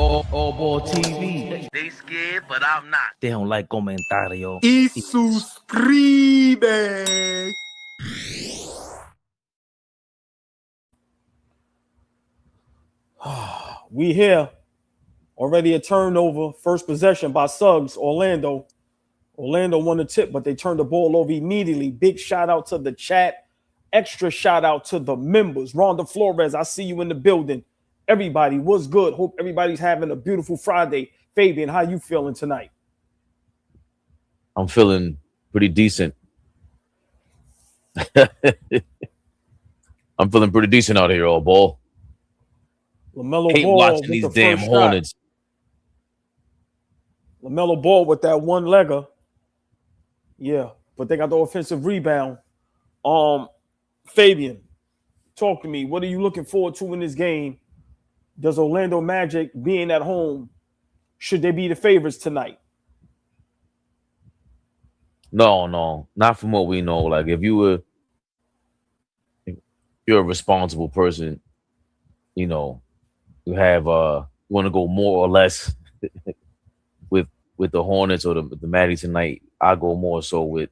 AllBall TV. They scared, but I'm not. They don't like comentario. Y suscribe. We here. Already a turnover. First possession by Suggs, Orlando. Orlando won the tip, but they turned the ball over immediately. Big shout out to the chat. Extra shout out to the members. Rhonda Flores, I see you in the building. Everybody, what's good? Hope everybody's having a beautiful Friday. Fabian, how you feeling tonight? I'm feeling pretty decent. I'm feeling pretty decent out here, AllBall. LaMelo Hate Ball watching with these the damn first Hornets. shot. LaMelo Ball with that one legger. Yeah, but they got the offensive rebound. Fabian, talk to me. What are you looking forward to in this game? Does Orlando Magic being at home, should they be the favorites tonight? No, not from what we know. Like if you're a responsible person, you know, you have you want to go more or less with the Hornets or the Magic tonight. I go more so with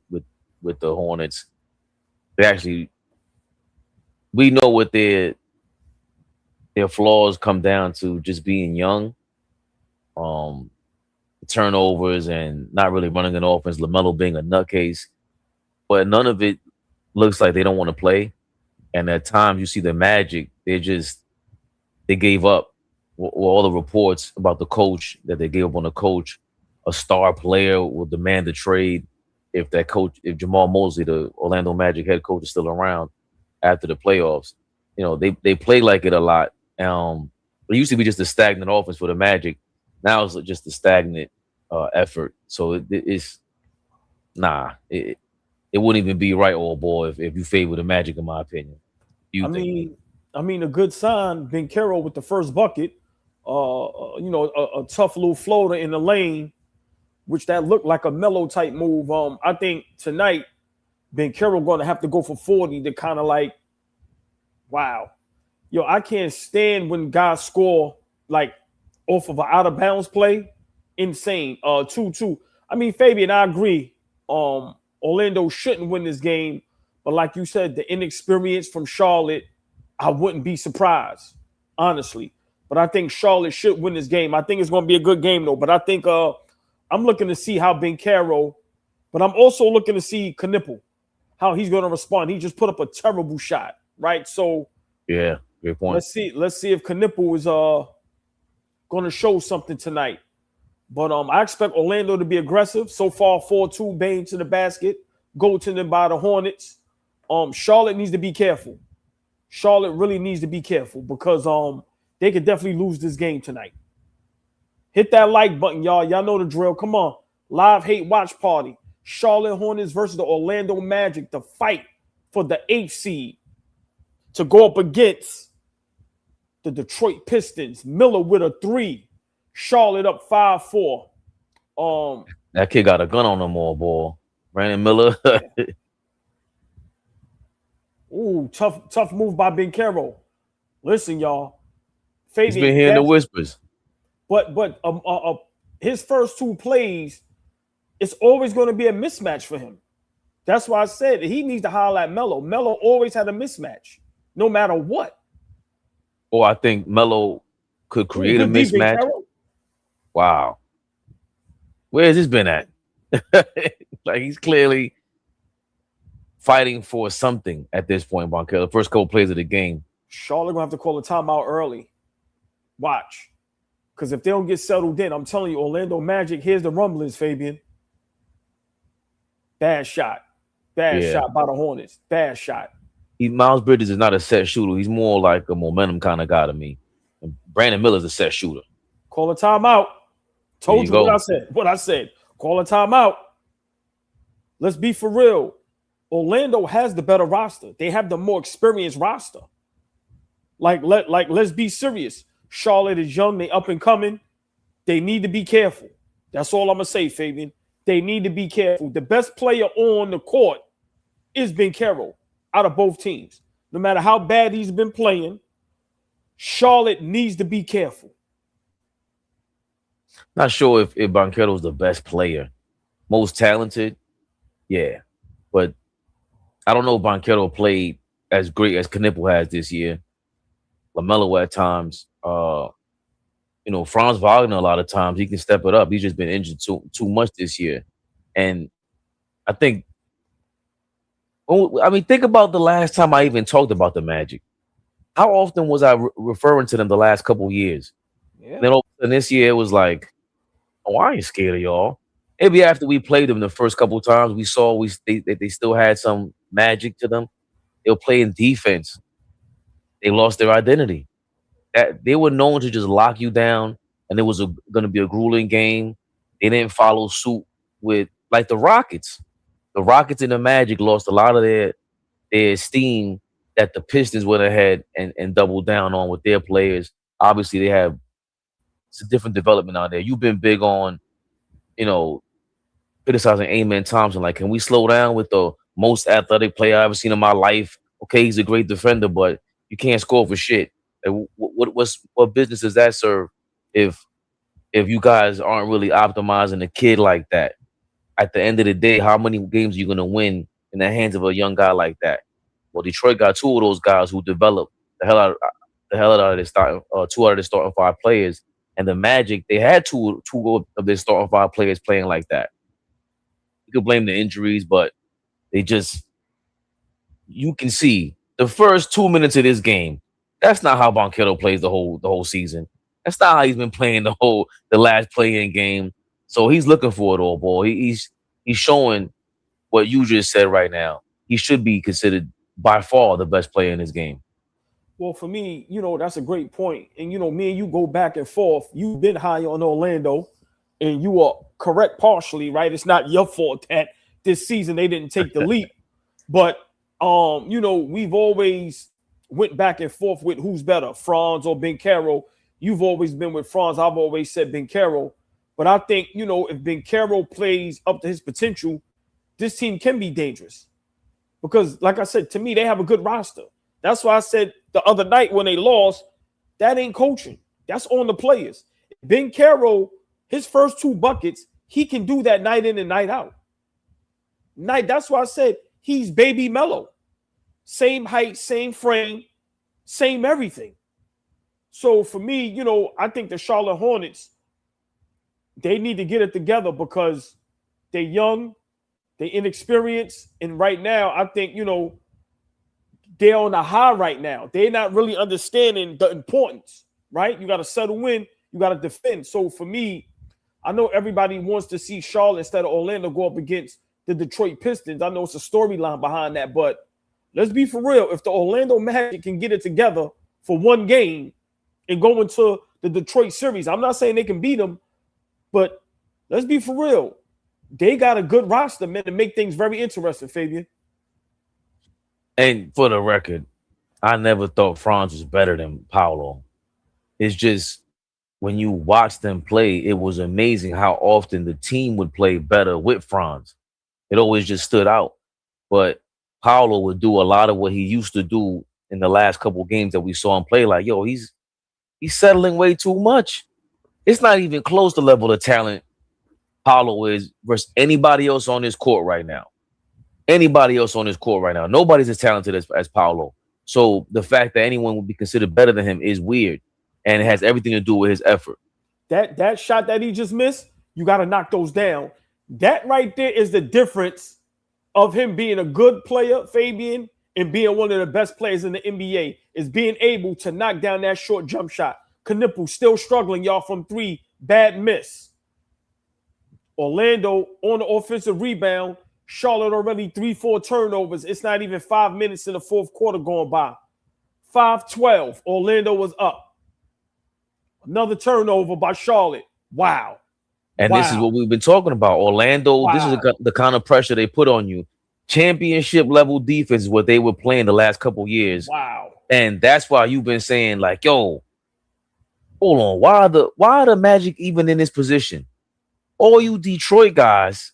the Hornets. They actually, we know what their flaws come down to, just being young, turnovers and not really running an offense. LaMelo being a nutcase, but none of it looks like they don't want to play. And at times you see the Magic, they gave up. All the reports about the coach, that they gave up on the coach. A star player will demand a trade if Jamal Mosley, the Orlando Magic head coach, is still around after the playoffs. You know, they play like it a lot. It used to be just a stagnant offense for the Magic. Now it's just a stagnant effort. So it wouldn't even be right, AllBall, if you favor the Magic, in my opinion. I mean, a good sign, Banchero with the first bucket. A tough little floater in the lane, which that looked like a Melo type move. I think tonight, Banchero going to have to go for 40 to kind of like, wow. Yo, I can't stand when guys score like off of an out of bounds play. Insane. 2-2. I mean, Fabian, I agree. Orlando shouldn't win this game, but like you said, the inexperience from Charlotte, I wouldn't be surprised, honestly. But I think Charlotte should win this game. I think it's going to be a good game, though. But I think I'm looking to see how Banchero, but I'm also looking to see Knipple, how he's going to respond. He just put up a terrible shot, right? So yeah, great point. Let's see if Knipple is going to show something tonight. But I expect Orlando to be aggressive. So far, 4-2, Bane to the basket, goaltended by the Hornets. Charlotte needs to be careful. Charlotte really needs to be careful because they could definitely lose this game tonight. Hit that like button, y'all. Y'all know the drill. Come on. Live hate watch party. Charlotte Hornets versus the Orlando Magic to fight for the 8th seed to go up against the Detroit Pistons. Miller with a 3. Charlotte up 5-4. That kid got a gun on him, AllBall. Brandon Miller. Ooh, tough move by Banchero. Listen, y'all. Fabian, he's been hearing the whispers. But his first 2 plays, it's always going to be a mismatch for him. That's why I said he needs to holler at Melo. Melo always had a mismatch, no matter what. Oh, I think Melo could create a mismatch. Wow. Where has this been at? Like he's clearly fighting for something at this point, Banchero. The first couple plays of the game. Charlotte gonna have to call a timeout early. Watch. Because if they don't get settled in, I'm telling you, Orlando Magic, here's the rumblings, Fabian. Bad shot. Bad shot by the Hornets. Bad shot. Miles Bridges is not a set shooter. He's more like a momentum kind of guy to me. And Brandon Miller's a set shooter. Call a timeout. Told you what I said. Call a timeout. Let's be for real. Orlando has the better roster. They have the more experienced roster. Let's be serious. Charlotte is young. They up and coming. They need to be careful. That's all I'm going to say, Fabian. They need to be careful. The best player on the court is Banchero out of both teams. No matter how bad he's been playing, Charlotte needs to be careful. Not sure if Banchero's the best player, most talented, yeah, but I don't know if Banchero played as great as Knipple has this year. LaMelo at times, Franz Wagner a lot of times he can step it up. He's just been injured too much this year, and I think. I mean, think about the last time I even talked about the Magic. How often was I referring to them the last couple years? Yeah. Then all of a sudden this year it was like, oh, I ain't scared of y'all. Maybe after we played them the first couple times, we saw they still had some magic to them. They were playing defense. They lost their identity. That they were known to just lock you down, and it was going to be a grueling game. They didn't follow suit with like the Rockets. The Rockets and the Magic lost a lot of their esteem that the Pistons went ahead and doubled down on with their players. Obviously, they have it's a different development out there. You've been big on, criticizing Amen Thompson. Like, can we slow down with the most athletic player I've ever seen in my life? Okay, he's a great defender, but you can't score for shit. Like, what business does that serve if you guys aren't really optimizing a kid like that? At the end of the day, how many games are you going to win in the hands of a young guy like that? Well, Detroit got two of those guys who developed the hell out of their starting, two out of their starting five players, and the Magic they had two of their starting five players playing like that. You could blame the injuries, but you can see the first 2 minutes of this game. That's not how Banchero plays the whole season. That's not how he's been playing the last play-in game. So he's looking for it all, boy. He's showing what you just said right now. He should be considered by far the best player in this game. Well, for me, that's a great point. And, me and you go back and forth. You've been high on Orlando, and you are correct partially, right? It's not your fault that this season they didn't take the leap. But, we've always went back and forth with who's better, Franz or Banchero. You've always been with Franz. I've always said Banchero. But I think, if Banchero plays up to his potential, this team can be dangerous. Because, like I said, to me, they have a good roster. That's why I said the other night when they lost, that ain't coaching. That's on the players. Banchero, his first two buckets, he can do that night in and night out. That's why I said he's baby Melo. Same height, same frame, same everything. So for me, I think the Charlotte Hornets, they need to get it together because they're young, they're inexperienced, and right now, I think, they're on a high right now. They're not really understanding the importance, right? You got to settle in, you got to defend. So for me, I know everybody wants to see Charlotte instead of Orlando go up against the Detroit Pistons. I know it's a storyline behind that, but let's be for real. If the Orlando Magic can get it together for one game and go into the Detroit series, I'm not saying they can beat them, but let's be for real. They got a good roster, man, to make things very interesting, Fabian. And for the record, I never thought Franz was better than Paolo. It's just when you watch them play, it was amazing how often the team would play better with Franz. It always just stood out. But Paolo would do a lot of what he used to do in the last couple of games that we saw him play. Like, he's settling way too much. It's not even close to the level of talent Paolo is versus anybody else on this court right now. Anybody else on this court right now. Nobody's as talented as Paolo. So the fact that anyone would be considered better than him is weird. And it has everything to do with his effort. That shot that he just missed, you got to knock those down. That right there is the difference of him being a good player, Fabian, and being one of the best players in the NBA, is being able to knock down that short jump shot. Knipple still struggling, y'all, from three. Bad miss. Orlando on the offensive rebound. Charlotte already 3-4 turnovers. It's not even 5 minutes in the fourth quarter going by. 5-12. Orlando was up. Another turnover by Charlotte. Wow. And This is what we've been talking about. Orlando, This is the kind of pressure they put on you. Championship level defense is what they were playing the last couple years. Wow. And that's why you've been saying, like, hold on. Why are the Magic even in this position? All you Detroit guys,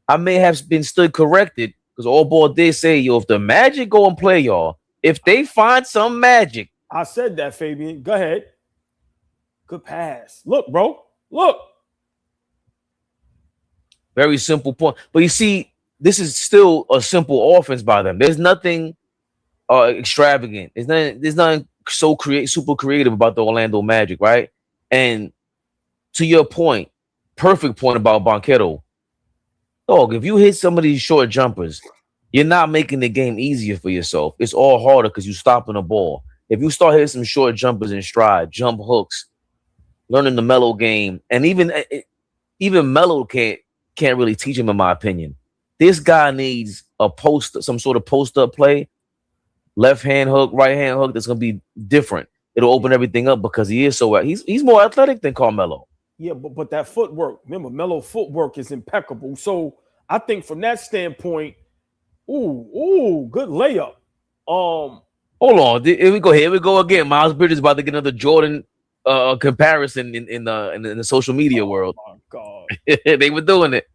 I may have been stood corrected because AllBall did say, if the Magic go and play y'all, if they find some magic. I said that, Fabian. Go ahead. Good pass. Look, bro. Look. Very simple point. But you see, this is still a simple offense by them. There's nothing extravagant. There's nothing super creative about the Orlando Magic, right? And to your point, perfect point about Banchero. Dog, if you hit some of these short jumpers, you're not making the game easier for yourself. It's all harder because you're stopping the ball. If you start hitting some short jumpers in stride, jump hooks, learning the Melo game, and even Melo can't really teach him, in my opinion. This guy needs some sort of post-up play, left hand hook, right hand hook that's gonna be different. It'll open everything up because he's more athletic than Carmelo. Yeah, but that footwork, remember, Melo footwork is impeccable. So I think from that standpoint, good layup. Hold on, here we go. Here we go again. Miles Bridges about to get another Jordan comparison in the social media world. Oh my God, they were doing it.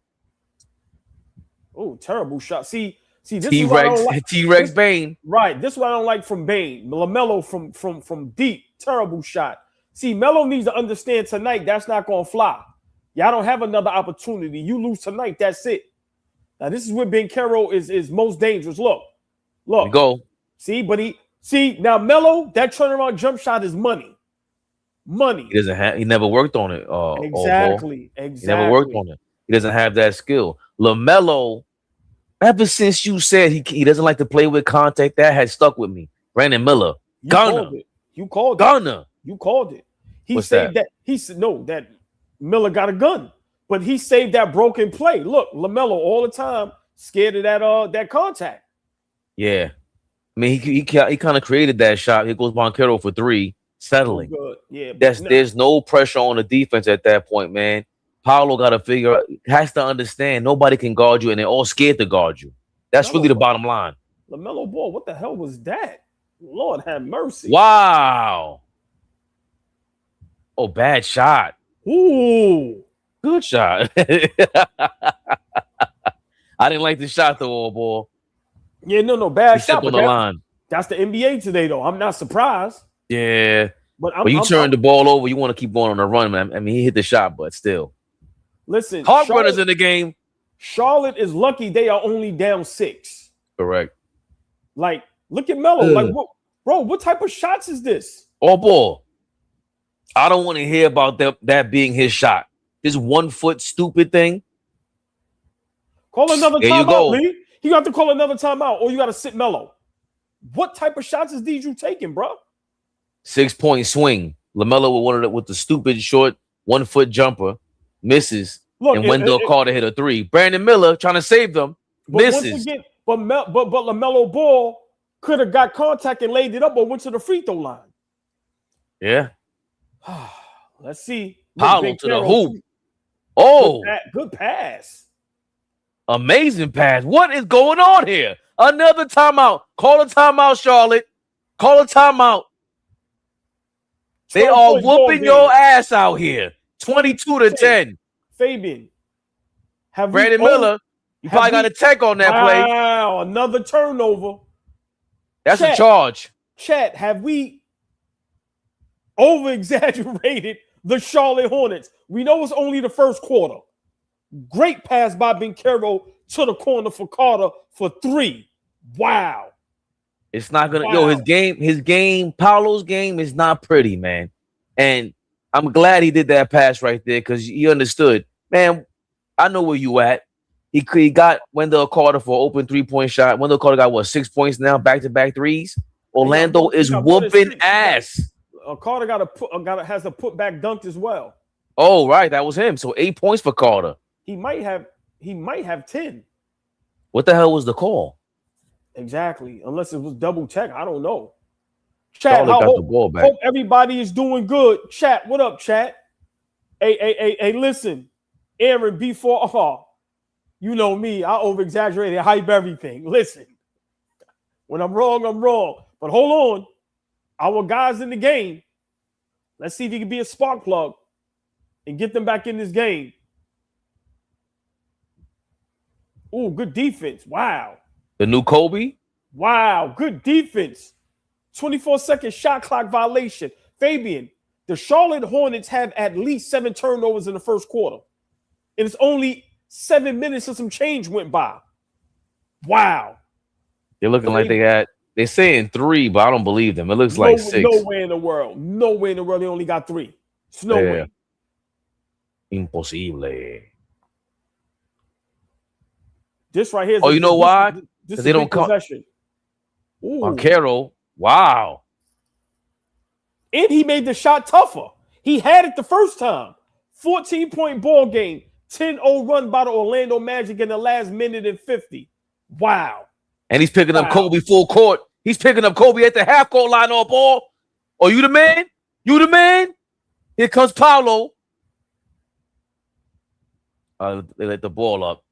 Oh, terrible shot. See, this T-Rex Bane. Right. This is what I don't like from Bane. LaMelo from deep. Terrible shot. See, Melo needs to understand tonight that's not going to fly. Y'all don't have another opportunity. You lose tonight, that's it. Now, this is where Banchero is most dangerous. Look. Go. See, now Melo, that turnaround jump shot is money. Money. He never worked on it. Exactly. He never worked on it. He doesn't have that skill. LaMelo, ever since you said he doesn't like to play with contact, that has stuck with me. Brandon Miller. You called it. He saved that. He said no, that Miller got a gun, but he saved that broken play. Look, LaMelo all the time scared of that contact. Yeah, I mean he kind of created that shot. Here goes Banchero for three, settling. Good. Yeah, there's no pressure on the defense at that point, man. Paolo got to has to understand nobody can guard you, and they're all scared to guard you. That's really the bottom line. LaMelo ball, what the hell was that? Lord have mercy! Wow. Oh, bad shot. Ooh. Good shot. I didn't like the shot, though, old boy. Yeah, no, bad shot. On the line. That's the NBA today, though. I'm not surprised. Yeah. But you turn the ball over, you want to keep going on the run, man. I mean, he hit the shot, but still. Listen. Hard runners in the game. Charlotte is lucky they are only down 6. Correct. Like, look at Melo. Like, what type of shots is this? Oh, boy. I don't want to hear about that being his shot. This 1 foot stupid thing. Call another timeout, Lee. You got to call another timeout, or you got to sit Melo. What type of shots is these you taking, bro? 6-point swing. LaMelo with the stupid short 1 foot jumper misses. Look, and Wendell Carter hit a 3. Brandon Miller trying to save them misses. Again, but LaMelo ball could have got contact and laid it up, or went to the free throw line. Yeah. Let's see. Paolo to the hoop. Oh, good pass. Amazing pass. What is going on here? Another timeout. Call a timeout, Charlotte. Call a timeout. They are whooping your ass out here. 22-10. Fabian. Brandon Miller, you probably got a tech on that play. Wow, another turnover. That's a charge. Chat, have we over-exaggerated the Charlotte Hornets? We know it's only the first quarter. Great pass by Banchero to the corner for Carter for 3. Wow. It's not gonna his game, Paolo's game is not pretty, man. And I'm glad he did that pass right there because he understood. Man, I know where you at. He got Wendell Carter for an open 3-point shot. Wendell Carter got 6 points now, back-to-back threes. Orlando is whooping ass. Carter has a put-back dunk as well. Oh, right, that was him. So 8 points for Carter. He might have 10. What the hell was the call? Exactly. Unless it was double check. I don't know. Chat, hope everybody is doing good. Chat, what up, chat? Hey, listen. Aaron, B4R. You know me. I over-exaggerated, hype everything. Listen. When I'm wrong, I'm wrong. But hold on. Our guys in the game. Let's see if he can be a spark plug and get them back in this game. Ooh, good defense. Wow. The new Kobe? Wow, good defense. 24-second shot clock violation. Fabian, The Charlotte Hornets have at least 7 turnovers in the first quarter. And it's only 7 minutes and some change went by. Wow. They're looking like they're saying 3, but I don't believe them. It looks like 6. Nowhere in the world. Nowhere in the world. They only got 3. It's no way. Impossible. This right here. You know why? Because they don't come. Banchero. Wow. And he made the shot tougher. He had it the first time. 14-point ball game. 10-0 run by the Orlando Magic in the last minute and 50. Wow. And he's picking up Kobe full court. He's picking up Kobe at the half court line on ball. Oh, you the man? You the man? Here comes Paolo. They let the ball up.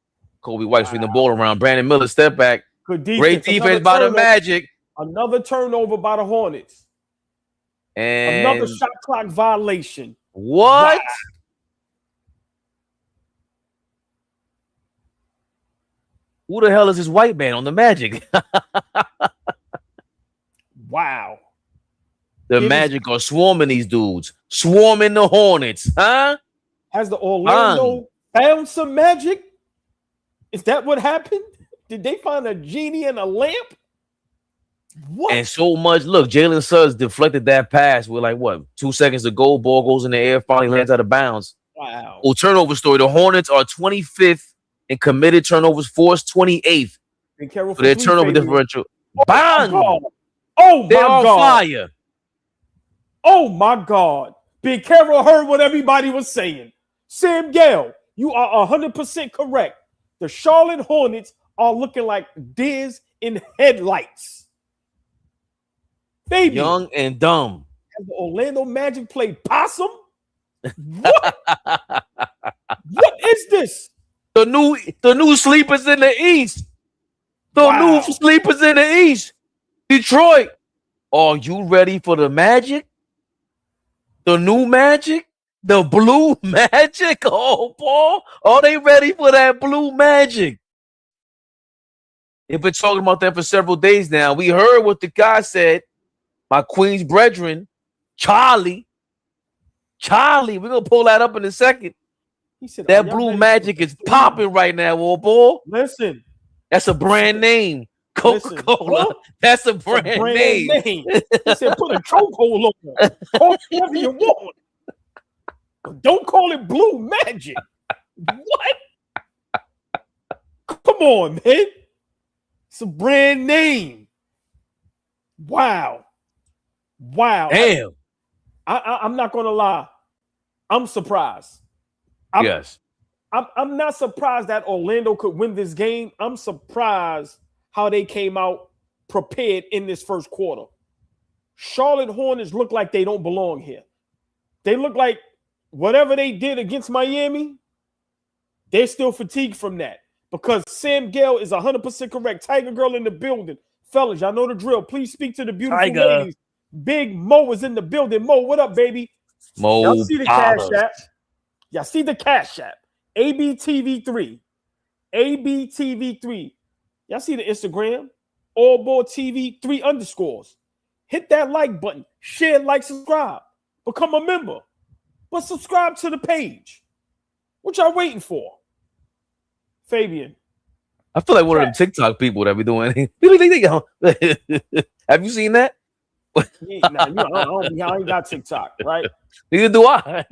Kobe White swing the ball around. Brandon Miller step back. Good defense. Great defense by the Magic. Another turnover by the Hornets. And another shot clock violation. What? Wow. Who the hell is this white man on the Magic? Wow. The Magic are swarming these dudes. Swarming the Hornets. Huh? Has the Orlando found some magic? Is that what happened? Did they find a genie in a lamp? What? And so much. Look, Jalen Suggs deflected that pass with 2 seconds to go. Ball goes in the air, finally lands out of bounds. Wow. Oh, turnover story. The Hornets are 25th in committed turnovers forced, 28th. Be careful for their turnover differential. Bang! Oh, they're my on God. Fire. Oh, my God. Big Carol heard what everybody was saying. Sam Gale, you are 100% correct. The Charlotte Hornets are looking like deers in headlights. Baby. Young and dumb. Has the Orlando Magic played possum? What? What is this? The new sleepers in the East. The new sleepers in the East. Detroit. Are you ready for the Magic? The new Magic? The blue Magic? Oh, Paul. Are they ready for that blue Magic? They've been talking about that for several days now. We heard what the guy said. My Queen's brethren, Charlie. We're going to pull that up in a second. He said, that blue Magic is popping right now, old boy. Listen. That's a brand name. Coca-Cola. That's a brand name. He said, put a chokehold on it. Call it whatever you want. But don't call it blue Magic. What? Come on, man. It's a brand name. Wow. Damn. I'm not going to lie. I'm surprised. Yes. I'm not surprised that Orlando could win this game. I'm surprised how they came out prepared in this first quarter. Charlotte Hornets look like they don't belong here. They look like whatever they did against Miami, they're still fatigued from that because Sam Gale is 100% correct. Tiger Girl in the building. Fellas, y'all know the drill. Please speak to the beautiful ladies. Big Mo is in the building. Mo, what up, baby? Mo, y'all see the Cash App. Y'all see the Cash App. ABTV3. ABTV3. Y'all see the Instagram? AllBall TV 3_. Hit that like button. Share, like, subscribe. Become a member. But subscribe to the page. What y'all waiting for? Fabian. I feel like one of them TikTok people that be doing. Have you seen that? I ain't got TikTok, right? Neither do I.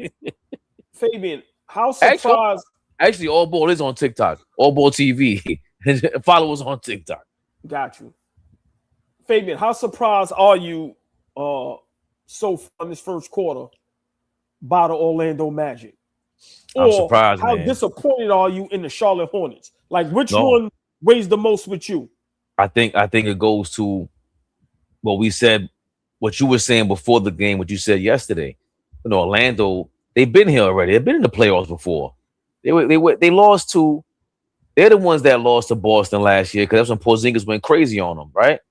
Fabian, how surprised? Actually, AllBall is on TikTok. AllBall TV. Follow us on TikTok. Got you. Fabian, how surprised are you so far in this first quarter by the Orlando Magic? I'm surprised, how disappointed are you in the Charlotte Hornets? Like, which one weighs the most with you? I think it goes to what we said, what you were saying before the game, what you said yesterday. You know, Orlando, they've been here already. They've been in the playoffs before. They lost to. They're the ones that lost to Boston last year because that's when Porzingis went crazy on them, right?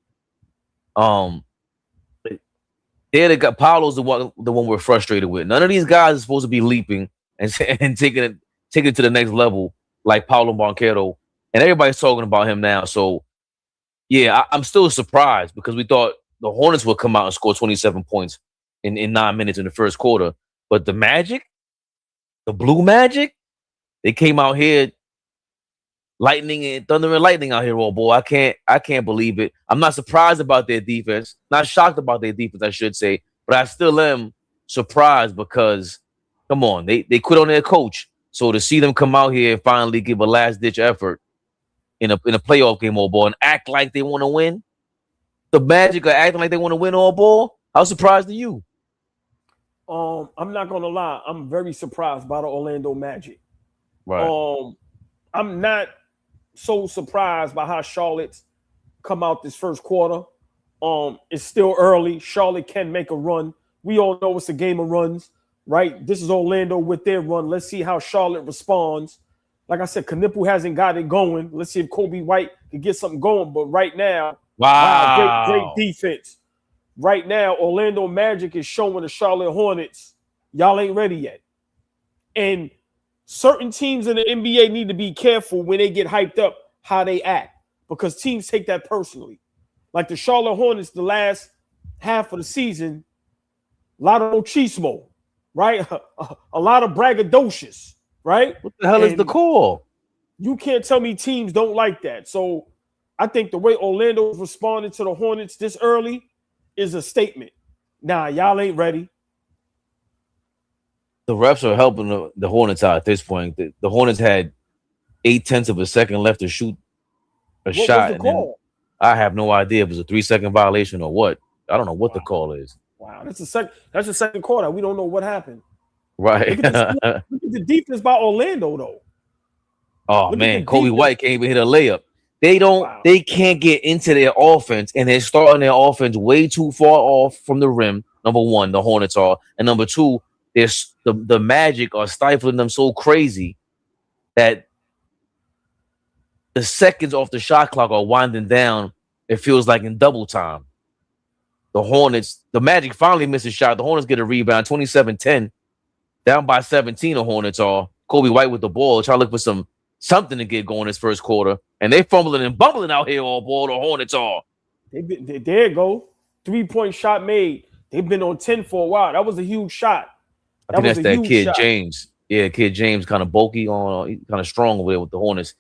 They're the guy. Paolo's the one we're frustrated with. None of these guys are supposed to be leaping and taking it to the next level like Paolo Banchero, and everybody's talking about him now. So, yeah, I'm still surprised because we thought the Hornets would come out and score 27 points in 9 minutes in the first quarter. But the Magic, the Blue Magic, they came out here lightning and thunder and lightning out here, oh boy. I can't believe it. I'm not surprised about their defense, not shocked about their defense, I should say, but I still am surprised because come on, they quit on their coach. So to see them come out here and finally give a last ditch effort in a playoff game, oh boy, and act like they want to win. The Magic are acting like they want to win, all ball. How surprised are you? I'm not gonna lie. I'm very surprised by the Orlando Magic. Right. I'm not so surprised by how Charlotte's come out this first quarter. It's still early. Charlotte can make a run. We all know it's a game of runs, right? This is Orlando with their run. Let's see how Charlotte responds. Like I said, Knippel hasn't got it going. Let's see if Kobe White can get something going. But right now, wow, great defense. Right now, Orlando Magic is showing the Charlotte Hornets, y'all ain't ready yet. And certain teams in the NBA need to be careful when they get hyped up how they act because teams take that personally. Like the Charlotte Hornets, the last half of the season, a lot of machismo, right? A lot of braggadocious, right? What the hell is the call? You can't tell me teams don't like that. So I think the way Orlando's responding to the Hornets this early is a statement. Nah, y'all ain't ready. The refs are helping the Hornets out at this point. The Hornets had 0.8 of a second left to shoot a shot. And then I have no idea if it was a 3-second violation or what. I don't know what the call is. Wow, that's the second quarter. We don't know what happened. Right. Look at the defense by Orlando, though. Oh, man. Kobe White can't even hit a layup. They can't get into their offense, and they're starting their offense way too far off from the rim. Number one, the Hornets are. And number two, the Magic are stifling them so crazy that the seconds off the shot clock are winding down. It feels like in double time. The Magic finally miss a shot. The Hornets get a rebound, 27-10. Down by 17, the Hornets are. Kobe White with the ball, trying to look for something to get going this first quarter. And they fumbling and bumbling out here all ball. The Hornets are. There you go. 3-point shot made. They've been on 10 for a while. That was a huge shot. I think that's that kid shot. James. Yeah, kid James, kind of bulky, kind of strong over there with the Hornets.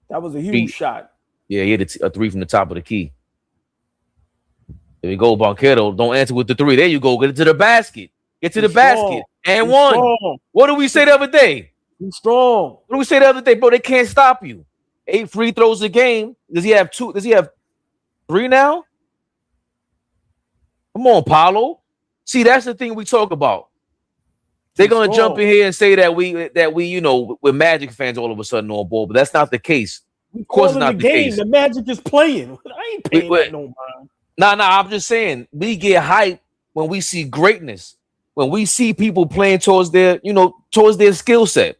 That was a huge shot. Yeah, he had a three from the top of the key. There we go, Banchero. Don't answer with the three. There you go. Get it to the basket. Get to the basket. And one. Strong. What did we say the other day? He's strong. What did we say the other day, bro? They can't stop you. 8 free throws a game. Does he have 2? Does he have 3 now? Come on, Paolo. See, that's the thing we talk about. They're gonna jump in here and say that we we're Magic fans all of a sudden on board, but that's not the case. Of course, it's not the case. The Magic is playing. I ain't paying that no mind. Nah. I'm just saying we get hyped when we see greatness, when we see people playing towards their skill set.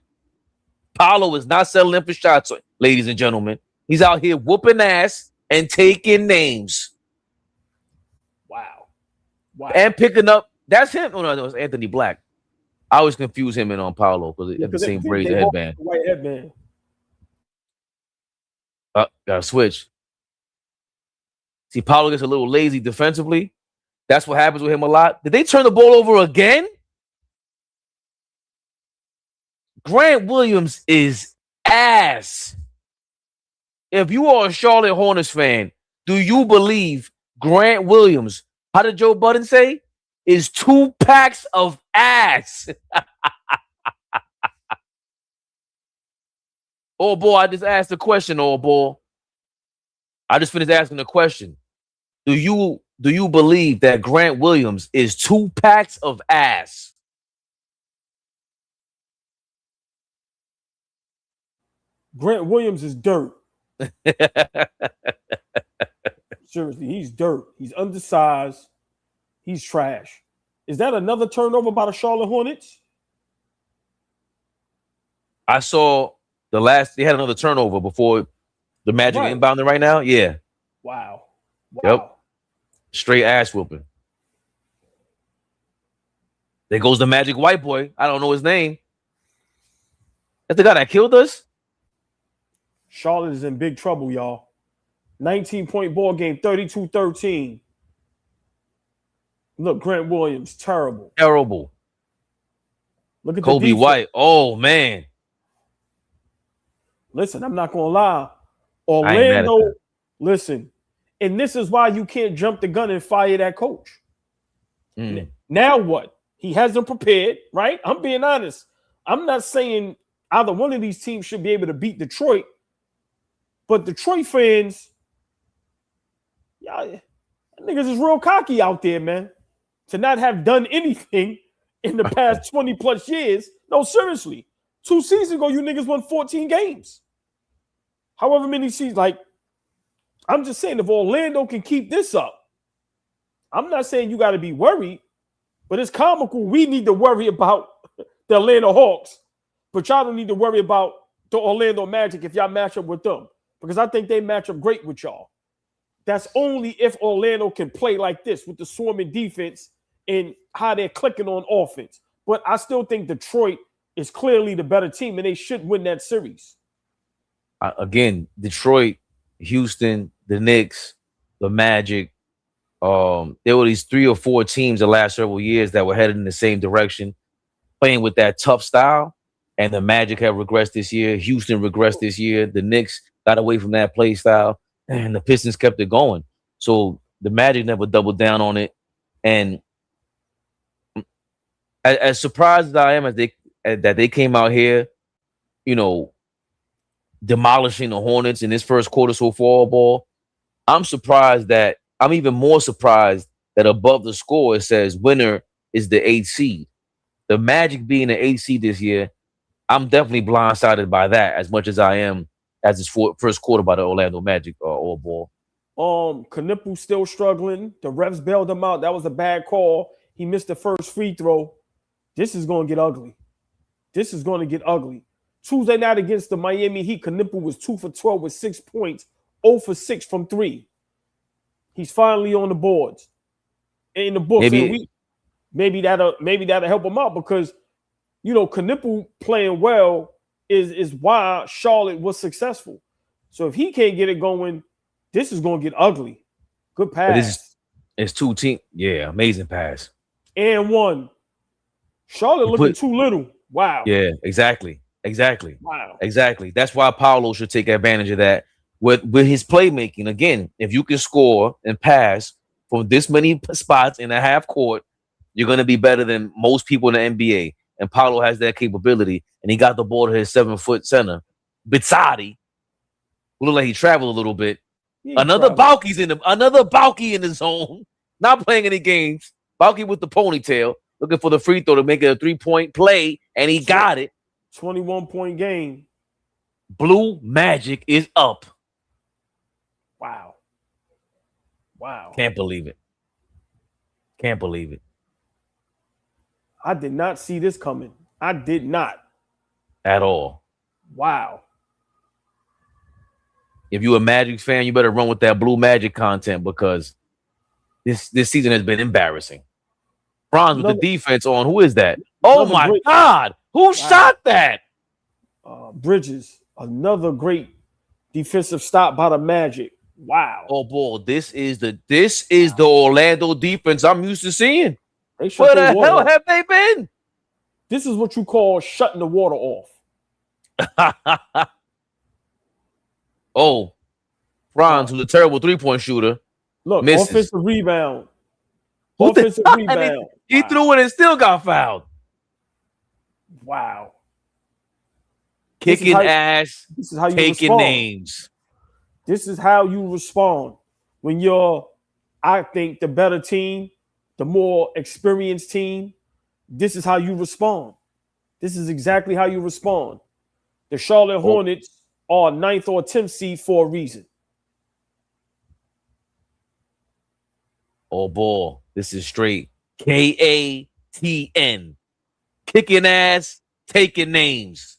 Paolo is not settling for shots, ladies and gentlemen. He's out here whooping ass and taking names. Wow. And picking up. That's him. Oh, no, it's Anthony Black. I always confuse him and on Paolo because they have the same braids headband. White headband. Gotta switch. See, Paolo gets a little lazy defensively. That's what happens with him a lot. Did they turn the ball over again? Grant Williams is ass. If you are a Charlotte Hornets fan, do you believe Grant Williams, how did Joe Budden say, is 2 packs of ass? Oh, boy, I just asked a question, oh, boy. I just finished asking the question. Do you believe that Grant Williams is 2 packs of ass? Grant Williams is dirt. Seriously, he's dirt. He's undersized. He's trash. Is that another turnover by the Charlotte Hornets? I saw they had another turnover before the Magic inbounding right now. Yeah. Wow. Yep. Straight ass whooping. There goes the Magic white boy. I don't know his name. That's the guy that killed us? Charlotte is in big trouble, y'all. 19-point ball game, 32-13. Look, Grant Williams, terrible. Terrible. Look at Kobe the defense. White. Oh man. Listen, I'm not gonna lie. I ain't mad at Orlando, that. listen, and this is why you can't jump the gun and fire that coach. Mm. Now what? He hasn't prepared, right? I'm being honest. I'm not saying either one of these teams should be able to beat Detroit, but Detroit fans, y'all, niggas is real cocky out there, man, to not have done anything in the past 20 plus years. No, seriously. 2 seasons ago, you niggas won 14 games. However many seasons, like, I'm just saying, if Orlando can keep this up, I'm not saying you got to be worried, but it's comical. We need to worry about the Atlanta Hawks, but y'all don't need to worry about the Orlando Magic if y'all match up with them, because I think they match up great with y'all. That's only if Orlando can play like this with the swarming defense and how they're clicking on offense. But I still think Detroit is clearly the better team, and they should win that series. Again, Detroit, Houston, the Knicks, the Magic. There were these 3 or 4 teams the last several years that were headed in the same direction, playing with that tough style. And the Magic have regressed this year. Houston regressed this year. The Knicks got away from that play style, and the Pistons kept it going. So the Magic never doubled down on it. And as surprised as I am that they came out here, you know, demolishing the Hornets in this first quarter so far, ball. I'm even more surprised that above the score it says winner is the 8th seed. The Magic being the 8th seed this year, I'm definitely blindsided by that as much as I am as this first quarter by the Orlando Magic all ball. Knippel still struggling. The refs bailed him out. That was a bad call. He missed the first free throw. This is going to get ugly. This is going to get ugly. Tuesday night against the Miami Heat, Knippel was 2 for 12 with 6 points, 0 for 6 from 3. He's finally on the boards. In the books, maybe that'll help him out, because you know Knippel playing well is why Charlotte was successful. So if he can't get it going, this is going to get ugly. Good pass. It's 2 teams. Yeah, amazing pass. And 1. Charlotte looking too little. Wow. Yeah, exactly. Wow. Exactly. That's why Paolo should take advantage of that with his playmaking. Again, if you can score and pass from this many spots in a half court, you're going to be better than most people in the NBA. And Paolo has that capability. And he got the ball to his 7-foot center, Bizzarri, who looked like he traveled a little bit. Another Balky in the zone, not playing any games. Balky with the ponytail, looking for the free throw to make it a 3-point play, and he got it. 21-point game. Blue Magic is up. Wow. Can't believe it. I did not see this coming. I did not. At all. Wow. If you're a Magic fan, you better run with that Blue Magic content, because this season has been embarrassing. Bronze with the defense on. Who is that? Oh my God. Who shot that? Bridges. Another great defensive stop by the Magic. Wow. Oh boy, this is the Orlando defense I'm used to seeing. Where the hell have they been? This is what you call shutting the water off. Oh, Franz, who's a terrible 3-point shooter. Look, misses. Offensive rebound. He threw it and still got fouled. Wow. Kicking ass, taking names. This is how you respond when you're, I think, the better team, the more experienced team. This is how you respond. This is exactly how you respond. The Charlotte Hornets are 9th or 10th seed for a reason. Oh boy, this is straight KATN. Kicking ass, taking names.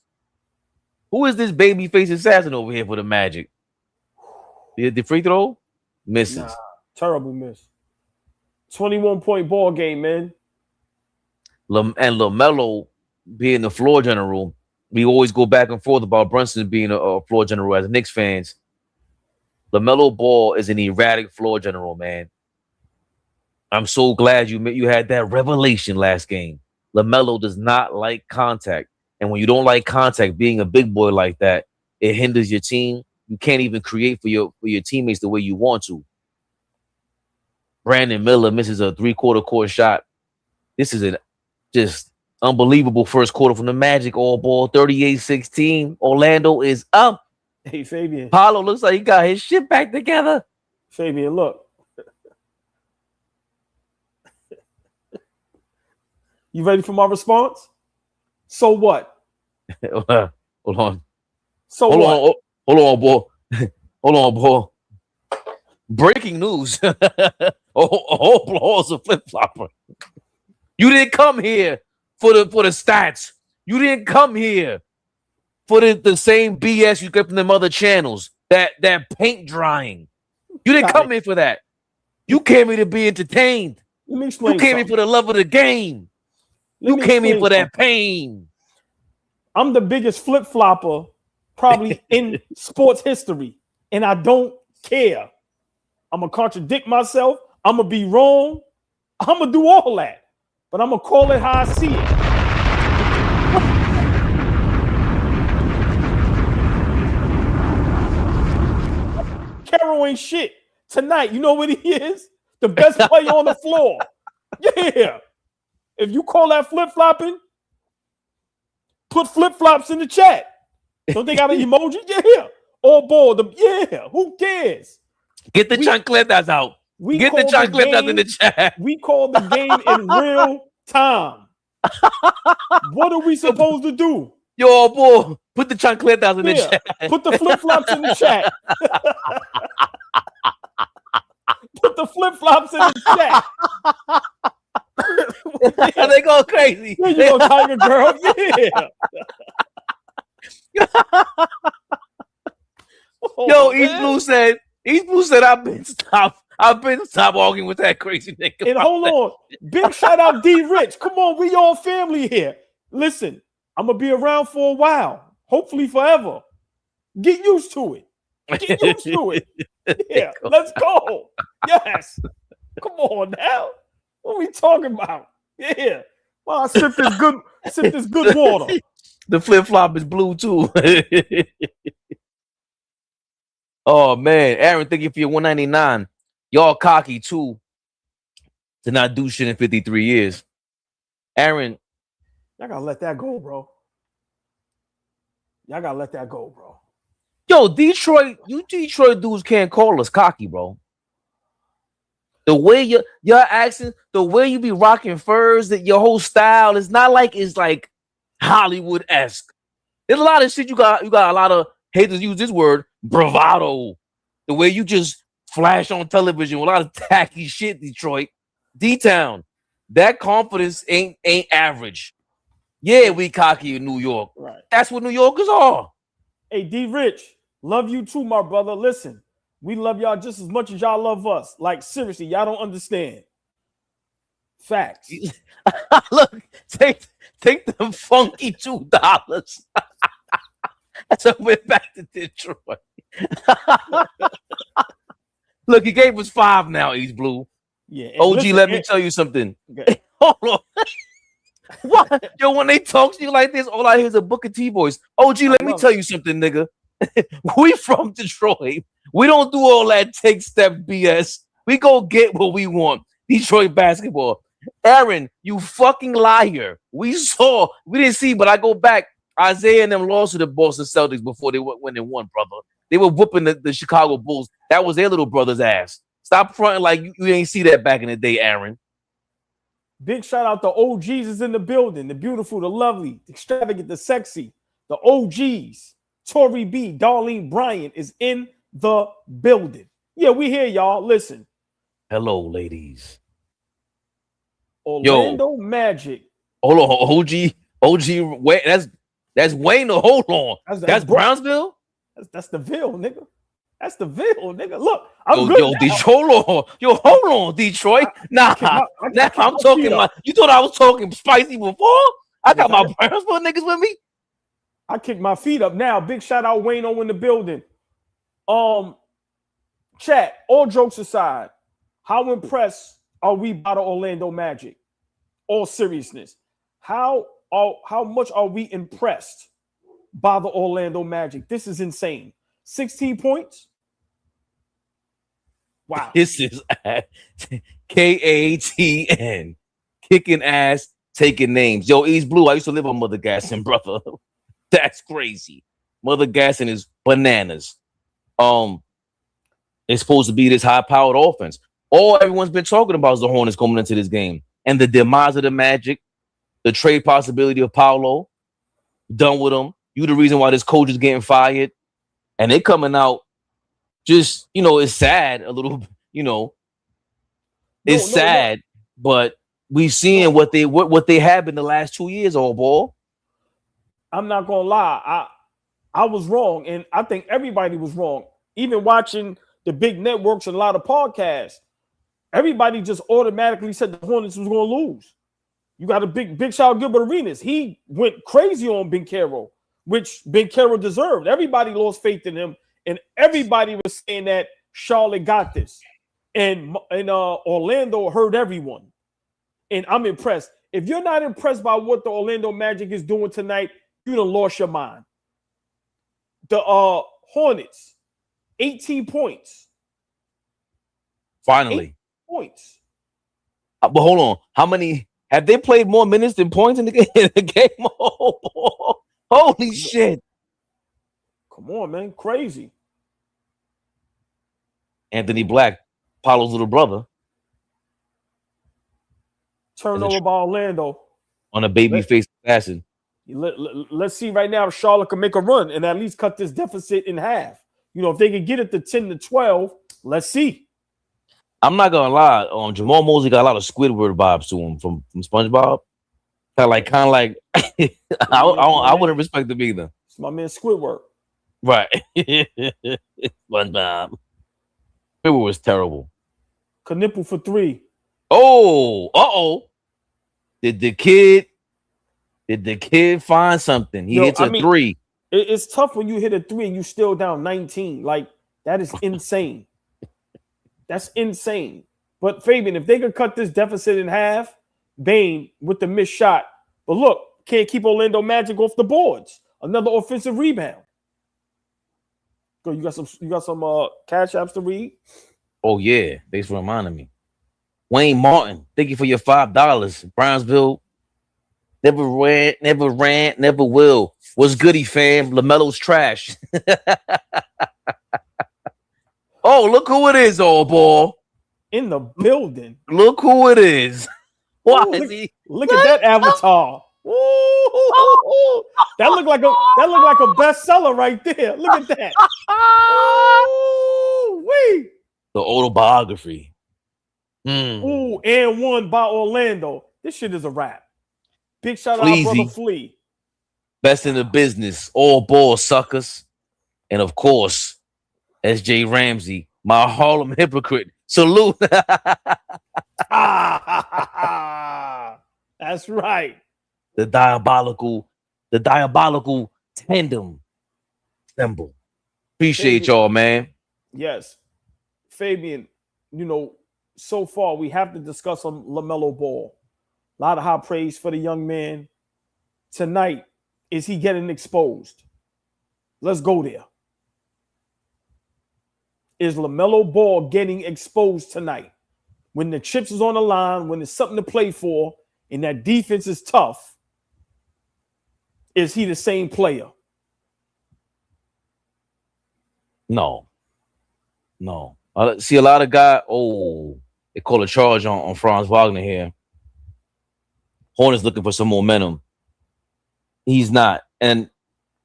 Who is this babyface assassin over here for the Magic? The free throw? Misses. Nah, terrible miss. 21-point ball game, man. And LaMelo being the floor general. We always go back and forth about Brunson being a floor general as Knicks fans. LaMelo Ball is an erratic floor general, man. I'm so glad you had that revelation last game. LaMelo does not like contact. And when you don't like contact, being a big boy like that, it hinders your team. You can't even create for your teammates the way you want to. Brandon Miller misses a 3/4 court shot. This is an just unbelievable first quarter from the Magic. All ball 38-16. Orlando is up. Hey, Fabian. Paolo looks like he got his shit back together. Fabian, look. You ready for my response? So what? Hold on. So hold what? on. Hold on, boy. Hold on, boy. Breaking news. All balls a flip flopper. You didn't come here for the stats. You didn't come here for the same BS you get from them other channels. That paint drying. You didn't come here for that. You came here to be entertained. Let me explain. You came here for the love of the game. You came here for that pain. I'm the biggest flip flopper probably in sports history, and I don't care. I'm gonna contradict myself. I'm gonna be wrong. I'm gonna do all that, but I'm gonna call it how I see it. Carroll ain't shit tonight. You know what he is? The best player on the floor. Yeah. If you call that flip flopping, put flip flops in the chat. Don't they got an emoji? Yeah. All ball. Yeah. Who cares? Get the chancletas out. Get the chancletas in the chat. We call the game in real time. What are we supposed to do? Yo, boy, put the chancletas in the chat. Put the flip flops in the chat. Put the flip flops in the chat. They go crazy. There you go, Tiger Girl. Yeah. Yo, East Blue said, I've been stopped arguing with that crazy nigga. And hold on. Big shout out D Rich. Come on, we all family here. Listen, I'm gonna be around for a while, hopefully forever. Get used to it. Get used to it. Yeah, let's go. Yes. Come on now. What are we talking about? Yeah. Well, I sip this good water. The flip flop is blue too. Oh man, Aaron, thank you for your 199. Y'all cocky too to not do shit in 53 years. Aaron, y'all gotta let that go, bro. Y'all gotta let that go, bro. Yo, Detroit dudes can't call us cocky, bro. The way you're acting, the way you be rocking furs, that your whole style is not like it's like Hollywood-esque. There's a lot of shit you got a lot of haters use this word, bravado. The way you just flash on television with a lot of tacky shit, Detroit. D-Town. That confidence ain't average. Yeah, we cocky in New York. Right. That's what New Yorkers are. Hey, D Rich, love you too, my brother. Listen. We love y'all just as much as y'all love us. Like, seriously, y'all don't understand. Facts. Look, take the funky $2. That's how we're back to Detroit. Look, he gave us 5 now, East Blue. Yeah. OG, listen, let me tell you something. Okay. Hold on. What? Yo, when they talk to you like this, all I hear is a Booker T voice. OG, let me tell you something, nigga. We from Detroit. We don't do all that take step BS. We go get what we want. Detroit basketball. Aaron, you fucking liar. We didn't see, but I go back. Isaiah and them lost to the Boston Celtics before they went when they won, brother. They were whooping the Chicago Bulls. That was their little brother's ass. Stop fronting like you ain't see that back in the day, Aaron. Big shout out to OGs is in the building. The beautiful, the lovely, the extravagant, the sexy, the OGs. Tori B, Darlene Bryant is in the building. Yeah, we here, y'all. Listen. Hello, ladies. Orlando Magic. Hold on, OG. Wait, that's Wayne. Hold on. That's Brownsville. That's the Ville, nigga. That's the Ville, nigga. Look, I'm good. Yo, Detroit. Hold on, Detroit. Nah, I'm talking. You thought I was talking spicy before? I got my Brownsville niggas with me. I kick my feet up now. Big shout out Wayne O in the building. Chat, all jokes aside, how impressed are we by the Orlando Magic? All seriousness, how much are we impressed by the Orlando Magic? This is insane. 16 points. Wow. This is KATN. Kicking ass, taking names. Yo, East Blue, I used to live on Mother Gasson, brother. That's crazy. Mother Gasson is bananas. It's supposed to be this high-powered offense. All everyone's been talking about is the Hornets coming into this game. And the demise of the Magic, the trade possibility of Paolo, done with them. You the reason why this coach is getting fired. And they coming out just, it's sad a little, it's sad, but we've seen what they have in the last 2 years, AllBall. I'm not gonna lie, I was wrong, and I think everybody was wrong. Even watching the big networks and a lot of podcasts, everybody just automatically said the Hornets was gonna lose. You got a big shout out Gilbert Arenas. He went crazy on Banchero, which Banchero deserved. Everybody lost faith in him, and everybody was saying that Charlotte got this. And Orlando heard everyone. And I'm impressed. If you're not impressed by what the Orlando Magic is doing tonight, you done lost your mind. The Hornets, 18 points. Finally. 18 points. But hold on. How many have they played more minutes than points in the game? Oh, holy shit. Come on, man. Crazy. Anthony Black, Paolo's little brother. Turnover by Orlando. On a babyface assassin. Let's see right now if Charlotte can make a run and at least cut this deficit in half. If they can get it to 10 to 12, let's see. I'm not gonna lie. Jamal Mosley got a lot of Squidward vibes to him from SpongeBob. Kind of like I wouldn't respect him either. It's my man Squidward. Right. SpongeBob. Squidward was terrible. Knipple for 3. Oh, Did the kid find something? He hits a 3. It's tough when you hit a 3 and you still down 19. Like, that is insane. That's insane. But Fabian, if they could cut this deficit in half, Bane with the missed shot. But look, can't keep Orlando Magic off the boards. Another offensive rebound. Go, you got some cash apps to read? Oh yeah, thanks for reminding me. Wayne Martin, thank you for your $5. Brownsville, never ran, never will. What's goody, fam? LaMelo's trash. Oh, look who it is, AllBall. In the building. Look who it is. Why is he? Look at that avatar. Ooh, that look like a bestseller right there. Look at that. Wee. The autobiography. Ooh, and one by Orlando. This shit is a wrap. Big shout out, brother Flea. Best in the business. AllBall suckers. And of course, SJ Ramsey, my Harlem hypocrite. Salute. That's right. The diabolical tandem symbol. Appreciate Fabian, y'all, man. Yes. Fabian, so far we have to discuss on LaMelo Ball. A lot of high praise for the young man. Tonight, is he getting exposed? Let's go there. Is LaMelo Ball getting exposed tonight? When the chips is on the line, when there's something to play for, and that defense is tough, is he the same player? No. See a lot of guys. They call a charge on Franz Wagner here. Hornets looking for some momentum. He's not. And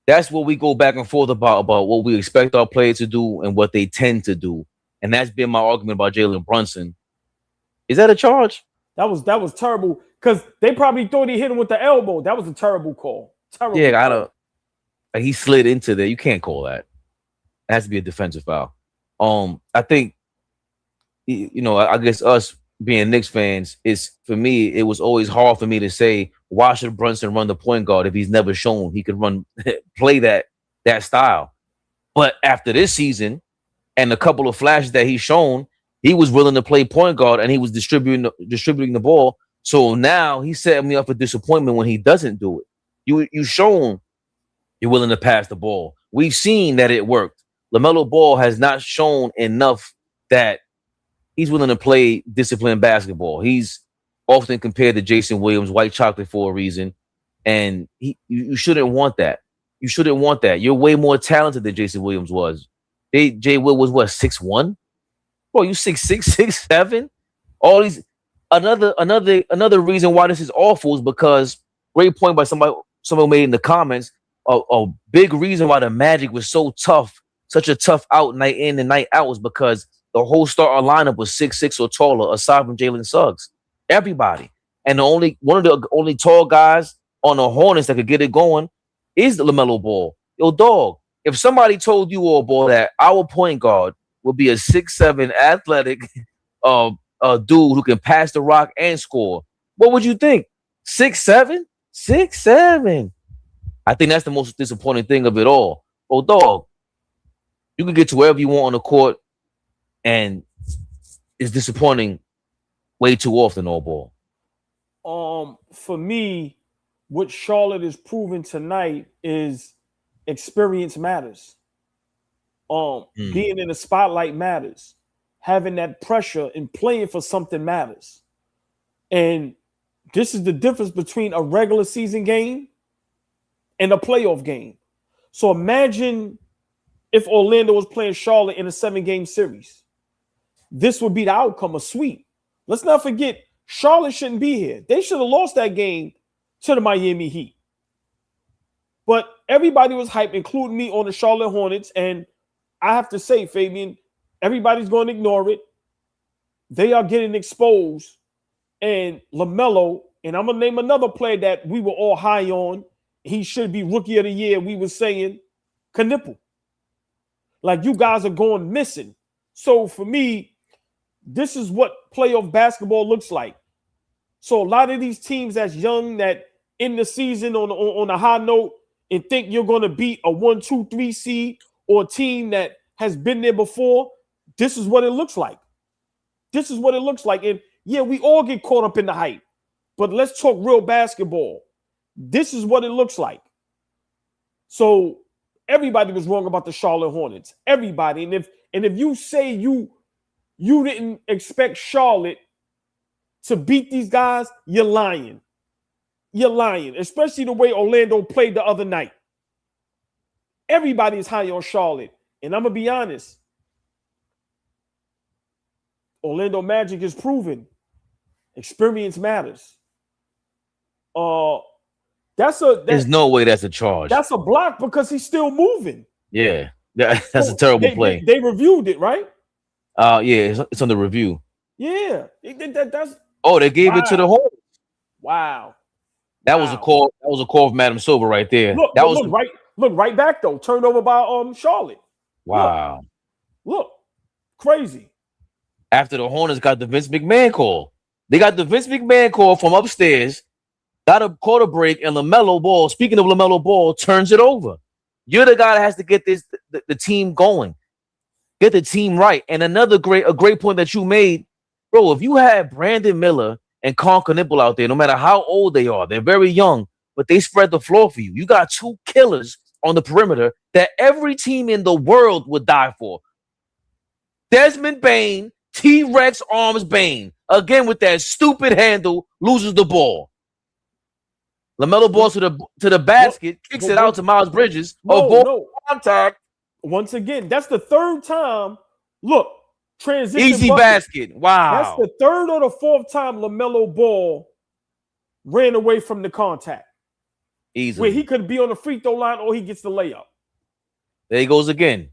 that's what we go back and forth about what we expect our players to do and what they tend to do. And that's been my argument about Jalen Brunson. Is that a charge? That was terrible because they probably thought he hit him with the elbow. That was a terrible call. Terrible. Yeah, I don't. He slid into there. You can't call that. It has to be a defensive foul. I think, I guess us being Knicks fans, for me, it was always hard for me to say, why should Brunson run the point guard if he's never shown he could play that style? But after this season and a couple of flashes that he's shown, He was willing to play point guard, and he was distributing the ball. So now he's setting me up for disappointment when he doesn't do it. You shown you're willing to pass the ball. We've seen that it worked. LaMelo Ball has not shown enough that he's willing to play disciplined basketball. He's often compared to Jason Williams, white chocolate for a reason, and you shouldn't want that. You shouldn't want that. You're way more talented than Jason Williams was. Jay Will was what, 6'1"? Bro, you 6'6", 6'7"? All these another reason why this is awful is because great point by someone made in the comments. A big reason why the Magic was so tough, such a tough out night in and night out, was because the whole starting lineup was 6'6" or taller, aside from Jalen Suggs. Everybody. And one of the only tall guys on the Hornets that could get it going is the LaMelo Ball. Yo, dog, if somebody told you, AllBall, that our point guard would be a 6'7" athletic dude who can pass the rock and score, what would you think? 6'7"? 6'7". I think that's the most disappointing thing of it all. Oh, dog, you can get to wherever you want on the court, and it's disappointing way too often, AllBall. For me, what Charlotte is proving tonight is experience matters. Being in the spotlight matters. Having that pressure and playing for something matters. And this is the difference between a regular season game and a playoff game. So imagine if Orlando was playing Charlotte in a 7-game series. This would be the outcome, a sweep. Let's not forget, Charlotte shouldn't be here. They should have lost that game to the Miami Heat. But everybody was hyped, including me, on the Charlotte Hornets. And I have to say, Fabian, everybody's going to ignore it. They are getting exposed. And LaMelo, and I'm going to name another player that we were all high on. He should be rookie of the year. We were saying Knipple. Like, you guys are going missing. So for me, this is what playoff basketball looks like. So a lot of these teams that's young, that in the season on a high note and think you're going to beat a 1, 2, 3 seed or a team that has been there before, this is what it looks like. This is what it looks like. And yeah, we all get caught up in the hype, but let's talk real basketball. This is what it looks like. So everybody was wrong about the Charlotte Hornets. Everybody. And if you say you didn't expect Charlotte to beat these guys, you're lying. You're lying, especially the way Orlando played the other night. Everybody is high on Charlotte. And I'm going to be honest. Orlando Magic is proven experience matters. There's no way that's a charge. That's a block because he's still moving. Yeah. That's a terrible play. They reviewed it, right? Yeah, it's on the review. Yeah. That's they gave it to the Hornets. Wow. That was a call. That was a call from Adam Silver right there. Look right back though. Turnover by Charlotte. Wow. Look. Crazy. After the Hornets got the Vince McMahon call. They got the Vince McMahon call from upstairs, got a quarter break, and LaMelo Ball, speaking of LaMelo Ball, turns it over. You're the guy that has to get the team going. Get the team right. And a great point that you made, bro, if you had Brandon Miller and Knipple out there, no matter how old they are, they're very young, but they spread the floor for you. You got two killers on the perimeter that every team in the world would die for. Desmond Bane, T-Rex Arms Bane, again with that stupid handle, loses the ball. LaMelo Ball to the basket, kicks it out to Miles Bridges. Contact. Once again, that's the third time. Look, transition. Easy basket. Wow. That's the third or the fourth time LaMelo Ball ran away from the contact. Easily. Where he could be on the free throw line or he gets the layup. There he goes again.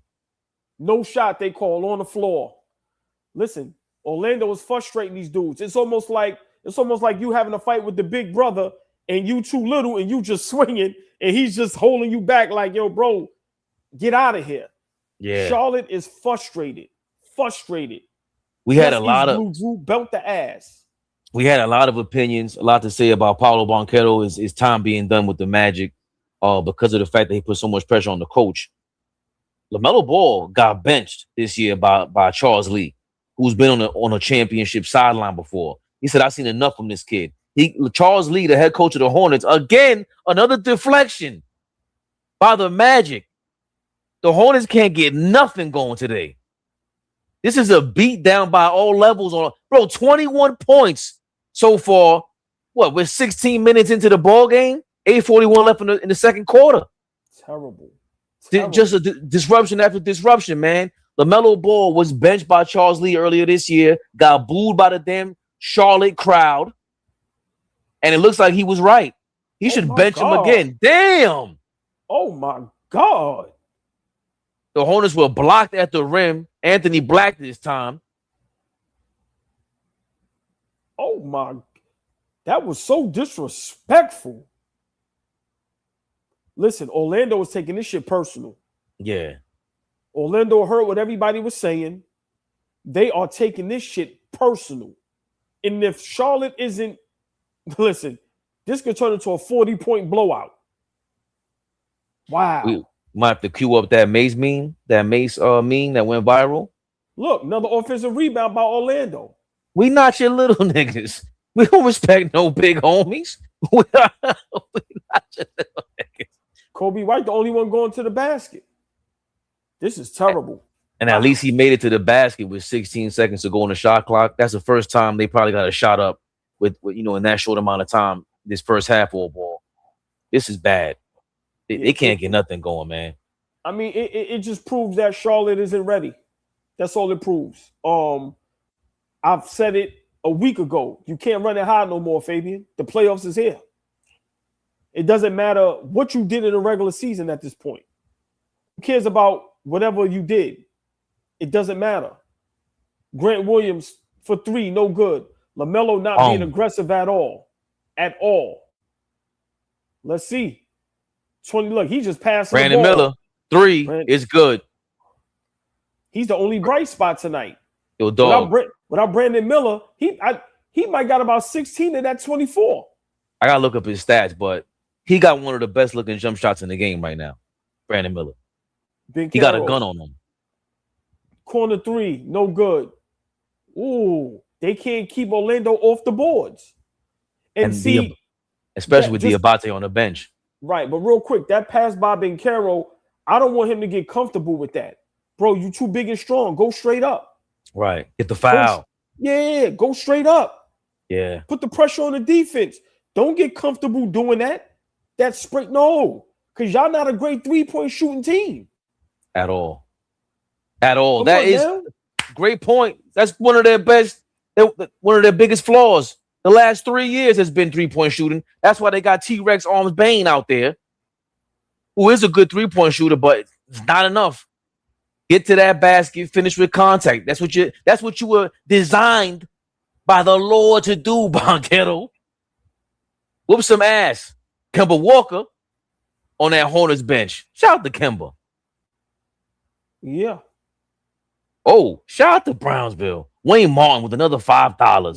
No shot they call on the floor. Listen, Orlando is frustrating these dudes. It's almost like you having a fight with the big brother and you too little and you just swinging and he's just holding you back like, yo, bro, get out of here. Yeah. Charlotte is frustrated. We had a lot of belt the ass. We had a lot of opinions, a lot to say about Paolo Banchero. His time being done with the Magic, because of the fact that he put so much pressure on the coach. LaMelo Ball got benched this year by Charles Lee. who's been on a championship sideline before. He said, "I've seen enough from this kid." Charles Lee, the head coach of the Hornets, again another deflection by the Magic. The Hornets can't get nothing going today. This is a beat down by all levels. 21 points so far. What? We're 16 minutes into the ball game. 8:41 left in the second quarter. Terrible. Just a disruption after disruption, man. LaMelo Ball was benched by Charles Lee earlier this year. Got booed by the damn Charlotte crowd, and it looks like he was right. He should bench him again. Damn. Oh my God. The Hornets were blocked at the rim. Anthony Black this time. Oh my. That was so disrespectful. Listen, Orlando was taking this shit personal. Yeah. Orlando heard what everybody was saying. They are taking this shit personal. And if Charlotte isn't, listen, this could turn into a 40-point blowout. Wow. We might have to cue up that Mace meme that went viral. Look, another offensive rebound by Orlando. We not your little niggas. We don't respect no big homies. We not your little niggas. Kobe Wright, the only one going to the basket. This is terrible. And at least he made it to the basket with 16 seconds to go on the shot clock. That's the first time they probably got a shot up with in that short amount of time. This first half AllBall. This is bad. They can't get nothing going, man. I mean, it just proves that Charlotte isn't ready. That's all it proves. I've said it a week ago. You can't run it high no more, Fabian. The playoffs is here. It doesn't matter what you did in the regular season at this point. Who cares about whatever you did? It doesn't matter. Grant Williams for 3, no good. LaMelo not being aggressive at all. At all. Let's see. 20. Look, he just passed. Brandon Miller, 3 is good. He's the only bright spot tonight. Yo, dog. Without Brandon Miller, he might got about 16 of that 24. I gotta look up his stats, but he got one of the best looking jump shots in the game right now. Brandon Miller. He got a gun on him. Corner 3, no good. Ooh, they can't keep Orlando off the boards. And see, especially with Diabate on the bench. Right, but real quick, that pass by Banchero, I don't want him to get comfortable with that. Bro, you too big and strong. Go straight up. Right. Get the foul. Go straight up. Yeah. Put the pressure on the defense. Don't get comfortable doing that. That's spray. No, because y'all not a great 3-point shooting team. At all. That is a great point. That's one of their best, one of their biggest flaws. The last 3 years has been 3-point shooting. That's why they got T-Rex Arms Bane out there, who is a good 3-point shooter, but it's not enough. Get to that basket, finish with contact. That's what you were designed by the Lord to do, Banchero. Whoop some ass. Kemba Walker on that Hornets bench. Shout out to Kemba. Yeah. Oh, shout out to Brownsville. Wayne Martin with another $5.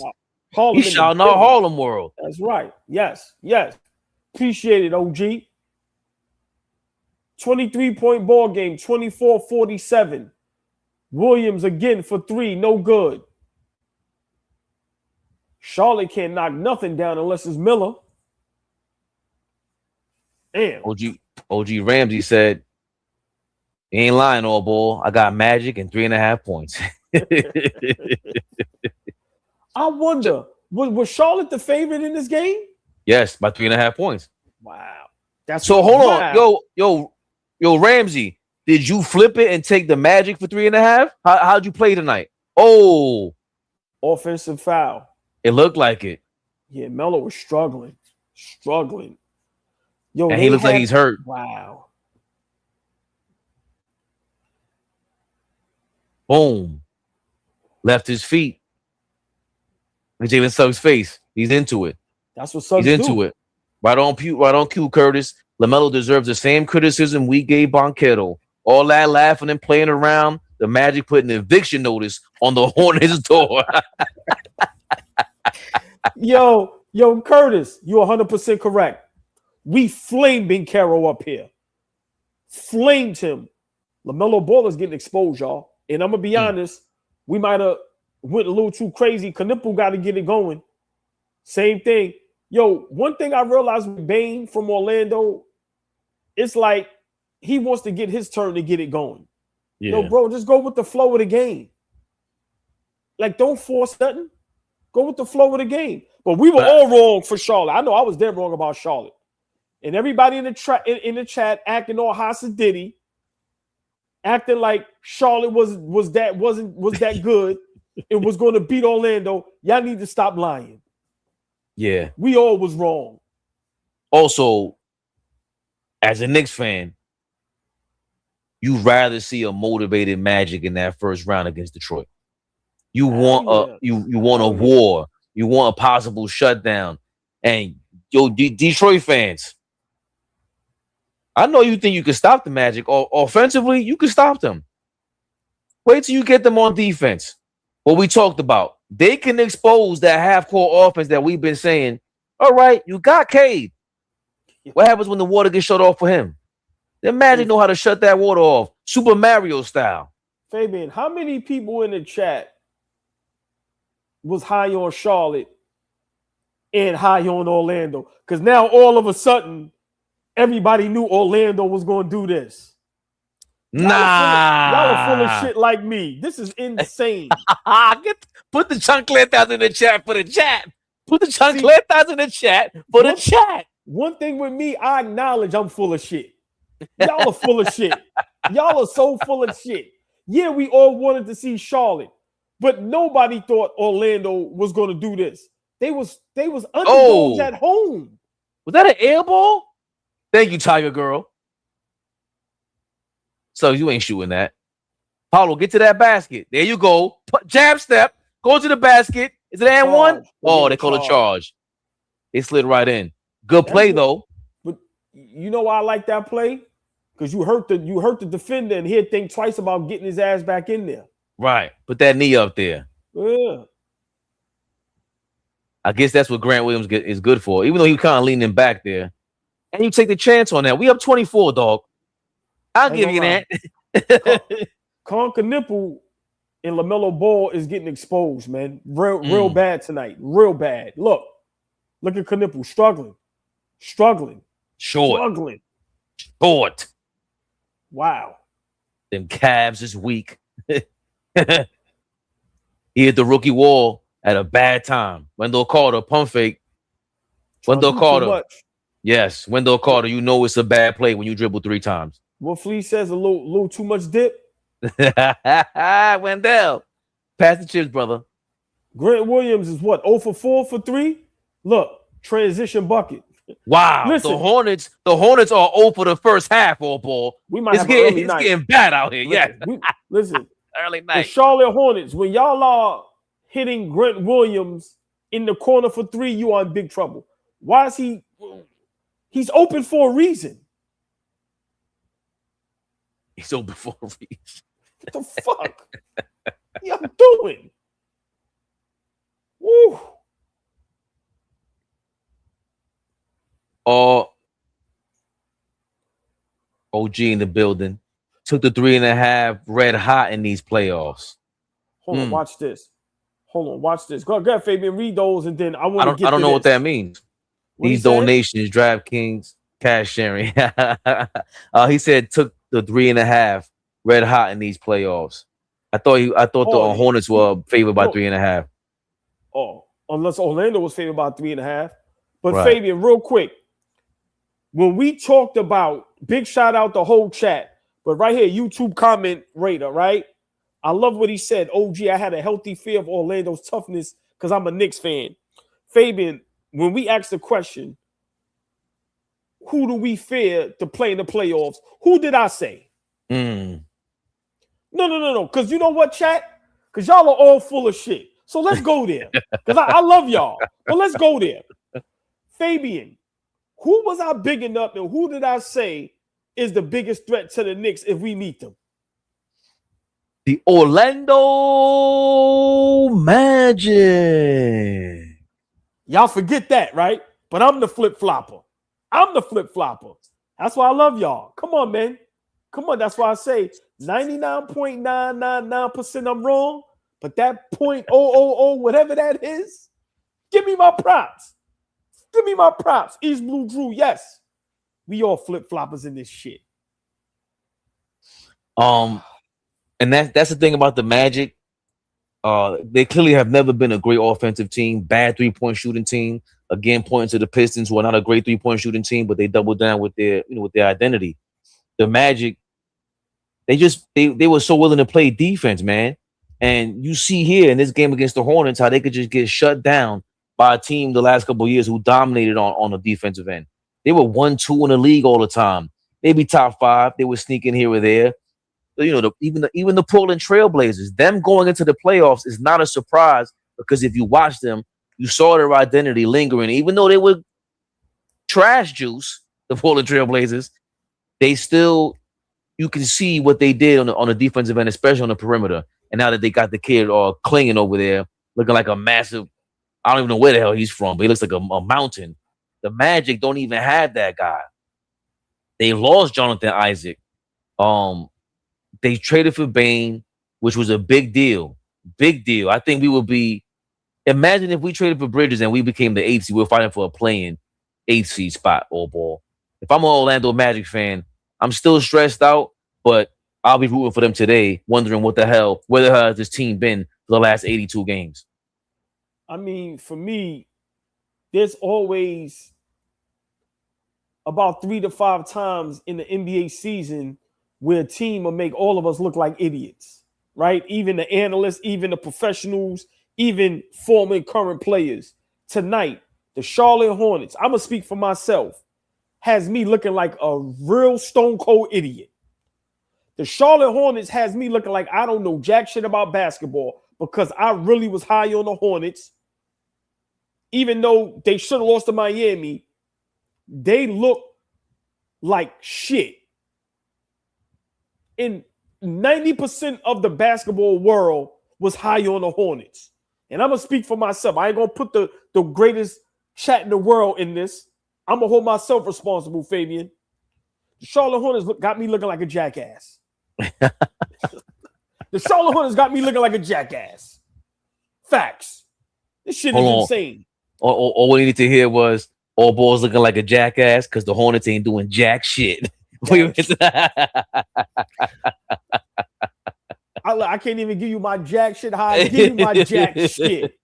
He's shouting out Harlem World. That's right. Yes. Appreciate it, OG. 23-point ball game, 24-47. Williams again for 3, no good. Charlotte can't knock nothing down unless it's Miller. Damn. OG Ramsey said, "You ain't lying, AllBall. I got Magic and 3.5 points." I wonder, was Charlotte the favorite in this game? Yes, by 3.5 points. Wow. That's so hold on. Yo, Ramsey, did you flip it and take the Magic for 3.5? How'd you play tonight? Oh, offensive foul. It looked like it. Yeah, Melo was struggling. Yo, and he looks like he's hurt. Wow. Boom. Left his feet. Jalen Suggs' face. He's into it. That's what Suggs He's into it. Right on cue, Curtis. LaMelo deserves the same criticism we gave Banchero. All that laughing and playing around. The Magic put an eviction notice on the Hornets' door. Yo, Curtis, you're 100% correct. We flamed Banchero up here. Flamed him. LaMelo Ball is getting exposed, y'all. And I'm going to be honest, we might have went a little too crazy. Knipple got to get it going. Same thing. Yo, one thing I realized with Bane from Orlando, it's like he wants to get his turn to get it going. Yeah. Yo, bro, just go with the flow of the game. Like, don't force nothing. Go with the flow of the game. But we were all wrong for Charlotte. I know I was dead wrong about Charlotte. And everybody in the chat acting all Hasidity, acting like Charlotte wasn't that good. It was going to beat Orlando. Y'all need to stop lying. Yeah. We all was wrong. Also, as a Knicks fan, you'd rather see a motivated Magic in that first round against Detroit. You want you want a war. You want a possible shutdown. And yo, Detroit fans, I know you think you can stop the Magic. Or offensively, you can stop them. Wait till you get them on defense. What we talked about. They can expose that half-court offense that we've been saying. All right, you got Cade. What happens when the water gets shut off for him? The Magic know how to shut that water off. Super Mario style. Fabian, how many people in the chat was high on Charlotte and high on Orlando? Because now all of a sudden, everybody knew Orlando was going to do this. Y'all are full of shit like me. This is insane. Put the chancletas in the chat for the chat. Put the chancletas in the chat for the chat. One thing with me, I acknowledge I'm full of shit. Y'all are full of shit. Y'all are so full of shit. Yeah, we all wanted to see Charlotte, but nobody thought Orlando was going to do this. They was underdogs at home. Was that an air ball? Thank you, Tiger Girl. So you ain't shooting that. Paolo, get to that basket. There you go. Jab step. Go to the basket. Is it and one? Oh, they call a charge. They slid right in. Good play, though. But you know why I like that play? Because you hurt the defender, and he'd think twice about getting his ass back in there. Right. Put that knee up there. Yeah. I guess that's what Grant Williams is good for, even though he was kind of leaning back there. And you take the chance on that. We up 24, dog. I'll give you that. Conker Nipple and LaMelo Ball is getting exposed, man. Real bad tonight. Real bad. Look at Knipple struggling. Short. Wow. Them calves is weak. He hit the rookie wall at a bad time. Wendell Carter, pump fake. Wendell Carter. Yes, Wendell Carter. You know it's a bad play when you dribble 3 times. What Flea says, a little too much dip. Wendell. Pass the chips, brother. Grant Williams is what? 0 for 4 for 3? Look, transition bucket. Wow. Listen, the Hornets are 0 for the first half, AllBall. We might have an early night. It's getting bad out here. Listen. Early night. The Charlotte Hornets, when y'all are hitting Grant Williams in the corner for 3, you are in big trouble. Why is he's open for a reason? He's open for a reason. What the fuck? What y'all doing? Woo. OG in the building. Took the 3.5 red hot in these playoffs. Hold on, watch this. Go ahead, Fabian, read those, and then I don't know what that means. These donations, DraftKings, cash sharing. He said took the 3.5 red hot in these playoffs. I thought the Hornets were favored by 3.5. Oh, unless Orlando was favored by 3.5. But right. Fabian, real quick, when we talked about, big shout out the whole chat, but right here, YouTube comment Raider, right? I love what he said. OG, I had a healthy fear of Orlando's toughness because I'm a Knicks fan. Fabian, when we asked the question, who do we fear to play in the playoffs? Who did I say? No. Because you know what, chat? Because y'all are all full of shit. So let's go there. Because I love y'all. But let's go there. Fabian, who was I bigging up and who did I say is the biggest threat to the Knicks if we meet them? The Orlando Magic. Y'all forget that, right? But I'm the flip-flopper. That's why I love y'all. Come on, man. Come on. That's why I say 99.999% I'm wrong, But that .000, whatever that is, give me my props. Give me my props. East Blue Drew, yes. We all flip-floppers in this shit. And that's the thing about the Magic. They clearly have never been a great offensive team, bad 3-point shooting team. Again, pointing to the Pistons, who are not a great 3-point shooting team, but they doubled down with their identity. The Magic, they were so willing to play defense, man. And you see here in this game against the Hornets how they could just get shut down by a team the last couple of years who dominated on the defensive end. They were 1-2 in the league all the time. Maybe top 5. They were sneaking here or there. Even the Portland Trailblazers, them going into the playoffs is not a surprise because if you watch them, you saw their identity lingering. Even though they were trash juice, the Portland Trailblazers, they still, you can see what they did on the defensive end, especially on the perimeter. And now that they got the kid clinging over there, looking like a massive, I don't even know where the hell he's from, but he looks like a mountain. The Magic don't even have that guy. They lost Jonathan Isaac. They traded for Bane, which was a big deal. Big deal. I think we would be. Imagine if we traded for Bridges and we became the 8th seed. We're fighting for a playing 8th seed spot, AllBall. If I'm an Orlando Magic fan, I'm still stressed out, but I'll be rooting for them today, wondering where the hell has this team been for the last 82 games. I mean, for me, there's always about 3 to 5 times in the NBA season where a team will make all of us look like idiots, right? Even the analysts, even the professionals, even former and current players. Tonight, the Charlotte Hornets, I'm going to speak for myself, has me looking like a real stone cold idiot. The Charlotte Hornets has me looking like I don't know jack shit about basketball because I really was high on the Hornets. Even though they should have lost to Miami, they look like shit. And 90% of the basketball world was high on the Hornets. And I'm going to speak for myself. I ain't going to put the greatest chat in the world in this. I'm going to hold myself responsible, Fabian. The Charlotte Hornets got me looking like a jackass. The Charlotte Hornets got me looking like a jackass. Facts. This shit is insane. All we needed to hear was AllBall's looking like a jackass because the Hornets ain't doing jack shit. I can't even give you my jack shit. How I give you my jack shit.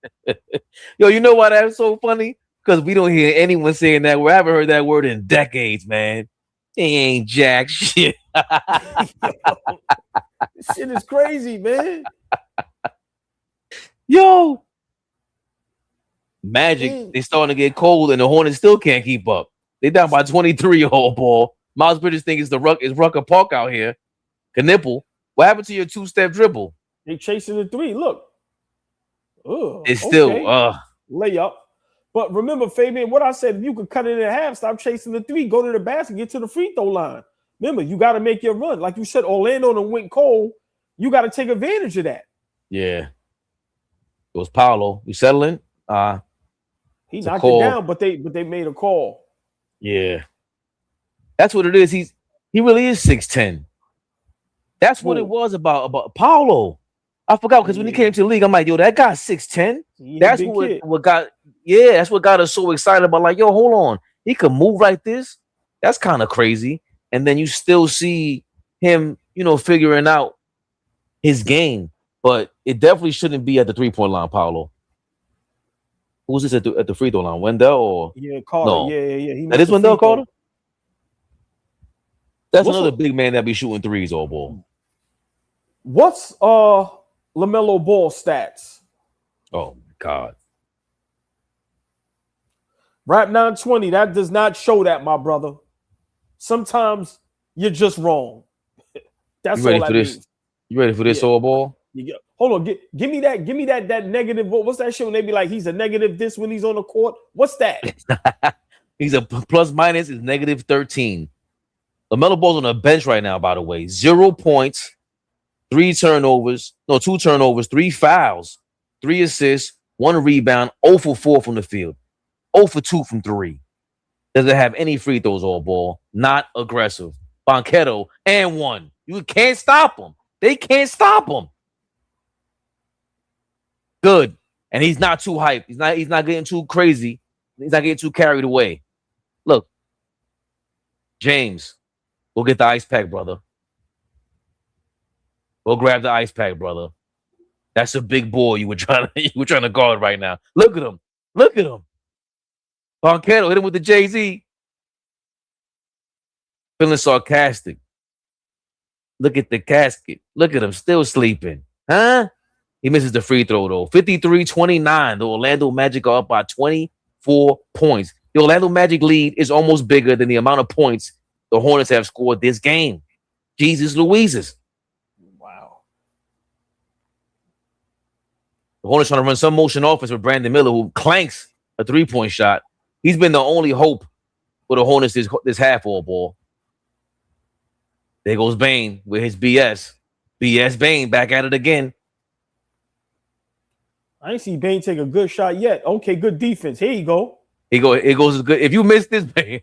Yo, you know why that's so funny? Because we don't hear anyone saying that word. I haven't heard that word in decades, man. They ain't jack shit. This shit is crazy, man. Yo. Magic, they starting to get cold, and the Hornets still can't keep up. They down by 23, AllBall. Miles Bridges think it's Rucker Park out here. Knipple. What happened to your 2-step dribble? They chasing the 3. Look. Ugh, it's still layup. But remember, Fabian, what I said, if you could cut it in half, stop chasing the 3, go to the basket, get to the free throw line. Remember, you got to make your run. Like you said, Orlando and went cold. You got to take advantage of that. Yeah. It was Paolo. You settling? He knocked it down, but they made a call. Yeah. That's what it is. He really is 6'10". That's what it was about Paolo. I forgot because when he came to the league, I'm like, yo, that guy's 6'10". That's what got us so excited about. Like, yo, hold on, he could move like this. That's kind of crazy. And then you still see him, figuring out his game, but it definitely shouldn't be at the 3-point line, Paolo. Who's this at the free throw line? Wendell or Carter? No. Yeah. That is Wendell Carter. That's another big man that be shooting threes, AllBall. What's LaMelo Ball stats? Oh my God. Rap 920. That does not show that, my brother. Sometimes you're just wrong. That's all that means. You ready for this, AllBall? Hold on. Give me that. Give me that negative. What's that shit when they be like, he's a negative this when he's on the court? What's that? He's a plus minus is -13. LaMelo Ball's on the bench right now, by the way. 0 points, 2 turnovers, 3 fouls, 3 assists, 1 rebound, 0 for 4 from the field, 0 for 2 from 3. Doesn't have any free throws, AllBall. Not aggressive. Banchero and 1. You can't stop him. They can't stop him. Good. And he's not too hyped. He's not getting too crazy. He's not getting too carried away. Look, James, go get the ice pack, brother. Go grab the ice pack, brother. That's a big boy you were trying to guard right now. Look at him. Look at him. Banchero hit him with the Jay-Z. Feeling sarcastic. Look at the casket. Look at him still sleeping. Huh? He misses the free throw, though. 53-29. The Orlando Magic are up by 24 points. The Orlando Magic lead is almost bigger than the amount of points the Hornets have scored this game. Jesus Louises. Wow. The Hornets trying to run some motion offense with Brandon Miller, who clanks a three-point shot. He's been the only hope for the Hornets this half, all ball. There goes Bane with his BS. BS Bane back at it again. I ain't see Bane take a good shot yet. Okay, good defense. Here you go. It goes good. If you miss this, Bane.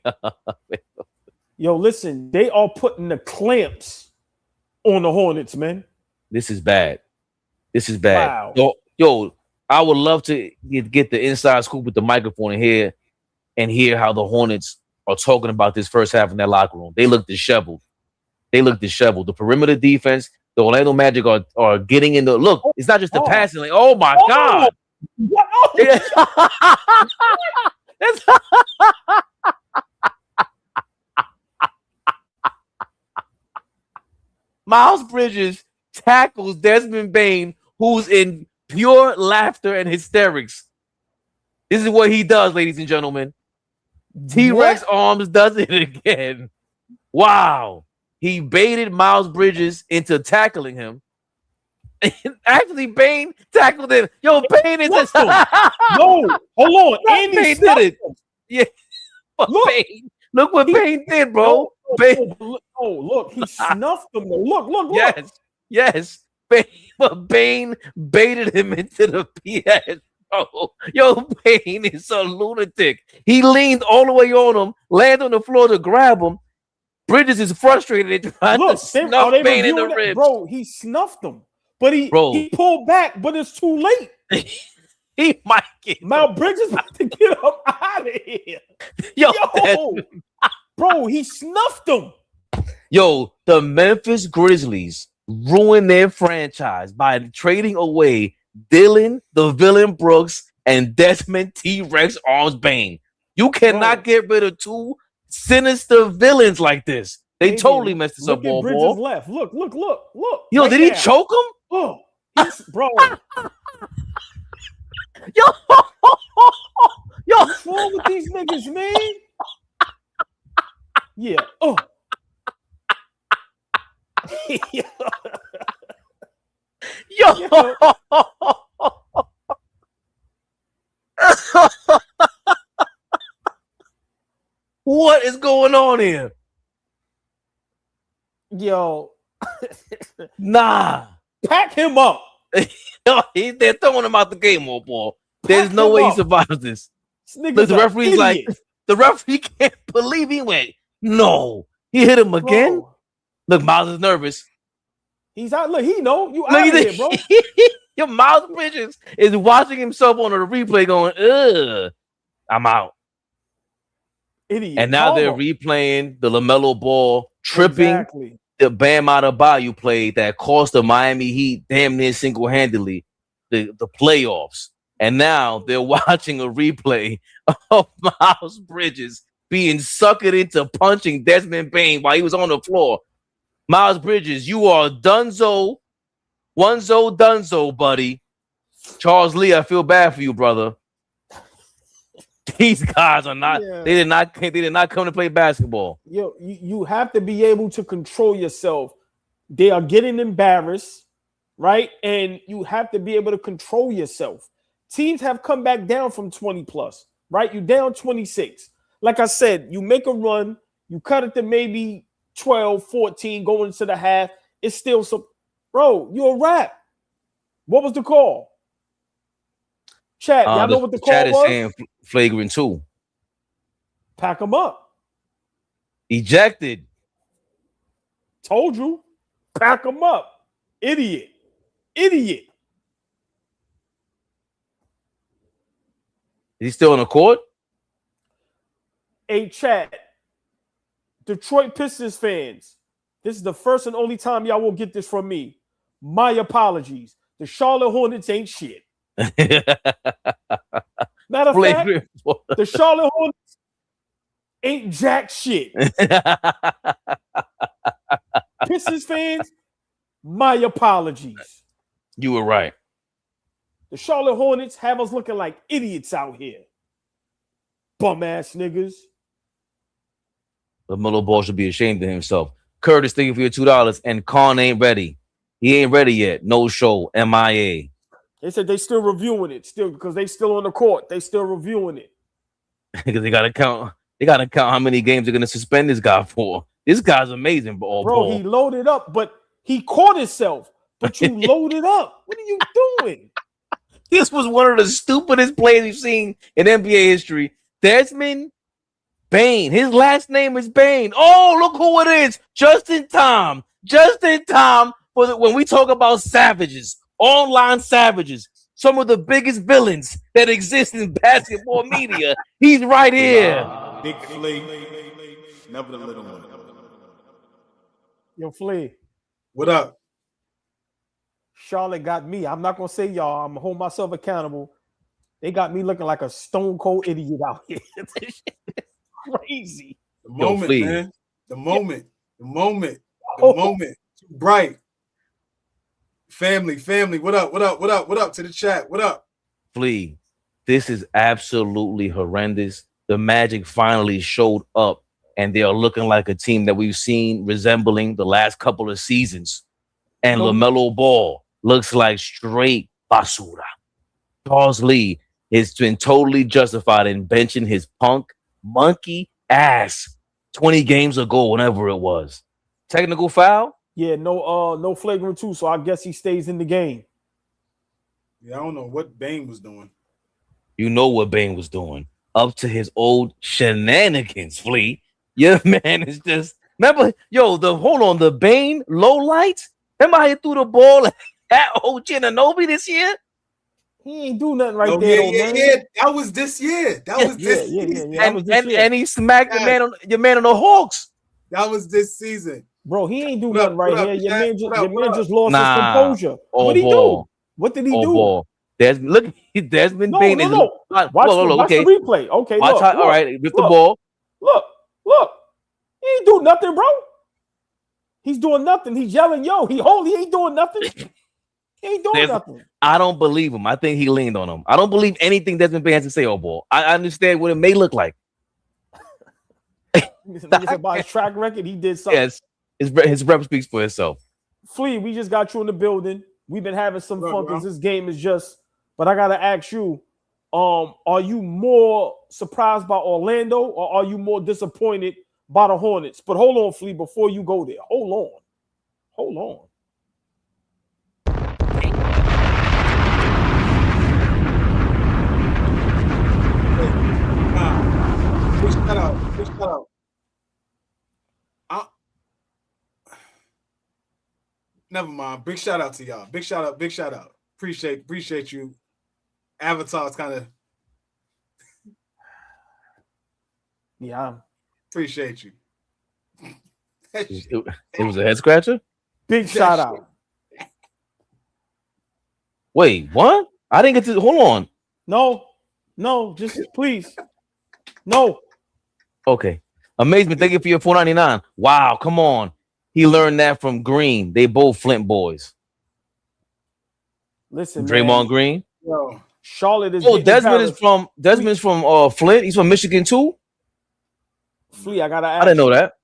Yo, listen, they are putting the clamps on the Hornets, man. This is bad. This is bad. Wow. Yo, I would love to get the inside scoop with the microphone and hear how the Hornets are talking about this first half in their locker room. They look disheveled. The perimeter defense, the Orlando Magic are getting in the look. It's not just the passing. Like, oh my God. Miles Bridges tackles Desmond Bane, who's in pure laughter and hysterics. This is what he does, ladies and gentlemen. T-Rex Arms does it again. Wow. He baited Miles Bridges into tackling him. Actually, Bane tackled him. Yo, Bane is this. No, hold on. Bane did it. Yeah. Look. Bane. Look what Bane did, bro. Bane. Oh, look. He snuffed him. Look. Yes. Bane baited him into the PS. Oh, yo, Bane is a lunatic. He leaned all the way on him, landed on the floor to grab him. Bridges is frustrated and trying to snuff Bane in the ribs. Bro, he snuffed him. But he pulled back, but it's too late. He might get Miles Bridges about to get up out of here. Yo, bro, he snuffed him. Yo, the Memphis Grizzlies ruined their franchise by trading away Dylan the Villain Brooks and Desmond T-Rex Arms Bane. You cannot get rid of two sinister villains like this. They totally messed this up, ball. Bridges left. Look. Yo, did he choke him? Oh, bro. Yo, what's wrong with these niggas, man? Yeah. Oh. Yo. What is going on here? Yo. Nah. Pack him up. They're throwing him out the game, old ball. There's no way he survives this. Look, the referee's like, the referee can't believe he went. No. He hit him again? Bro. Look, Miles is nervous. He's out. Look, he know you out of here, bro. Your Miles Bridges is watching himself on a replay going, ugh, I'm out. Idiot. And now they're replaying the LaMelo ball tripping the Bam Adebayo play that cost the Miami Heat damn near single-handedly the playoffs. And now they're watching a replay of Miles Bridges being suckered into punching Desmond Bane while he was on the floor. Miles Bridges, you are dunzo, buddy. Charles Lee, I feel bad for you, brother. These guys are not. Yeah. They did not come to play basketball. Yo, you have to be able to control yourself. They are getting embarrassed, right? And you have to be able to control yourself. Teams have come back down from 20 plus, right? You down 26. Like I said, you make a run, you cut it to maybe 12, 14, going into the half. It's still some, bro. You're a wrap. What was the call? Chat, y'all know what the call was? Chat is saying flagrant 2. Pack them up. Ejected. Told you. Pack them up. Idiot. Is he still on the court? A chat. Detroit Pistons fans, this is the first and only time y'all will get this from me. My apologies. The Charlotte Hornets ain't shit. Matter of fact, the Charlotte Hornets ain't jack shit. Pistons fans, my apologies. You were right. The Charlotte Hornets have us looking like idiots out here. Bum ass niggas. LaMelo Ball should be ashamed of himself. Curtis, thank you for your $2. And Khan ain't ready. He ain't ready yet. No show. MIA. They said they still reviewing it, still because they still on the court. They still reviewing it. Because they gotta count. They gotta count how many games they're gonna suspend this guy for. This guy's amazing, bro. He loaded up, but he caught himself. But you loaded up. What are you doing? This was one of the stupidest plays we've seen in NBA history. Desmond Bane. His last name is Bane. Oh, look who it is. Just in time. Just in time for when we talk about savages, online savages, some of the biggest villains that exist in basketball media. He's right here. Big Flea. Never the little one. Yo, Flea. What up? Charlotte got me. I'm not going to say y'all. I'm going to hold myself accountable. They got me looking like a stone cold idiot out here. Crazy. The moment, man. The moment. The moment. The moment. Bright. Family. What up? What up to the chat? What up? Flea, this is absolutely horrendous. The Magic finally showed up, and they are looking like a team that we've seen resembling the last couple of seasons. And LaMelo Ball looks like straight basura. Charles Lee has been totally justified in benching his punk monkey ass 20 games ago, whenever it was. Technical foul? Yeah, no flagrant 2, so I guess he stays in the game. Yeah, I don't know what Bane was doing. You know what Bane was doing. Up to his old shenanigans, Flea. Your man is just... Remember, the Bane low lights? Remember how he threw the ball at OG Anunoby this year? He ain't do nothing man. Yeah. That was this year. And he smacked your man on the Hawks. That was this season. Bro, he ain't do nothing here. Your man just lost his composure. What did he do? What did he do? Ball. Desmond Bane is... No. Watch the replay. Okay, all right, with the ball. Look. He ain't do nothing, bro. He's doing nothing. He's yelling, yo. He ain't doing nothing. He ain't doing nothing. I don't believe him. I think he leaned on him. I don't believe anything Desmond Bane has to say, ball. I understand what it may look like. About his track record, he did something. Yes, his rep speaks for itself. Flea, we just got you in the building. We've been having some fun because this game is just... But I got to ask you, are you more surprised by Orlando or are you more disappointed by the Hornets? But hold on, Flea, before you go there. Hold on. Big shout out. Never mind. Big shout out to y'all. Big shout out. Appreciate you. Avatar's kind of... Yeah. Appreciate you. It was a head scratcher? Big shout out. Wait, what? I didn't get to... Hold on. No, just please. No. Okay. Amazement. Thank you for your $4.99. Wow, come on. He learned that from Green. They both Flint boys. Listen, Draymond Green. Yo. Charlotte is... Desmond's from Flint. He's from Michigan too? Flea, I gotta ask. I didn't know that.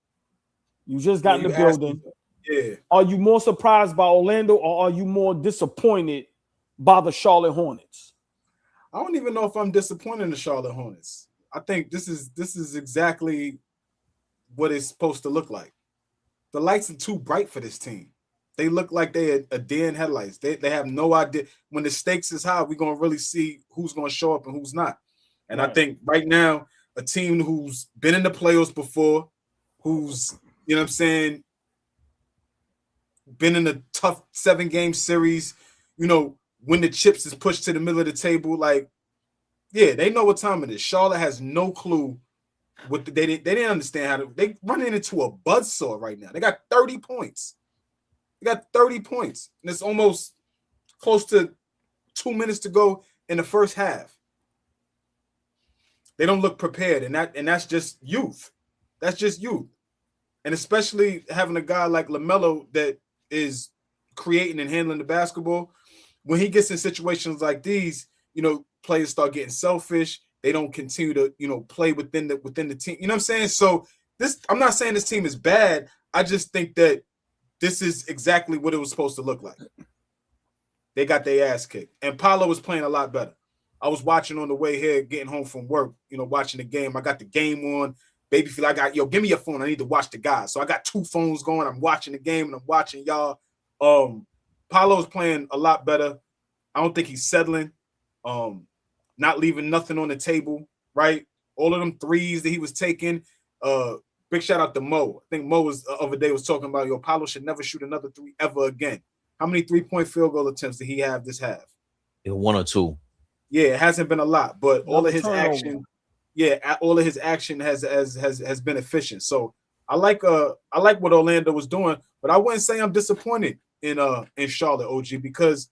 You just got in the building. Yeah. Are you more surprised by Orlando or are you more disappointed by the Charlotte Hornets? I don't even know if I'm disappointed in the Charlotte Hornets. I think this is exactly what it's supposed to look like. The lights are too bright for this team. They look like they're a deer in headlights. They have no idea. When the stakes is high, we're going to really see who's going to show up and who's not. And I think right now, a team who's been in the playoffs before, who's, you know what I'm saying, been in a tough 7-game series, when the chips is pushed to the middle of the table, like, Yeah, they know what time it is. Charlotte has no clue what they didn't understand how to. They running into a buzzsaw right now. They got 30 points. They got 30 points, and it's almost close to 2 minutes to go in the first half. They don't look prepared, and that's just youth. That's just youth. And especially having a guy like LaMelo that is creating and handling the basketball, when he gets in situations like these, players start getting selfish. They don't continue to, play within the team. You know what I'm saying? So I'm not saying this team is bad. I just think that this is exactly what it was supposed to look like. They got their ass kicked. And Paolo was playing a lot better. I was watching on the way here, getting home from work, watching the game. I got the game on. Baby feel give me your phone. I need to watch the guys. So I got 2 phones going. I'm watching the game and I'm watching y'all. Paolo's playing a lot better. I don't think he's settling. Not leaving nothing on the table, right? All of them threes that he was taking. Big shout out to Mo. I think Mo was the other day was talking about, Paolo should never shoot another 3 ever again. How many 3-point field goal attempts did he have this half? 1 or 2. Yeah, it hasn't been a lot, but all of his action has been efficient. So I like what Orlando was doing, but I wouldn't say I'm disappointed in Charlotte, OG, because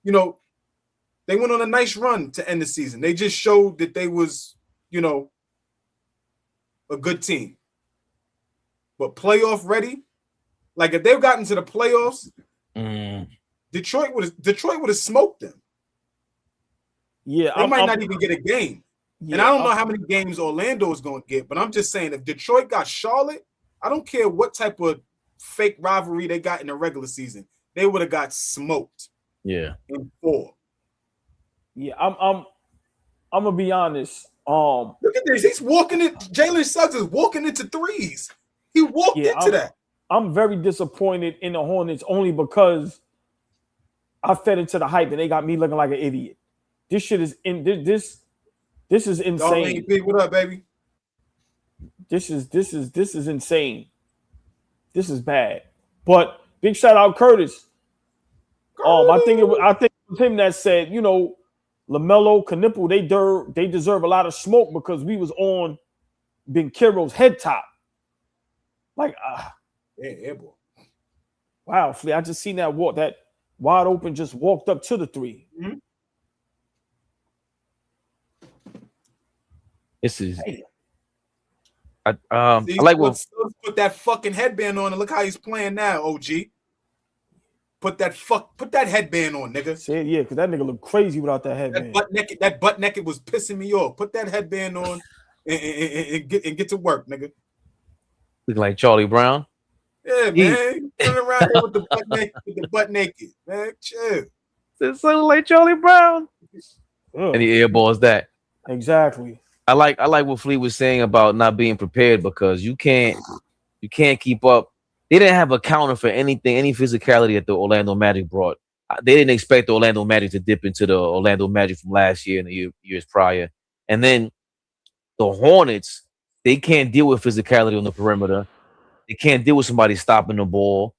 they went on a nice run to end the season. They just showed that they was, a good team. But playoff ready, like if they've gotten to the playoffs, Detroit would have smoked them. Yeah, they might not even get a game. Yeah, and I don't know how many games Orlando is going to get, but I'm just saying if Detroit got Charlotte, I don't care what type of fake rivalry they got in the regular season, they would have got smoked. Yeah, in 4. Yeah, I'm gonna be honest. Look at this. He's walking it. Jalen Suggs is walking into threes. He walked into that. I'm very disappointed in the Hornets only because I fed into the hype and they got me looking like an idiot. This shit is this is insane. What up, baby? This is insane. This is bad. But big shout out Curtis. I think it was him that said, LaMelo, Knipple, they deserve a lot of smoke because we was on Banchero's head top. Like, yeah, boy. Wow, Flea, I just seen that wide open, just walked up to the 3. Mm-hmm. This is. Hey. I like what. Put that fucking headband on and look how he's playing now, OG. Put that headband on, nigga. Say it, yeah, because that nigga look crazy without that headband. That butt naked was pissing me off. Put that headband on and get to work, nigga. Looking like Charlie Brown. Yeah, man. Turn around there with the butt naked, man. Chill. It's something like Charlie Brown. And he airballs that. Exactly. I like what Flea was saying about not being prepared because you can't keep up. They didn't have a counter for anything, any physicality that the Orlando Magic brought. They didn't expect the Orlando Magic to dip into the Orlando Magic from last year and the years prior. And then the Hornets, they can't deal with physicality on the perimeter. They can't deal with somebody stopping the ball,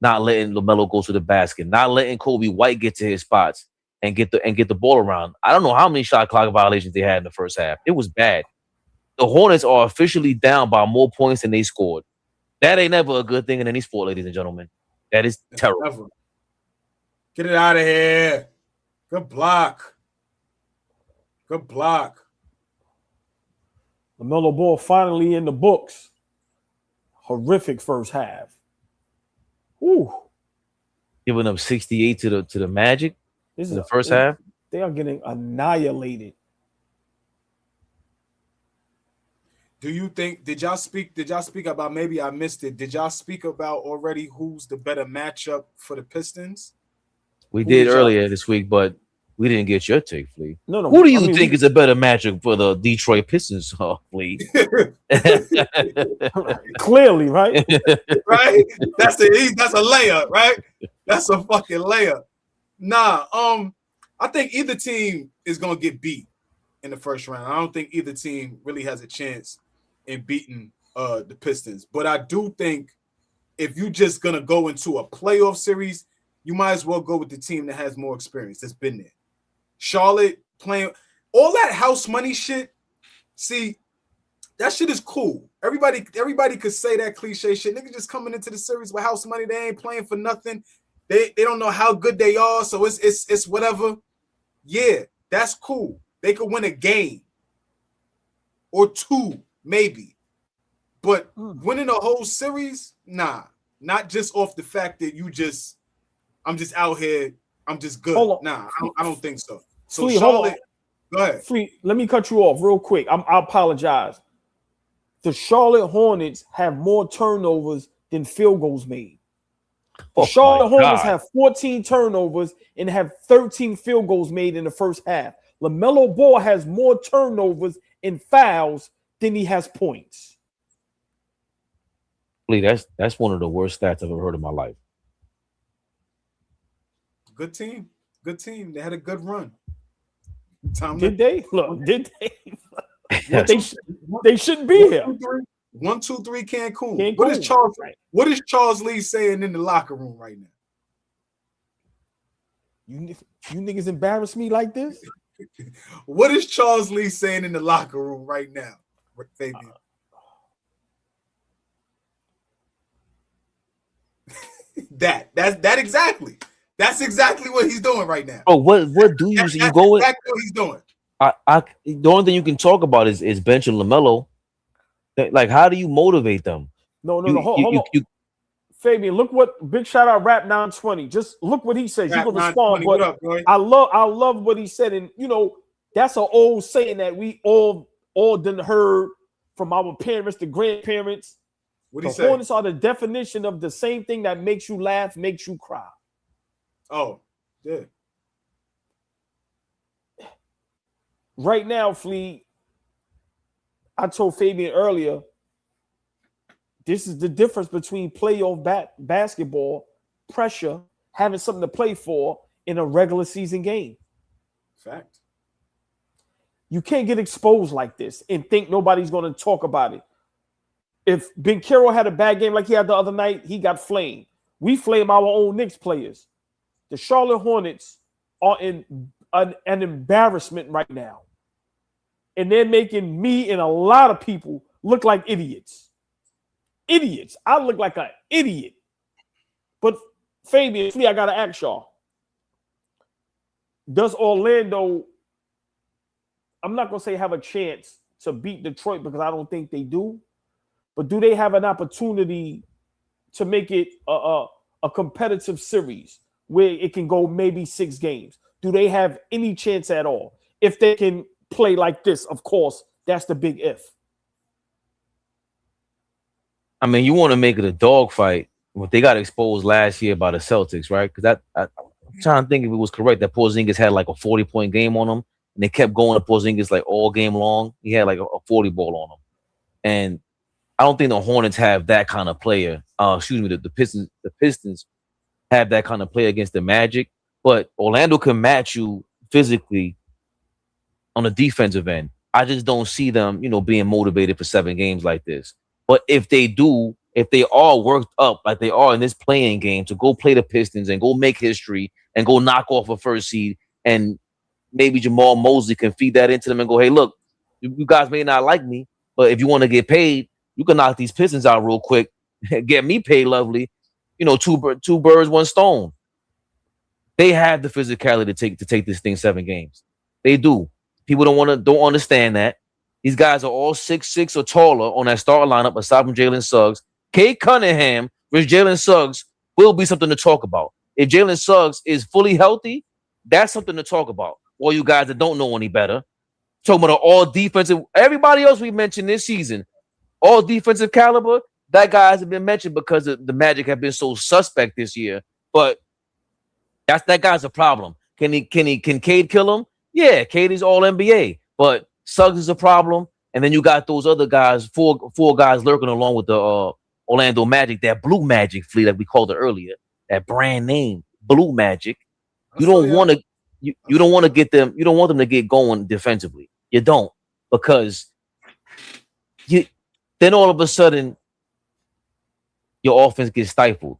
not letting LaMelo go to the basket, not letting Kobe White get to his spots and get the ball around. I don't know how many shot clock violations they had in the first half. It was bad. The Hornets are officially down by more points than they scored. That ain't never a good thing in any sport, ladies and gentlemen. That is terrible. Never. Get it out of here. Good block. Good block. LaMelo Ball finally in the books. Horrific first half. Ooh. Giving up 68 to the Magic in the first half. They are getting annihilated. Do you think did y'all speak about, maybe I missed it? Did y'all speak about already who's the better matchup for the Pistons? We did earlier this week, but we didn't get your take, Flea. No. Who do you think is a better matchup for the Detroit Pistons, Flea? Clearly, right? Right? That's a layup, right? That's a fucking layup. Nah, I think either team is gonna get beat in the first round. I don't think either team really has a chance in beating the Pistons. But I do think if you're just gonna go into a playoff series, you might as well go with the team that has more experience, that's been there. Charlotte playing all that house money shit. See, that shit is cool. Everybody could say that cliche shit. Niggas just coming into the series with house money. They ain't playing for nothing. They don't know how good they are, so it's whatever. Yeah, that's cool. They could win a game or two, maybe. But winning a whole series, nah. Not just off the fact that I'm just out here, I'm just good. Nah, I don't think so. So Flea, Charlotte, go ahead. Flea, let me cut you off real quick. I apologize. The Charlotte Hornets have more turnovers than field goals made. The Charlotte Hornets have 14 turnovers and have 13 field goals made in the first half. LaMelo Ball has more turnovers and fouls than he has points. Lee, that's one of the worst stats I've ever heard in my life. Good team. They had a good run. Did they? They shouldn't be here. 1, 2, 3 Cancun. What is Charles Lee saying in the locker room right now? You niggas embarrass me like this? What is Charles Lee saying in the locker room right now, Fabian? That's exactly. That's exactly what he's doing right now. Oh, what do you see? You go with exactly what he's doing. The only thing you can talk about is benching LaMelo. Like, how do you motivate them? No. Hold on. Fabian, look what big shout out Rap 920. Just look what he says. You can respond, but up, I love what he said, and that's an old saying that we all done heard from our parents, the grandparents. What he say? Hornets are the definition of the same thing that makes you laugh, makes you cry. Oh, yeah. Right now, Flea, I told Fabian earlier, this is the difference between playoff basketball, pressure, having something to play for in a regular season game. Fact. You can't get exposed like this and think nobody's going to talk about it. If Banchero had a bad game like he had the other night, he got flamed. We flame our own Knicks players. The Charlotte Hornets are in an embarrassment right now. And they're making me and a lot of people look like idiots. Idiots. I look like an idiot. But Fabian, I got to ask y'all. Does Orlando, I'm not going to say have a chance to beat Detroit because I don't think they do. But do they have an opportunity to make it a competitive series where it can go maybe 6 games? Do they have any chance at all? If they can play like this, of course, that's the big if. I mean, you want to make it a dogfight. But they got exposed last year by the Celtics, right? Because I'm trying to think if it was correct that Porzingis had like a 40-point game on him, and they kept going to Porzingis like all game long. He had like a 40 ball on him, and I don't think the Hornets have that kind of player. The Pistons have that kind of player against the Magic, but Orlando can match you physically on the defensive end. I just don't see them, being motivated for 7 games like this. But if they do, if they are worked up like they are in this playing game to go play the Pistons and go make history and go knock off a first seed, and maybe Jamal Mosley can feed that into them and go, hey, look, you guys may not like me, but if you want to get paid, you can knock these Pistons out real quick, get me paid lovely. Two birds, one stone. They have the physicality to take this thing 7 games. They do. People don't understand that. These guys are all 6'6" or taller on that start lineup aside from Jalen Suggs. Kate Cunningham with Jalen Suggs will be something to talk about. If Jalen Suggs is fully healthy, that's something to talk about. All you guys that don't know any better. Talking about all defensive, everybody else we mentioned this season, all defensive caliber, that guy hasn't been mentioned because the Magic have been so suspect this year. But that guy's a problem. Can Cade kill him? Yeah, Cade is all NBA. But Suggs is a problem. And then you got those other guys, four guys lurking along with the Orlando Magic, that blue Magic fleet that we called it earlier, that brand name, Blue Magic. You don't want to you don't want to get them, you don't want them to get going defensively. You don't, because then all of a sudden your offense gets stifled.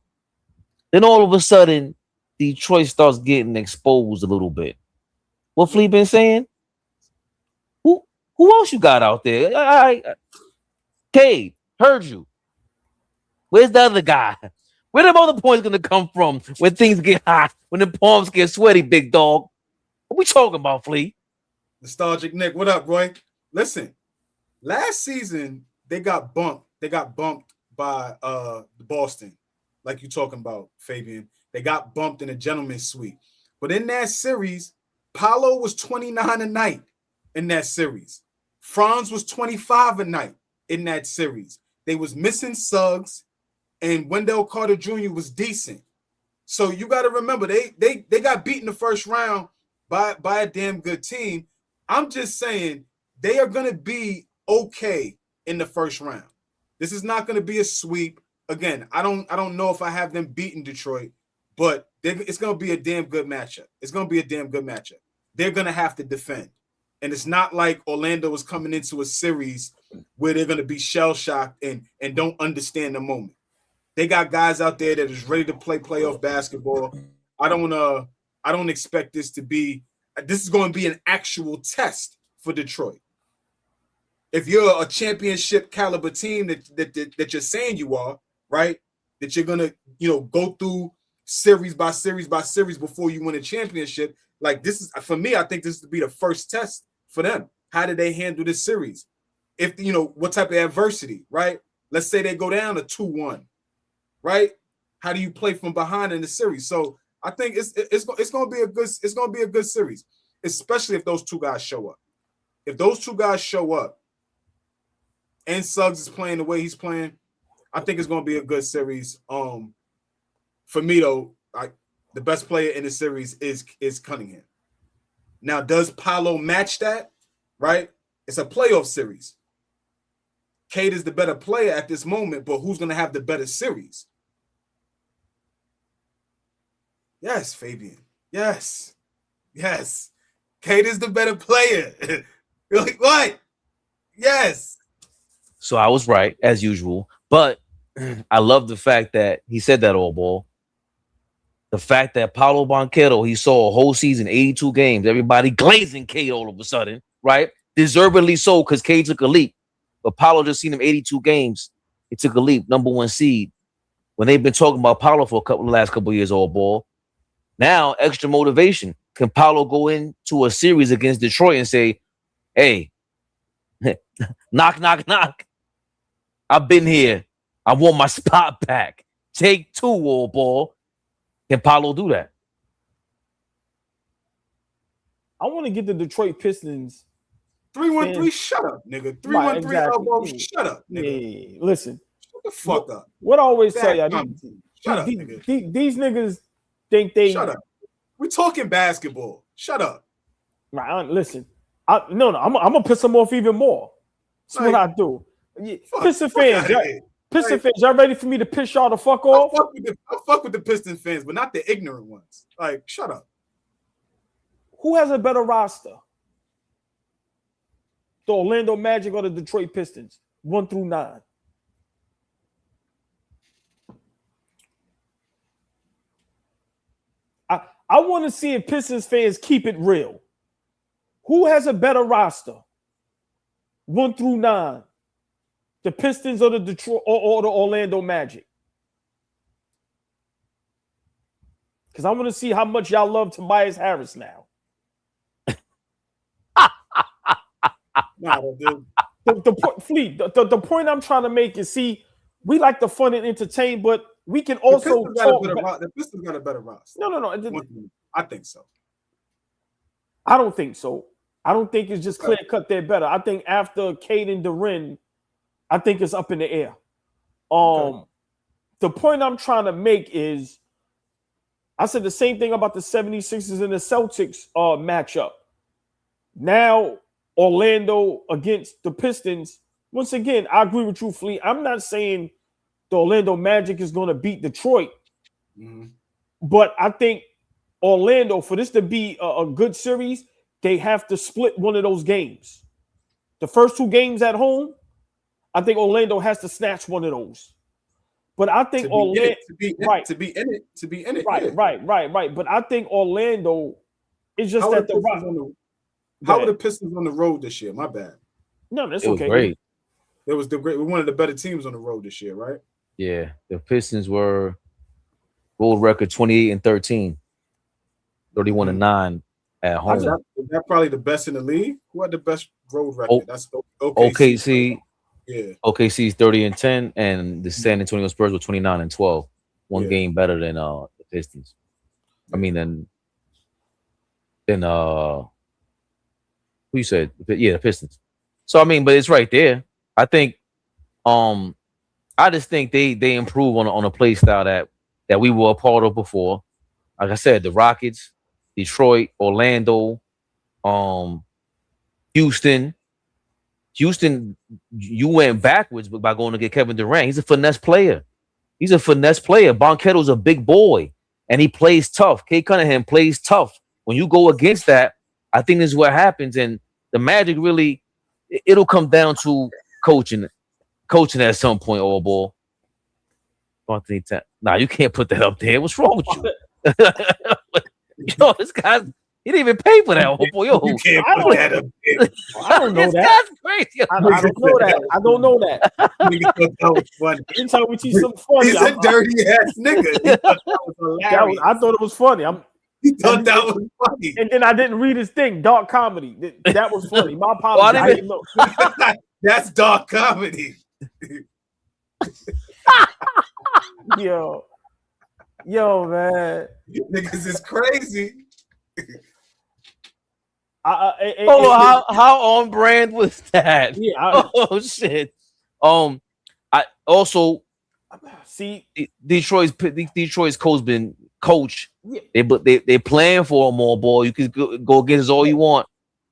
Then all of a sudden Detroit starts getting exposed a little bit. What Flea been saying? Who else you got out there? Cade, heard you. Where's the other guy? Where them other points gonna come from when things get hot, when the palms get sweaty, big dog? What we talking about, Flea? Nostalgic Nick, what up, Roy? Listen, last season they got bumped. They got bumped by Boston, like you talking about, Fabian. They got bumped in a gentleman's suite. But in that series, Paolo was 29 a night in that series. Franz was 25 a night in that series. They was missing Suggs, and Wendell Carter Jr. was decent. So you got to remember, they got beat in the first round by a damn good team. I'm just saying they are going to be okay in the first round. This is not going to be a sweep. Again, I don't know if I have them beating Detroit, but it's going to be a damn good matchup. It's going to be a damn good matchup. They're going to have to defend. And it's not like Orlando is coming into a series where they're going to be shell-shocked and don't understand the moment. They got guys out there that is ready to play playoff basketball. I don't expect this to be – this is going to be an actual test for Detroit. If you're a championship caliber team that you're saying you are, right, that you're going to, go through series by series by series before you win a championship, like this is, for me, I think this would be the first test for them. How did they handle this series? If, what type of adversity, right? Let's say they go down to 2-1, right? How do you play from behind in the series? So I think it's going to be a good series, especially if those two guys show up. If those two guys show up and Suggs is playing the way he's playing, I think it's going to be a good series. For me though, the best player in the series is Cunningham. Now, does Paolo match that? Right? It's a playoff series. Cade is the better player at this moment, but who's going to have the better series? Yes, Fabian. Yes. Cade is the better player. You're like, what? Yes. So I was right, as usual. But I love the fact that he said that, AllBall. The fact that Paolo Banchero, he saw a whole season, 82 games, everybody glazing Cade all of a sudden, right? Deservedly so, because Cade took a leap. But Paolo just seen him 82 games. He took a leap, number one seed. When they've been talking about Paolo for the last couple of years, AllBall, now extra motivation. Can Paolo go into a series against Detroit and say, hey, knock, knock, knock. I've been here. I want my spot back. Take two, AllBall. Can Paolo do that? I want to get the Detroit Pistons 3-1-3. Shut up, nigga. 3-1-3. Exactly. AllBall. Shut up, nigga. Yeah. Listen. Shut the fuck up. What I always tell y'all, shut up, nigga. These niggas think they. Shut up. We're talking basketball. Shut up. Right. Listen. I'm gonna piss them off even more. That's what I do. Piston fans. Piston fans, y'all ready for me to piss y'all the fuck off? I fuck with the Piston fans, but not the ignorant ones. Like, shut up. Who has a better roster? The Orlando Magic or the Detroit Pistons? 1 through 9. I want to see if Pistons fans keep it real. Who has a better roster? 1 through 9. The Pistons or the Detroit or the Orlando Magic? Because I want to see how much y'all love Tobias Harris now. The point I'm trying to make is, see, we like the fun and entertain, but we can also the Pistons got a better roster. No. I think so. I don't think so. I don't think it's just clear cut they're better. I think after Cade and Duren, I think it's up in the air. The point I'm trying to make is, I said the same thing about the 76ers and the Celtics matchup. Now, Orlando against the Pistons. Once again, I agree with you, Fleet. I'm not saying the Orlando Magic is going to beat Detroit. Mm-hmm. But I think Orlando, for this to be a good series, they have to split one of those games. The first 2 games at home, I think Orlando has to snatch one of those. But I think Orlando to be in it. Right. But I think Orlando is just at the rock. How are the Pistons on the road this year? My bad. No, that's It was okay. great. It was one of the better teams on the road this year, right? Yeah, the Pistons were world record 28-13, 31-9 at home. Is that probably the best in the league? Who had the best road record? O- That's OKC. Yeah. OKC's 30-10, and the San Antonio Spurs were 29-12. One game better than the Pistons. I mean, then who you said? Yeah, the Pistons. So I mean, but it's right there. I think I just think they improve on a play style that we were a part of before. Like I said, the Rockets, Detroit, Orlando, Houston. Houston, you went backwards by going to get Kevin Durant. He's a finesse player. Banchero's a big boy, and he plays tough. Kay Cunningham plays tough. When you go against that, I think this is what happens. And the Magic really, it'll come down to coaching at some point, AllBall. Nah, you can't put that up there. What's wrong with you? Yo, this guy, he didn't even pay for that. AllBall. Yo, You can't put that up there. I don't know this that. guy's crazy. I don't know that. I don't know that. Nigga thought that was funny. Anytime we teach something funny, He's a dirty ass nigga. He thought that was hilarious. I thought it was funny. He thought that was funny. And then I didn't read his thing, dark comedy. That was funny. My apologies. I didn't know. That's dark comedy. Yo, man. Niggas is crazy. How on brand was that? Yeah. Oh shit. I also See Detroit's coach. They playing for him, AllBall. You can go against us all you want.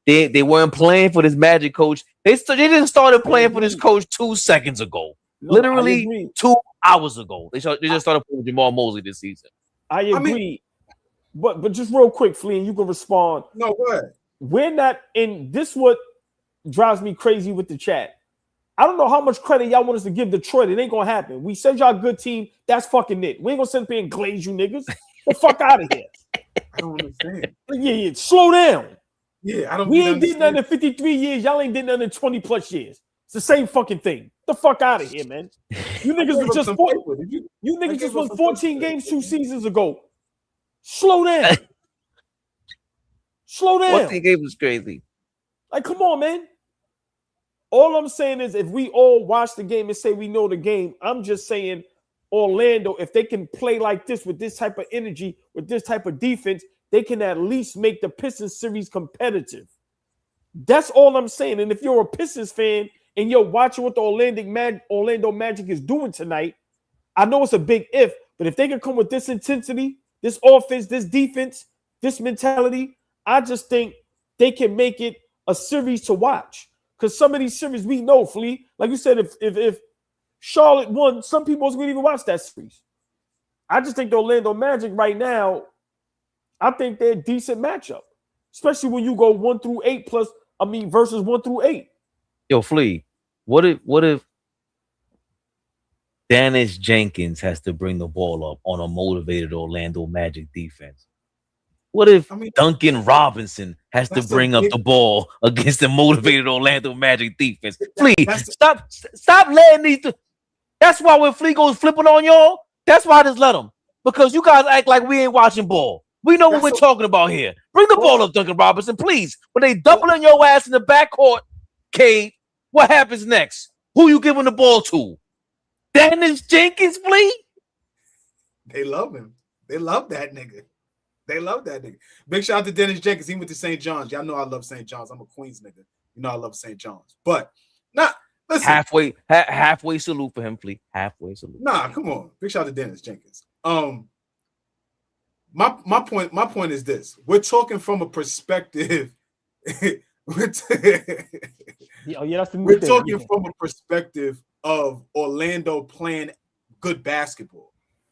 They weren't playing for this Magic coach. They just started playing for this coach 2 seconds ago. Literally 2 hours ago. They just started playing with Jamal Mosley this season. I agree. But just real quick, Flea, and you can respond. No, go ahead. We're not in this. What drives me crazy with the chat. I don't know how much credit y'all want us to give Detroit. It ain't gonna happen. We said y'all a good team. That's fucking it. We ain't gonna sit up here and glaze you niggas. The fuck out of here. I don't understand. Yeah. Slow down. Yeah, I don't. We ain't did nothing in 53 years. Y'all ain't did nothing in 20 plus years. It's the same fucking thing. The fuck out of here, man. You niggas just you niggas just won 14 games 2 seasons ago. Slow down. Slow down. 14 games was crazy. Like, come on, man. All I'm saying is if we all watch the game and say we know the game, I'm just saying Orlando, if they can play like this with this type of energy, with this type of defense, they can at least make the Pistons series competitive. That's all I'm saying. And if you're a Pistons fan and you're watching what the Orlando Magic is doing tonight, I know it's a big if, but if they can come with this intensity, this offense, this defense, this mentality, I just think they can make it a series to watch. Because some of these series we know, Flea, like you said, if Charlotte won, some people wasn't going to even watch that series. I just think the Orlando Magic right now, I think they're a decent matchup, especially when you go 1 through 8 versus 1 through 8. Yo, Flea, what if Dennis Jenkins has to bring the ball up on a motivated Orlando Magic defense? What if Duncan Robinson has to bring up the ball against the motivated Orlando Magic defense? Flea, stop letting these. That's why when Flea goes flipping on y'all, that's why I just let him. Because you guys act like we ain't watching ball. We know what we're talking about here. Bring the ball up, Duncan Robinson, please. When they doubling your ass in the backcourt, Cade, what happens next? Who you giving the ball to? Dennis Jenkins, Flea? They love him. They love that nigga. Big shout out to Dennis Jenkins. He went to St. John's. Y'all know I love St. John's. I'm a Queens nigga. You know I love St. John's. But listen. Halfway salute for him, Flea. Halfway salute. Nah, come on. Big shout out to Dennis Jenkins. My point is this. We're talking from a perspective. We're talking from a perspective of Orlando playing good basketball.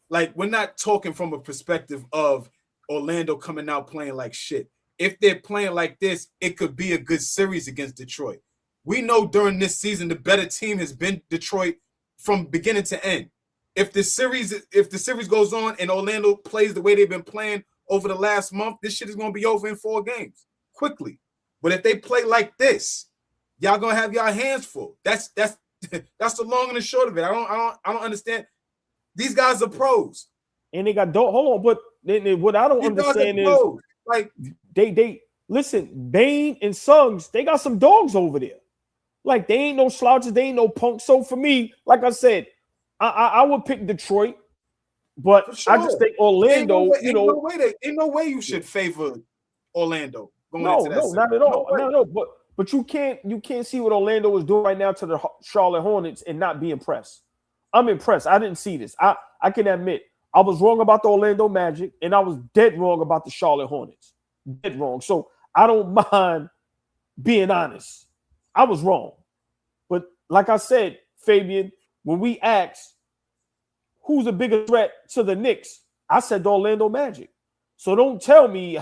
Like, we're not talking from a perspective of Orlando coming out playing like shit. If they're playing like this, it could be a good series against Detroit. We know during this season the better team has been Detroit from beginning to end. If the series goes on and Orlando plays the way they've been playing over the last month, this shit is going to be over in 4 games quickly. But if they play like this, y'all gonna have y'all hands full. That's the long and the short of it. I don't understand. These guys are pros, and they got hold on, but what I don't understand is like they listen. Bane and Suggs, they got some dogs over there. Like they ain't no slouches, they ain't no punks. So for me, like I said, I would pick Detroit, but sure. I just think Orlando. Ain't no way you should favor Orlando. No, not at all. No. But you can't see what Orlando is doing right now to the Charlotte Hornets and not be impressed. I'm impressed. I didn't see this. I can admit I was wrong about the Orlando Magic, and I was dead wrong about the Charlotte Hornets. Dead wrong. So I don't mind being honest. I was wrong. But like I said, Fabian, when we asked who's the bigger threat to the Knicks, I said the Orlando Magic. So don't tell me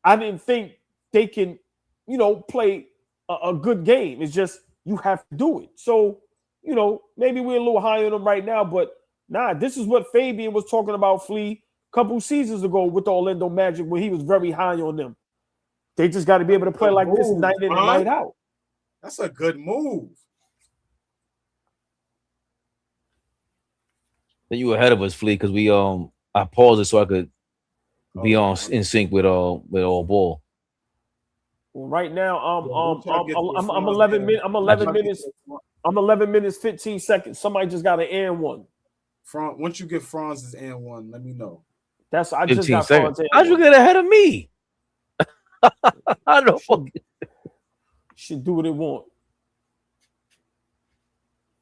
I didn't think they can, play a good game. It's just you have to do it. So, maybe we're a little high on them right now, but this is what Fabian was talking about, Flea, a couple seasons ago with the Orlando Magic when he was very high on them. They just got to be able to play like this night in and night out. That's a good move. Then you ahead of us, Flea, because we I paused it so I could be in sync with AllBall. Well, right now, I'm 11 minutes. I'm 11 minutes 15 seconds. Somebody just got an and one. Once you get Franz's and one, let me know. I just got Franz. How'd you get ahead of me? I don't should do what it want.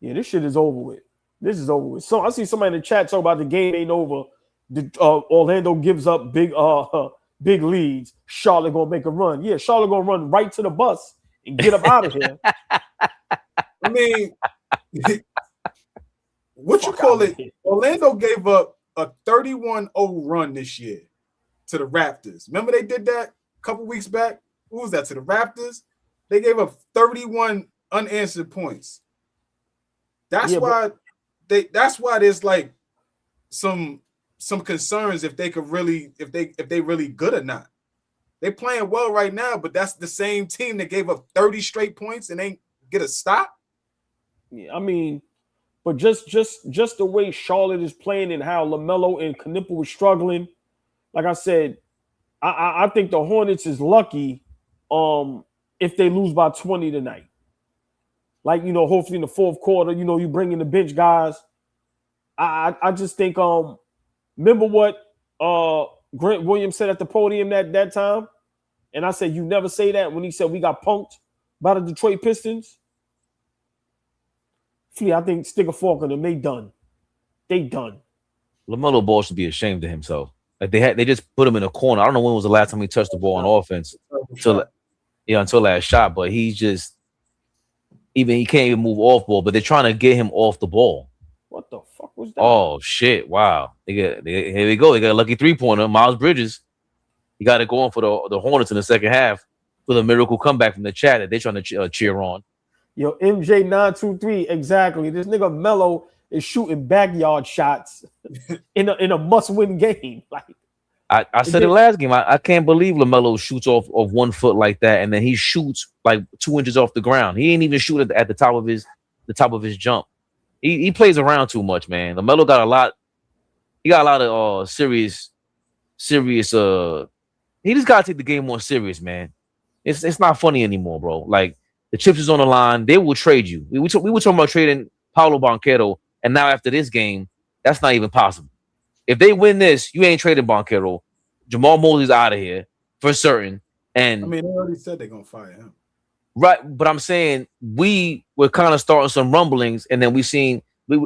Yeah, this shit is over with. This is over with. So I see somebody in the chat talk about the game ain't over. Orlando gives up big leads. Charlotte gonna make a run. Yeah, Charlotte gonna run right to the bus and get up out of here. I mean, what you call it? Orlando gave up a 31-0 run this year to the Raptors. Remember they did that a couple weeks back? Who was that? To the Raptors? They gave up 31 unanswered points. That's why there's like some concerns if they really good or not. They playing well right now, but that's the same team that gave up 30 straight points and ain't get a stop. Yeah, I mean, but just the way Charlotte is playing and how LaMelo and Knipple was struggling, like I said, I think the Hornets is lucky if they lose by 20 tonight. Like, hopefully in the fourth quarter, you bring in the bench guys. I just think remember what Grant Williams said at the podium that time? And I said, you never say that when he said we got punked by the Detroit Pistons. I think stick a fork in them. They done. LaMelo Ball should be ashamed of himself. Like they just put him in a corner. I don't know when was the last time he touched the ball on offense until last shot, but he's just he can't even move off ball, but they're trying to get him off the ball. What the fuck was that? Oh shit! Wow. Here we go. They got a lucky 3-pointer. Miles Bridges. He got it going for the Hornets in the second half with a miracle comeback from the chat that they're trying to cheer on. Yo, MJ923, exactly. This nigga Melo is shooting backyard shots in a must-win game. Like I said it last game. I can't believe LaMelo shoots off of 1 foot like that, and then he shoots like 2 inches off the ground. He ain't even shoot at the top of his jump. He plays around too much, man. LaMelo got a lot. He got a lot of serious. He just gotta take the game more serious, man. It's not funny anymore, bro. Like the chips is on the line. They will trade you. We were talking about trading Paolo Banchero, and now after this game, that's not even possible. If they win this, you ain't trading Banchero. Jamal Mosley's out of here for certain. And I mean, they already said they're gonna fire him. Right, but I'm saying we were kind of starting some rumblings, and then we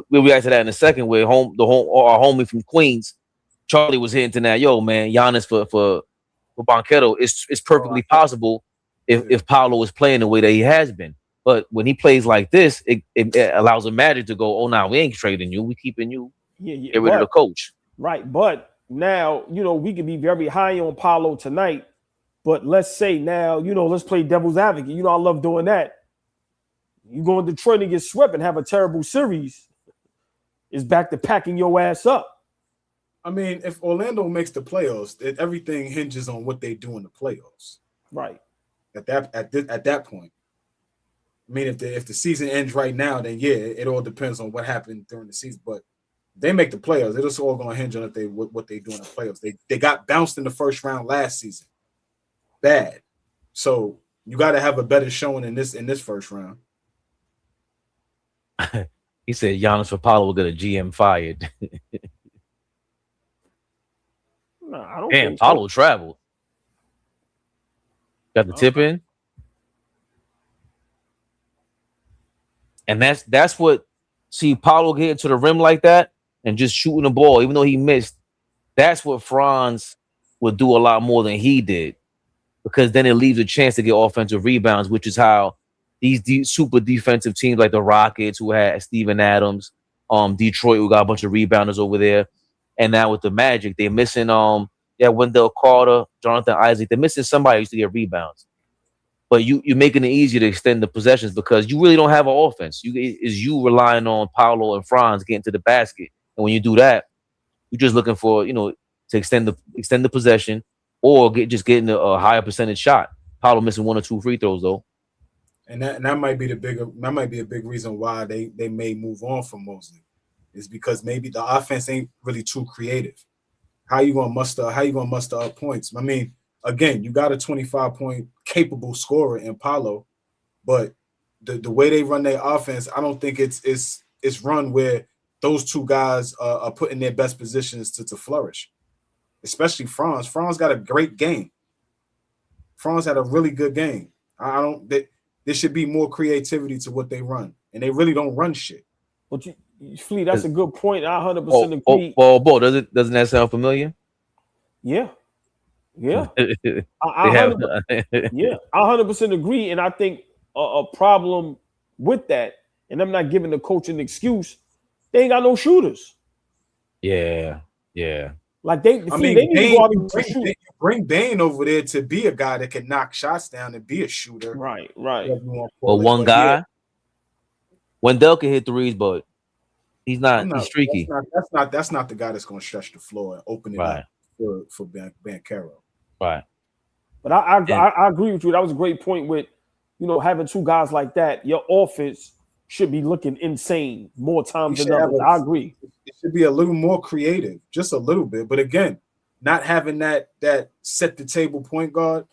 react to that in a second. Where our homie from Queens, Charlie, was hinting that, yo, man, Giannis for Banchero, it's perfectly possible if Paolo is playing the way that he has been. But when he plays like this, it allows the Magic to go, oh, now we ain't trading you, we keeping you. Yeah, get rid of the coach. Right, but now we can be very high on Paolo tonight. But let's say now, let's play devil's advocate. I love doing that. You go in Detroit and get swept and have a terrible series. It's back to packing your ass up. I mean, if Orlando makes the playoffs, everything hinges on what they do in the playoffs. Right. At that point. I mean, if the season ends right now, then yeah, it all depends on what happened during the season. But they make the playoffs. It's all going to hinge on if they what they do in the playoffs. They got bounced in the first round last season, bad. So you got to have a better showing in this first round. He said Giannis for Paolo will get a GM fired. No, I don't Damn, think Paolo so. traveled. Got the tip in. And that's what, see, Paolo getting to the rim like that and just shooting the ball, even though he missed. That's what Franz would do a lot more than he did, because then it leaves a chance to get offensive rebounds, which is how these super defensive teams like the Rockets, who had Steven Adams, Detroit, who got a bunch of rebounders over there, and now with the Magic, they're missing Wendell Carter, Jonathan Isaac. They're missing somebody who used to get rebounds. But you're making it easier to extend the possessions because you really don't have an offense. You relying on Paolo and Franz getting to the basket, and when you do that, you're just looking for to extend the possession or getting a higher percentage shot. Paolo missing 1 or 2 free throws though, and that might be a big reason why they may move on from Mosley, is because maybe the offense ain't really too creative. How you gonna muster up points? I mean, again, you got a 25-point capable scorer in Paolo, but the way they run their offense, I don't think it's run where those two guys are put in their best positions to flourish. Especially Franz. Franz got a great game. Franz had a really good game. There should be more creativity to what they run, and they really don't run shit. But Flea, that's a good point. I 100% agree. Bo, doesn't that sound familiar? Yeah. I 100% agree, and I think a problem with that, and I'm not giving the coach an excuse, they ain't got no shooters. Yeah. Like they need to go out and shoot. Bring Bane over there to be a guy that can knock shots down and be a shooter. Right. Well, one guy, yeah. Wendell can hit threes, but he's streaky. That's not the guy that's going to stretch the floor and open it up for Banchero. Right. But I agree with you. That was a great point with, having two guys like that. Your offense should be looking insane more times than others. I agree. It should be a little more creative, just a little bit. But again, not having that set the table point guard.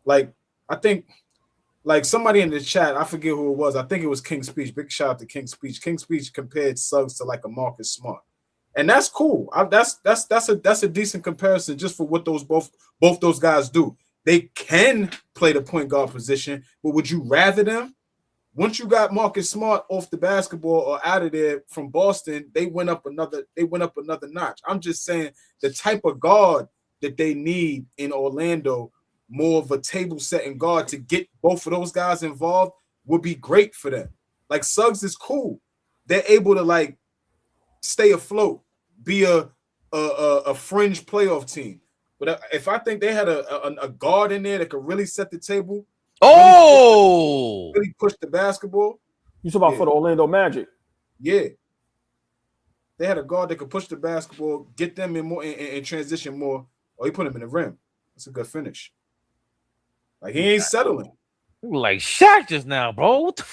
Like, I think, like somebody in the chat, I forget who it was. I think it was King Speech. Big shout out to King Speech. King Speech compared Suggs to like a Marcus Smart. And that's cool. That's a decent comparison just for what both those guys do. They can play the point guard position, but would you rather them? Once you got Marcus Smart off the basketball or out of there from Boston, they went up another notch. I'm just saying the type of guard that they need in Orlando, more of a table setting guard to get both of those guys involved, would be great for them. Like Suggs is cool. They're able to like stay afloat, be a fringe playoff team. But if I think they had a guard in there that could really set the table, really push the basketball. You talking about for the Orlando Magic? Yeah. They had a guard that could push the basketball, get them in more and transition more, or you put him in the rim. That's a good finish. Like, he ain't settling. You were like Shaq just now, bro. What the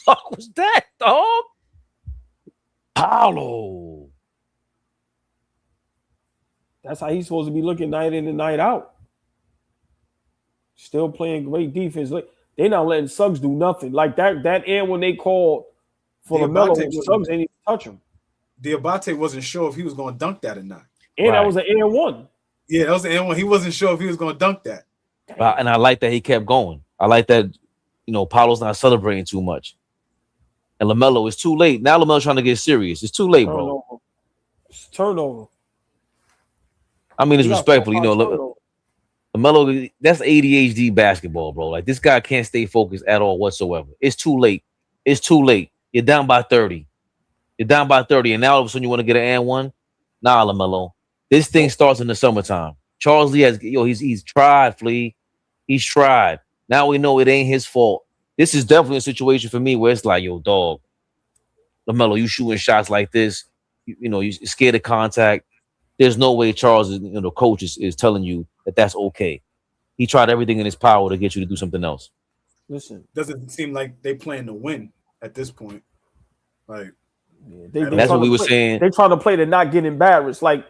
fuck was that, dog? Paolo. That's how he's supposed to be looking night in and night out. Still playing great defense. They're not letting Suggs do nothing. Like that end when they called for LaMelo, Suggs ain't even touch him. Diabate wasn't sure if he was going to dunk that or not. And that was an and one. Yeah, that was an and one. He wasn't sure if he was going to dunk that. And I like that he kept going. I like that, Paolo's not celebrating too much. And LaMelo, it's too late. Now LaMelo's trying to get serious. It's too late, bro. It's turnover. I mean, it's respectful. LaMelo, that's ADHD basketball, bro. Like, this guy can't stay focused at all whatsoever. It's too late. You're down by 30. And now all of a sudden you want to get an and one? Nah, LaMelo. This thing starts in the summertime. Charles Lee he's tried, Flea. He's tried. Now we know it ain't his fault. This is definitely a situation for me where it's like, yo, dog, LaMelo, you shooting shots like this, you're scared of contact. There's no way Charles, the coach is telling you that that's okay. He tried everything in his power to get you to do something else. Listen, doesn't seem like they plan to win at this point. Like, that's what we were saying. They trying to play to not get embarrassed. Like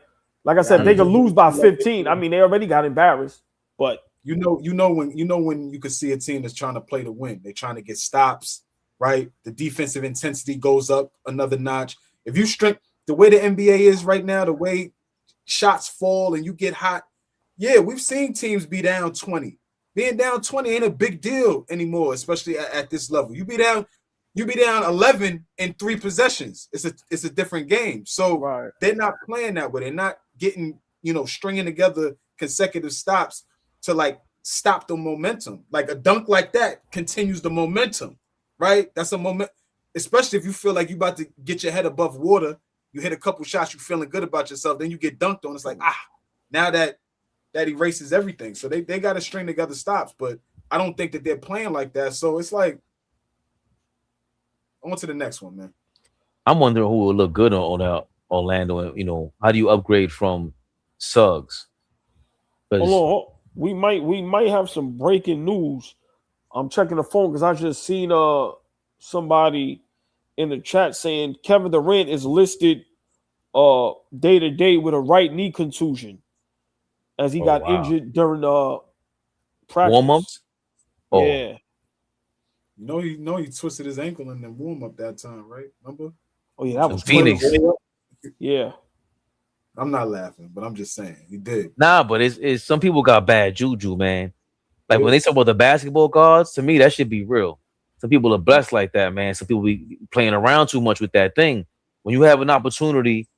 I said, they could lose by 15. I mean, they already got embarrassed, but you know when you can see a team that's trying to play to win. They're trying to get stops, right? The defensive intensity goes up another notch. If you the way the NBA is right now, the way shots fall and you get hot, yeah, we've seen teams be down 20. Being down 20 ain't a big deal anymore, especially at this level. You be down 11 in 3 possessions. It's a different game. So They're not playing that way. They're not getting, stringing together consecutive stops to like stop the momentum. Like a dunk like that continues the momentum, right? That's a moment, especially if you feel like you about to get your head above water. You hit a couple shots, you're feeling good about yourself, then you get dunked on. It's like, now that erases everything. So they got to string together stops, but I don't think that they're playing like that. So it's like, on to the next one, man. I'm wondering who will look good on Orlando. How do you upgrade from Suggs? Hold on. We might have some breaking news. I'm checking the phone because I just seen somebody in the chat saying Kevin Durant is listed day to day with a right knee contusion as he got injured during practice. Warm-ups? Oh. Yeah. He twisted his ankle in the warm-up that time, right? Remember? Oh, yeah, that was Phoenix. Yeah. I'm not laughing, but I'm just saying he did. Nah, but it's some people got bad juju, man. Like when they talk about the basketball gods, to me, that should be real. Some people are blessed like that, man. Some people be playing around too much with that thing. When you have an opportunity,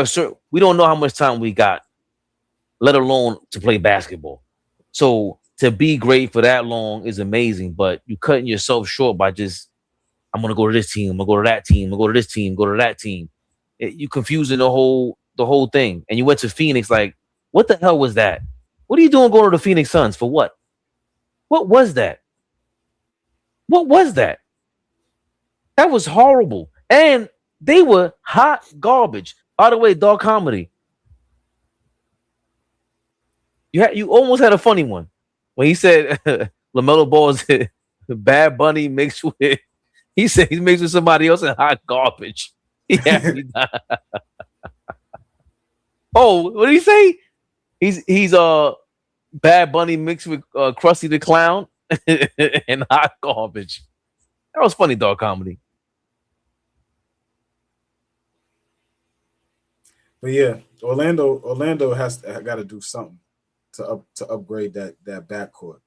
sir, we don't know how much time we got, let alone to play basketball. So to be great for that long is amazing, but you cutting yourself short by just, I'm gonna go to this team, I'm gonna go to that team, I'm gonna go to this team, go to that team. You confusing the whole thing. And you went to Phoenix, like, what the hell was that? What are you doing going to the Phoenix Suns for what? What was that? What was that? That was horrible. And they were hot garbage. By the way, Dog Comedy. You almost had a funny one when he said LaMelo Ball is Bad Bunny mixed with. He said he's mixed with somebody else in hot garbage. Oh, what did he say? He's Bad Bunny mixed with Krusty the Clown and hot garbage. That was funny, Dog Comedy. But yeah, Orlando got to do something to upgrade that backcourt,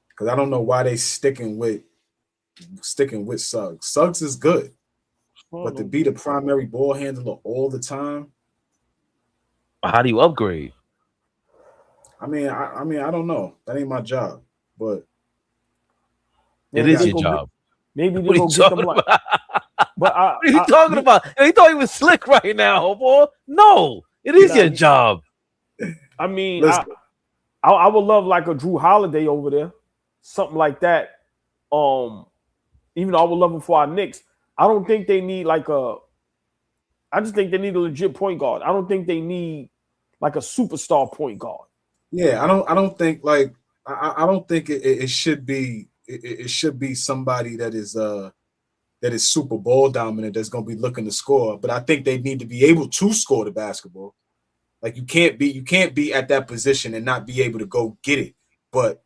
because I don't know why they sticking with Suggs. Suggs is good, but to be the primary ball handler all the time. How do you upgrade? I mean, I don't know. That ain't my job, but it is your job. Maybe they go get them like. But what are you talking about? He thought he was slick right now, boy. No, it is your job. I mean, I would love like a Drew Holiday over there, something like that. Even though I would love him for our Knicks, I don't think they need like a. I just think they need a legit point guard. I don't think they need like a superstar point guard. Yeah, I don't think like I don't think it should be somebody that is super ball dominant that's going to be looking to score. But I think they need to be able to score the basketball. Like you can't be at that position and not be able to go get it. But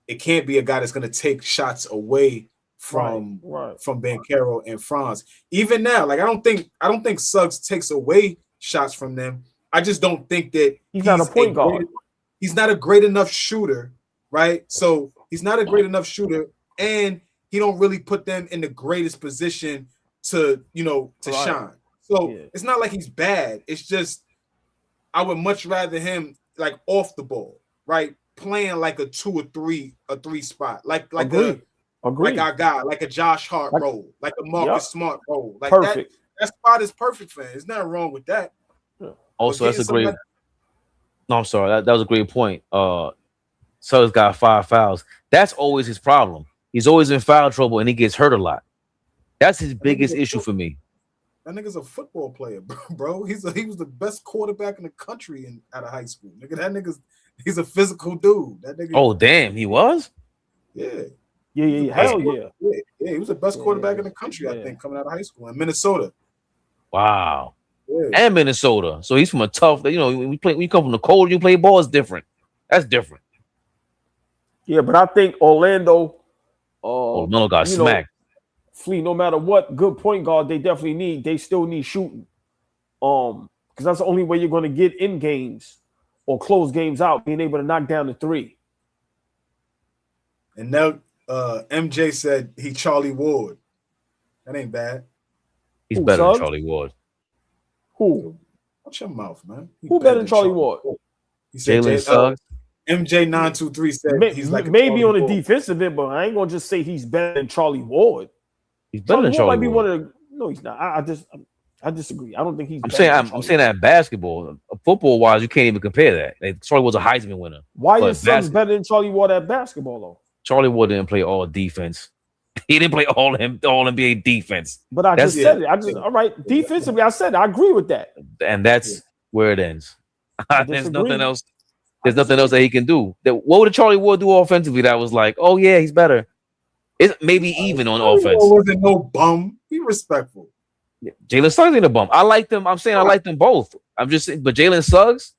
it can't be a guy that's going to take shots away from Banchero and Franz. Even now, like I don't think Suggs takes away shots from them. I just don't think that he's not a point guard. He's not a great enough shooter, right? So he's not a great enough shooter, and he don't really put them in the greatest position to shine. So it's not like he's bad. It's just I would much rather him like off the ball, right? Playing like a 2 or 3 spot, like our guy, like a Josh Hart role, like a Marcus Smart role, like perfect. That spot is perfect for him. There's nothing wrong with that. Also, that's a great. No, I'm sorry. That was a great point. Suggs got 5 fouls. That's always his problem. He's always in foul trouble and he gets hurt a lot. That's his biggest issue for me. That nigga's a football player, bro. He was the best quarterback in the country out of high school. Nigga, he's a physical dude. That nigga. Oh damn, he was. Yeah. Yeah. Hell yeah. Yeah, he was the best quarterback in the country, I think, coming out of high school in Minnesota. Wow. Yeah. And Minnesota. So he's from a tough, we come from the cold, you play ball is different. That's different. Yeah, but I think Orlando Melo got smacked. Flea, no matter what good point guard they definitely need, they still need shooting. Because that's the only way you're going to get in games or close games out, being able to knock down the three. And now MJ said he Charlie Ward. That ain't bad. He's better than Charlie Ward. Who? Watch your mouth, man. Who better than Charlie Ward? He said Jalen Suggs. MJ923 said he's like maybe on the defensive end, but I ain't gonna just say he's better than Charlie Ward. He's better than Charlie Ward. No, he's not. I disagree. I don't think he's. I'm saying that basketball, football wise, you can't even compare that. Like, Charlie was a Heisman winner. Why is Suggs better than Charlie Ward at basketball though? Charlie Ward didn't play all defense. He didn't play all NBA defense. But I just said it. All right, defensively, I said it. I agree with that. And that's where it ends. There's nothing else. There's nothing else that he can do. What would Charlie Ward do offensively that was like, oh yeah, he's better? It's maybe even on offense. Wasn't no bum. Be respectful. Yeah. Jalen Suggs ain't a bum. I like them. I'm saying I like them both. I'm just saying, but Jalen Suggs.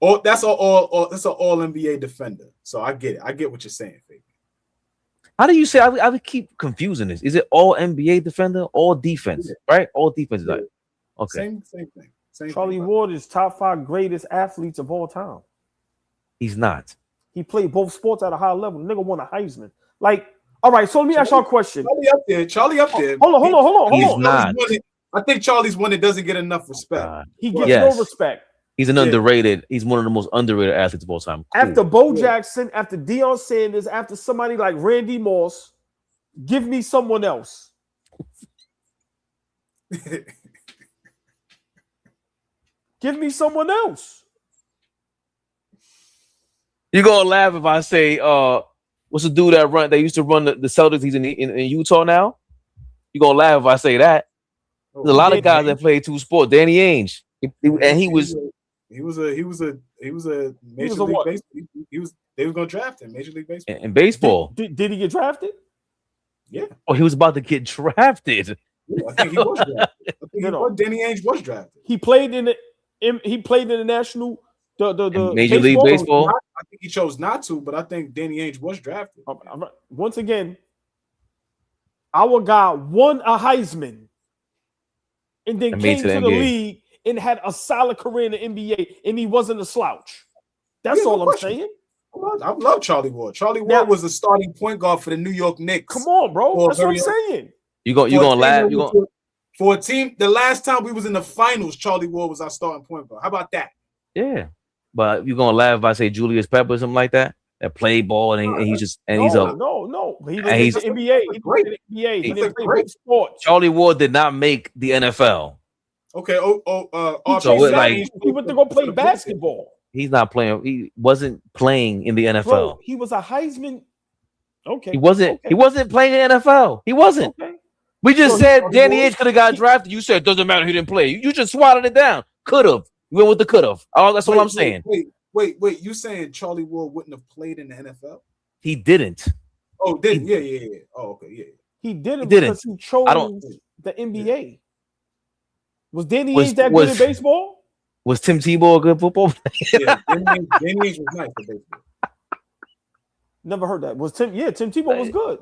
Oh, that's an all NBA defender. So I get it. I get what you're saying, Fabian. How do you say? I would keep confusing this. Is it all NBA defender, all defense, right? All defense. Yeah. Okay. Same thing. Charlie Ward is top 5 greatest athletes of all time. He's not. He played both sports at a high level. The nigga won a Heisman. Like, all right. So let me ask y'all a question. Charlie up there. Hold on. He's not. I think Charlie's one that doesn't get enough respect. He gets no respect. He's an underrated. He's one of the most underrated athletes of all time. Cool. After Bo Jackson, after Deion Sanders, after somebody like Randy Moss, give me someone else. Give me someone else. You're gonna laugh if I say, what's the dude that used to run the Celtics? He's in Utah now. You're gonna laugh if I say that. There's a lot of guys that play 2 sports. Danny Ainge, and he was a Major League Baseball. They were gonna draft him Major League Baseball. In baseball. Did he get drafted? Yeah. Oh, he was about to get drafted. Yeah, I think he was drafted. Danny Ainge was drafted. He played in the national the Major League Baseball. I think he chose not to, but I think Danny Ainge was drafted. Once again, our guy won a Heisman and then came to the league and had a solid career in the NBA, and he wasn't a slouch. That's all I'm saying. I love Charlie Ward. Charlie Ward was the starting point guard for the New York Knicks. Come on, bro. That's what I'm saying. You gonna laugh? For a team, the last time we was in the finals, Charlie Ward was our starting point guard. How about that? Yeah, but you gonna laugh if I say Julius Pepper or something like that played ball and he's just he's a no. He didn't play NBA. He played in the NBA. He didn't play both sports. Charlie Ward did not make the NFL. Okay. He went to go play basketball. He's not playing. He wasn't playing in the NFL. Bro, he was a Heisman. Okay. He wasn't. Okay. He wasn't playing in the NFL. He wasn't. Okay. We just said Danny Ainge could have got drafted. You said it doesn't matter. He didn't play. You just swatted it down. Could have. You went with the could have. Oh, that's what I'm saying. Wait. You saying Charlie Ward wouldn't have played in the NFL? He didn't. Oh, didn't? Yeah. Oh, okay, yeah. He didn't because he chose the NBA. Was Danny Ainge that good at baseball? Was Tim Tebow a good football player? Yeah, Danny Ainge was nice at baseball. Never heard that. Tim Tebow was good.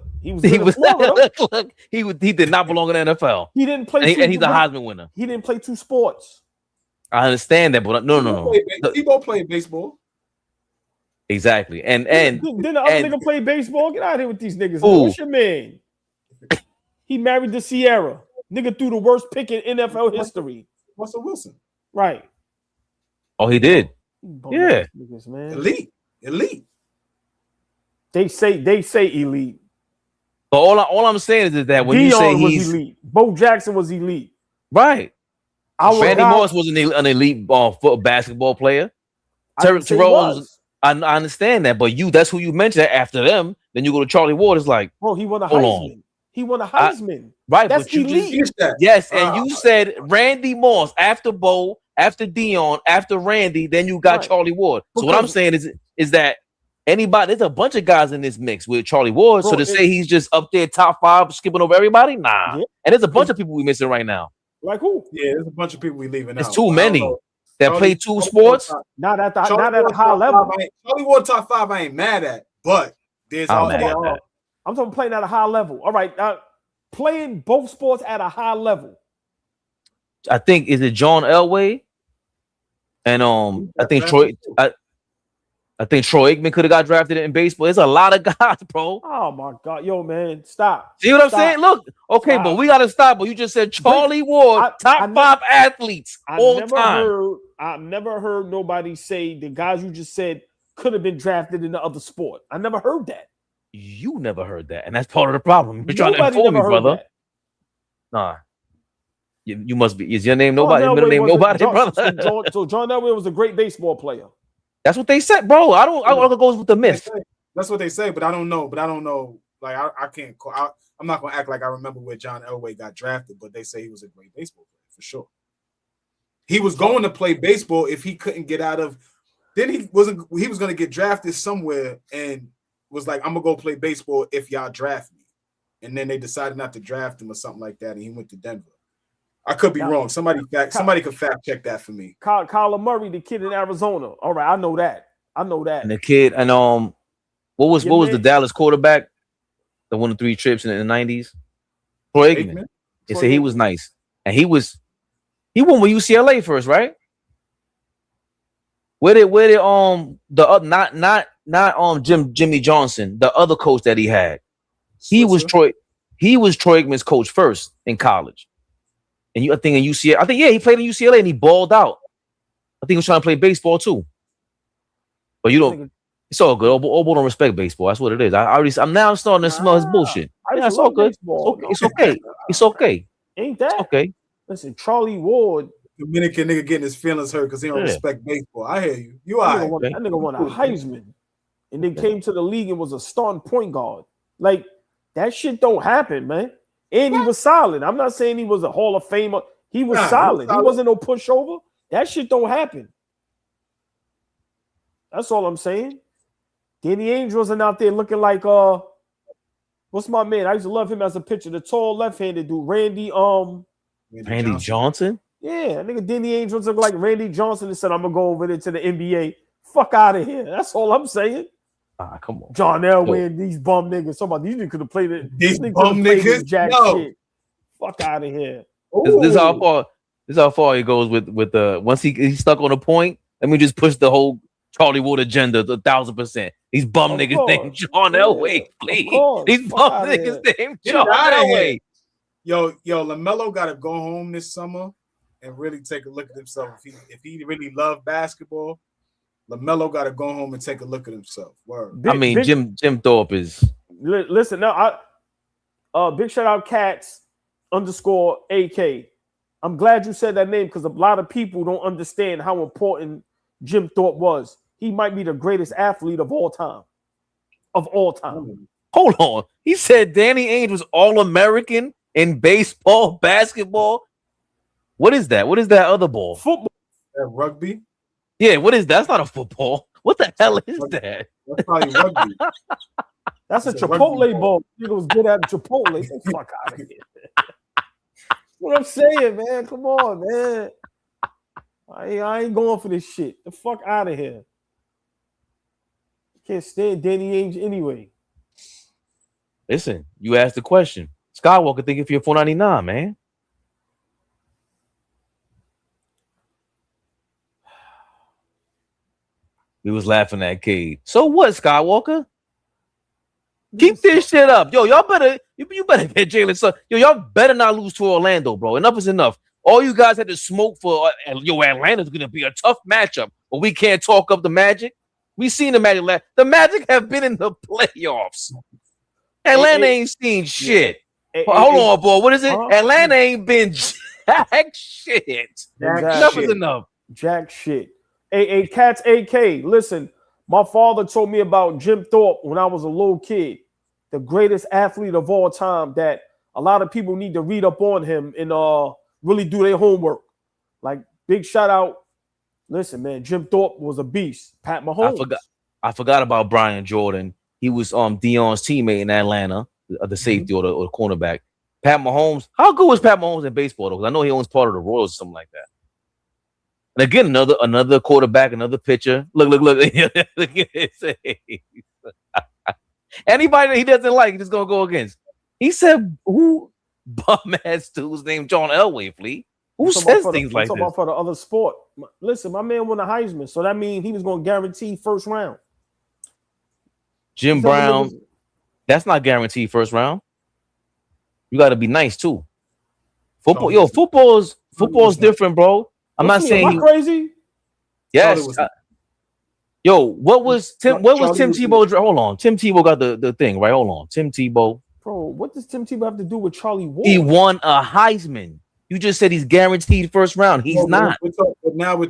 He did not belong in the NFL. He didn't play. And he's a Heisman winner. He didn't play 2 sports. I understand that, but no. Tebow played baseball. Exactly. And then the other nigga played baseball. Get out of here with these niggas. What's your man? He married the Sierra. Nigga threw the worst pick in NFL history. Russell Wilson. Right. Oh, he did. Yeah. Niggas, man. Elite. They say elite. But all I'm saying is that when Deion you say he's elite, Bo Jackson was elite. Right. Randy Moss was an elite basketball player. Terrell was. I understand that, but that's who you mentioned after them. Then you go to Charlie Ward. It's like, bro, he won a Heisman. He won a Heisman. Right. That's but you elite. Yes, and you said Randy Moss after Bo, after Deion, after Randy, then you got Charlie Ward. So what I'm saying is that anybody. There's a bunch of guys in this mix with Charlie Ward. Bro, So to say he's just up there top 5, skipping over everybody, nah. Yeah. And there's a bunch of people we missing right now. Like who? Yeah, there's a bunch of people we leaving out. It's too many that play two sports. Not at a high level. Charlie Ward top 5, I ain't mad at, but there's I'm all mad at that. I'm talking playing at a high level. All right, playing both sports at a high level. I think is it John Elway, and I think Troy. I think Troy Aikman could have got drafted in baseball. There's a lot of guys, bro. Oh my God, yo, man, stop. See what I'm saying? Look, okay, but we gotta stop. But you just said Charlie Ward, top 5 athletes all time. I never heard nobody say the guys you just said could have been drafted in the other sport. I never heard that. You never heard that, and that's part of the problem. You're trying to inform me, brother. That. Nah, you must be. Is your name nobody? Your middle name nobody, brother. So John Elway was a great baseball player. That's what they said, bro. I don't go with the myth. That's what they say, but I don't know. Like I can't call. I'm not gonna act like I remember where John Elway got drafted, but they say he was a great baseball player for sure. He was going to play baseball if he couldn't get out of. Then he was going to get drafted somewhere and was like, I'm gonna go play baseball if y'all draft me. And then they decided not to draft him or something like that, and he went to Denver. I could be wrong. Somebody could fact check that for me. Kyler Murray, the kid in Arizona. All right, I know that. And the kid, and what was the Dallas quarterback that won the 3 trips in the 90s? Troy Aikman. They said he was nice, and he won with UCLA first, right? Where did Jimmy Johnson, the other coach that he had, he was Troy Aikman's coach first in college. And I think in UCLA, he played in UCLA and he balled out. I think he was trying to play baseball too. But it's all good. Obo don't respect baseball. That's what it is. I'm now starting to smell his bullshit. Yeah, it's all good. It's okay. It's okay. Ain't that okay? Listen, Charlie Ward, Dominican nigga getting his feelings hurt because he don't respect baseball. I hear you. You are. That nigga won a Heisman, and then came to the league and was a starting point guard. Like that shit don't happen, man. And he was solid. I'm not saying he was a Hall of Famer. He was solid. He wasn't no pushover. That shit don't happen. That's all I'm saying. Danny Ainge wasn't out there looking like what's my man? I used to love him as a pitcher. The tall left-handed dude, Randy Johnson. Yeah, nigga Danny Ainge was like Randy Johnson and said, "I'm gonna go over there to the NBA." Fuck out of here. That's all I'm saying. Come on, John Elway and these bum niggas. Somebody these niggas could have played it. These bum niggas, jack shit. Fuck out of here. This is how far he goes with the once he's stuck on a point. Let me just push the whole Charlie Ward agenda 1,000%. These bum niggas named John Elway, please. These bum niggas named John Elway. Yo, LaMelo got to go home this summer and really take a look at himself. If he really loved basketball, LaMelo got to go home and take a look at himself. Word. Jim Thorpe is. Listen, now big shout out Cats _AK. I'm glad you said that name because a lot of people don't understand how important Jim Thorpe was. He might be the greatest athlete of all time. Of all time. Hold on. He said Danny Ainge was All-American in baseball, basketball. What is that? What is that other ball? Football. Rugby? Yeah, what is that? That's not a football. What the hell is that? That's probably rugby. That's a Chipotle ball. Nigga was good at Chipotle. Fuck out of here. What I'm saying, man. Come on, man. I ain't going for this shit. The fuck out of here. Can't stand Danny Ainge anyway. Listen, you asked the question. Skywalker thinking for your 499, man. We was laughing at Cade. So what, Skywalker? Keep this shit up. Yo, y'all better you better get Jalen. So, y'all better not lose to Orlando, bro. Enough is enough. All you guys had to smoke for Atlanta's gonna be a tough matchup, but we can't talk up the Magic. We seen the Magic. The Magic have been in the playoffs. Atlanta ain't seen shit. Hold on, boy. What is it? Atlanta ain't been jack shit. Enough is enough. Jack shit. Hey, Cats AK. Listen, my father told me about Jim Thorpe when I was a little kid. The greatest athlete of all time that a lot of people need to read up on him and really do their homework. Like, big shout out. Listen, man, Jim Thorpe was a beast. Pat Mahomes. I forgot about Brian Jordan. He was Dion's teammate in Atlanta, the safety or the cornerback. Pat Mahomes. How good was Pat Mahomes in baseball though? Because I know he owns part of the Royals or something like that. And again, another quarterback, another pitcher. Look. Look at his face. Anybody that he doesn't like, he's just gonna go against. He said, "Who bum ass dude's named John Elway, Flea? Who says things like this?" About for the other sport. Listen, my man won a Heisman, so that means he was gonna guarantee first round. Jim Brown, that's not guaranteed first round. You got to be nice too. Football, football's different, bro. I'm not saying am I crazy. Yes. What was Tim Tebow? Hold on. Tim Tebow got the thing, right? Hold on. Tim Tebow. Bro, what does Tim Tebow have to do with Charlie Ward? He won a Heisman. You just said he's guaranteed first round. He's not. Now I'm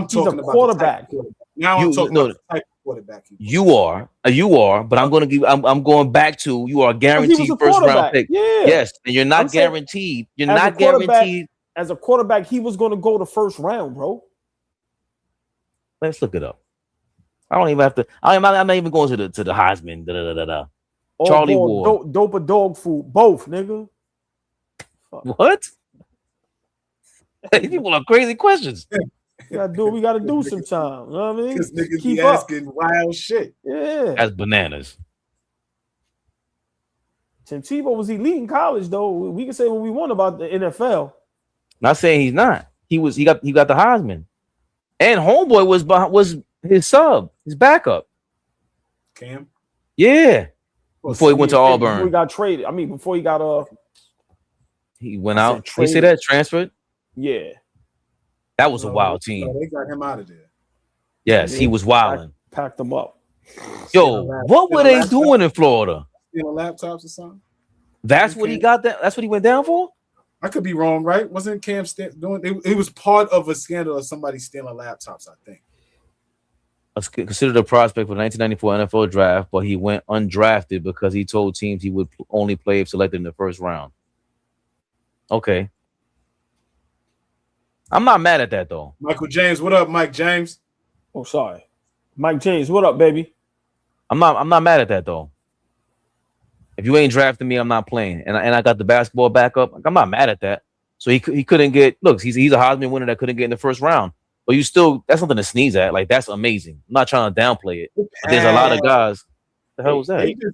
talking about quarterback. Now I'm talking about the type of quarterback. You are, but I'm going back to you are guaranteed first round pick. Yeah. Yes, and you're not guaranteed. You're not guaranteed. As a quarterback, he was going to go the first round, bro. Let's look it up. I don't even have to. I'm not even going to the Heisman. Charlie Ward, dope or dog food, both, nigga. What? People are crazy questions. We gotta do sometime. You know what I mean? Because niggas be asking wild shit. Yeah. That's bananas. Tim Tebow was elite in college, though. We can say what we want about the NFL. Not saying he's not. He got the Heisman. And homeboy was his sub, his backup. Cam? Yeah. Before he went to Auburn. Before he got traded. I mean, before he got he went out. They say that transferred? Yeah. That was a wild team. No, they got him out of there. Yes, he was wilding. Packed them up. Yo, what were they doing in Florida? Stealing laptops or something? That's what he got. That's what he went down for? I could be wrong, right? Wasn't Cam doing it? Was part of a scandal of somebody stealing laptops, I think. Considered a prospect for the 1994 NFL draft, but he went undrafted because he told teams he would only play if selected in the first round. Okay. I'm not mad at that, though. Michael James, what up, Mike James? Oh, sorry. Mike James, what up, baby? I'm not mad at that, though. If you ain't drafting me, I'm not playing. And I got the basketball backup. I'm not mad at that. So he couldn't get – look, he's a Heisman winner that couldn't get in the first round. But you still – that's something to sneeze at. Like, that's amazing. I'm not trying to downplay it. But there's a lot of guys. The hell was that?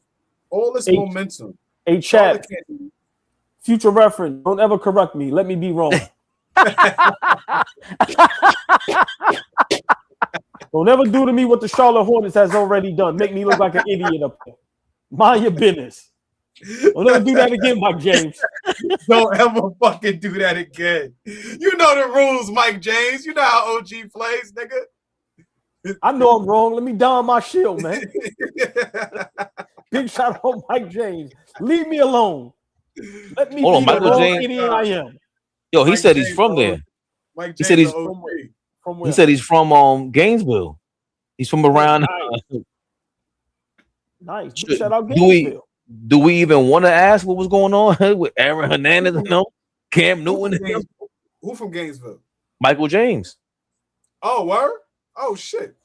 All this momentum. Hey, chat. Future reference. Don't ever correct me. Let me be wrong. Don't ever do to me what the Charlotte Hornets has already done. Make me look like an idiot up there. Mind your business. Don't ever do that again, Mike James. Don't ever fucking do that again. You know the rules, Mike James. You know how OG plays, nigga. I know I'm wrong. Let me don my shield, man. Big shout out Mike James. Leave me alone. Let me be the wrong idiot I am. Yo, he said he's from there. Mike James, he said he's from where? He said he's from Gainesville. He's from around. Nice. Shout out Gainesville. Do we even want to ask what was going on with Aaron Hernandez? No, Cam Newton. Who from Gainesville? Michael James. Oh, word? Oh shit.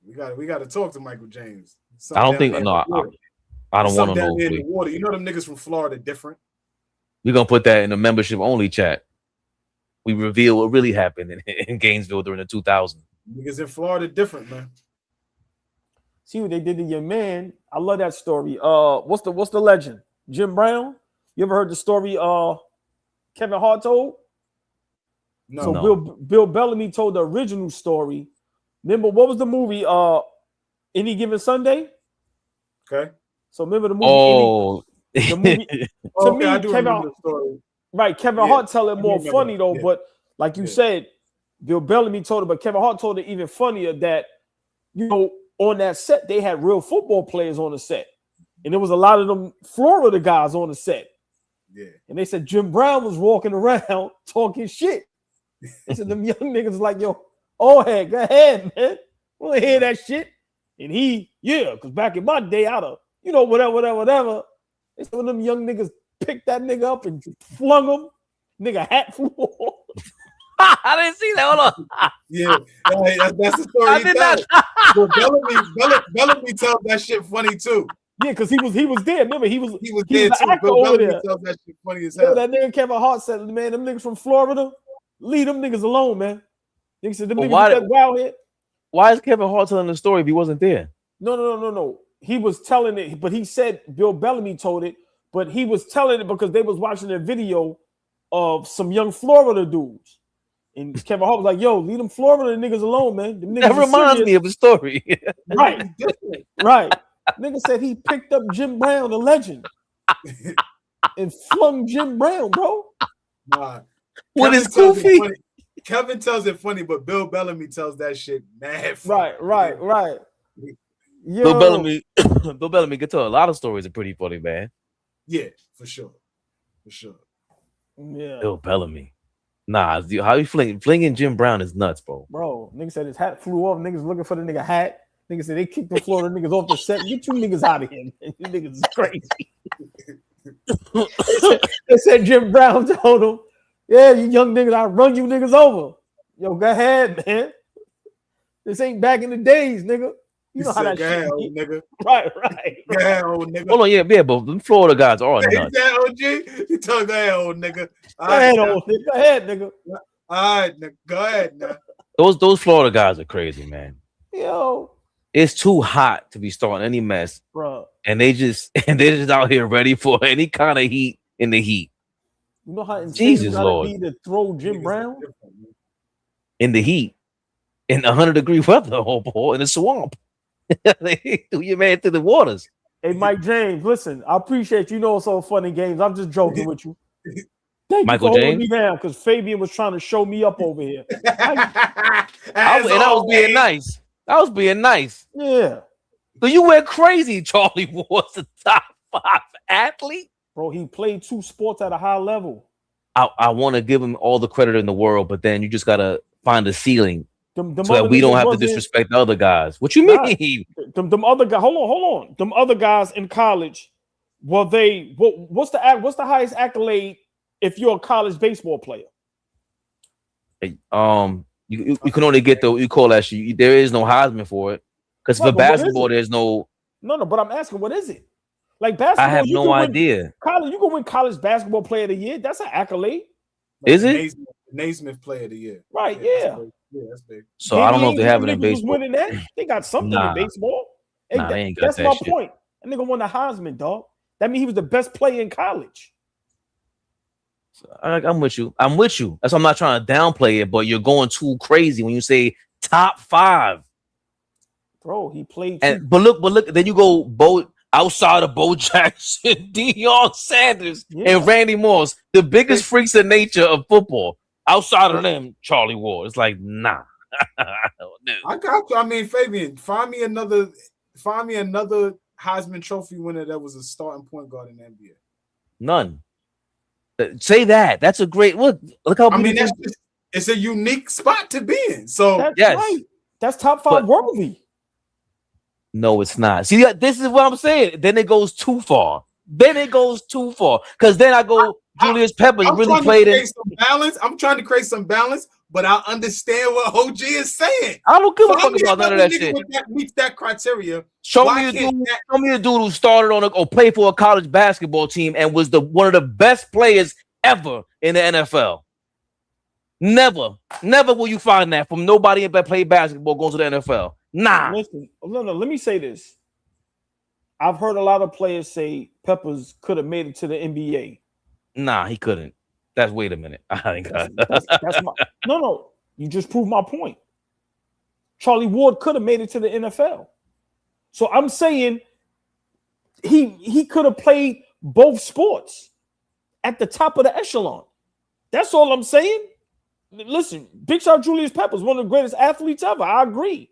We got to talk to Michael James. I don't think I don't want to know. In the water. You know them niggas from Florida different. We're gonna put that in the membership only chat. We reveal what really happened in Gainesville during the 2000s. Niggas in Florida different, man. See what they did to your man. I love that story. What's the legend? Jim Brown? You ever heard the story Kevin Hart told? No. So Bill Bellamy told the original story. Remember what was the movie? Any Given Sunday? Okay. So remember the movie? The movie to me, I do remember the story. Right, Kevin Hart tell it more funny though, but like you said, Bill Bellamy told it, but Kevin Hart told it even funnier that, you know, on that set, they had real football players on the set. And there was a lot of them Florida guys on the set. Yeah. And they said Jim Brown was walking around talking shit. They said them young niggas like, yo, oh, hey, go ahead, man. We'll hear that shit. And because back in my day, I'd have, you know, whatever. They said when them young niggas picked that nigga up and flung him, nigga hat flew off. I didn't see that. Hold on. Yeah, that's the story. I He did tells. not. But Bellamy tells that shit funny too. Yeah, because he was there. Remember, he was there the too. actor Bill over Bellamy there. tells that shit funny as Yo, hell. that nigga Kevin Hart said, man, them niggas from Florida, leave them niggas alone, man. Nigga said them niggas with that wild head. Why is Kevin Hart telling the story if he wasn't there? No. He was telling it, but he said Bill Bellamy told it, but he was telling it because they was watching a video of some young Florida dudes. And Kevin Hart was like, yo, leave them Florida niggas alone, man. Them niggas That reminds me of a story. Right. Nigga said he picked up Jim Brown, the legend, and flung Jim Brown, bro. Nah. What is goofy? Kevin tells it funny, but Bill Bellamy tells that shit mad funny. Right. Yo. Bill Bellamy can tell a lot of stories are pretty funny, man. Yeah, for sure. Yeah. Bill Bellamy. Nah, how you flinging Jim Brown is nuts, bro. Bro, nigga said his hat flew off. Niggas looking for the nigga hat. Nigga said they kicked the Florida niggas off the set. Get you niggas out of here, man. You niggas is crazy. They said Jim Brown told him, yeah, you young niggas, I'll run you niggas over. Yo, go ahead, man. This ain't back in the days, nigga. You know how that shit old nigga. Right. Go ahead, old nigga. Hold on, yeah, but them Florida guys are nuts. That OG? You tell go ahead, old nigga. Go ahead, nigga. All right, nigga. Go ahead, now. Those Florida guys are crazy, man. Yo. It's too hot to be starting any mess. Bro. And they're just out here ready for any kind of heat in the heat. You know how insane Jesus you Lord. be to throw Jim Brown? In the heat. In 100-degree weather, in the swamp. They threw your man through the waters. Hey, Mike James, listen, I appreciate you know it's all fun and games. I'm just joking with you. Thank Michael you for James? holding me down because Fabian was trying to show me up over here. I was being nice. I was being nice. Yeah. So you went crazy. Charlie was the top 5 athlete. Bro, he played 2 sports at a high level. I want to give him all the credit in the world, but then you just got to find a ceiling Them so that we don't have to disrespect the other guys. What you mean? Them other guys, hold on. Them other guys in college, what's the highest accolade if you're a college baseball player? You can only get you call that shit. There is no Heisman for it. Because for basketball, there's no. No, but I'm asking, what is it? Like basketball, I have no idea. You can win college basketball player of the year. That's an accolade. Is it? Naismith player of the year. Right, yeah. That's big. So I don't know if they have it in baseball. Winning that. They got something in baseball. They ain't got that's that my shit. point. That nigga won the Heisman, dog. That means he was the best player in college. I'm with you. That's why I'm not trying to downplay it, but you're going too crazy when you say top 5. Bro, he played. But look. Then you go outside of Bo Jackson, Deion Sanders, and Randy Moss, the biggest freaks of nature of football. Outside of them, Charlie Ward. It's like, nah. No. I got you. I mean, Fabian, find me another Heisman Trophy winner that was a starting point guard in the NBA. None. Say that. That's a great look. Look how it's a unique spot to be in. So that's right. That's top 5 worthy. No, it's not. See, this is what I'm saying. Then it goes too far. Because then I go, Julius Peppers really played in some balance. I'm trying to create some balance, but I understand what OG is saying. I don't give a fuck about none of that shit. That meets that criteria. Show me a dude who started on or played for a college basketball team and was one of the best players ever in the NFL. Never will you find that from nobody that played basketball going to the NFL. Nah. Listen, no. Let me say this. I've heard a lot of players say Peppers could have made it to the NBA. Nah, he couldn't. Wait a minute. I think no. You just proved my point. Charlie Ward could have made it to the NFL. So I'm saying he could have played both sports at the top of the echelon. That's all I'm saying. Listen, big shout out Julius Peppers, one of the greatest athletes ever. I agree.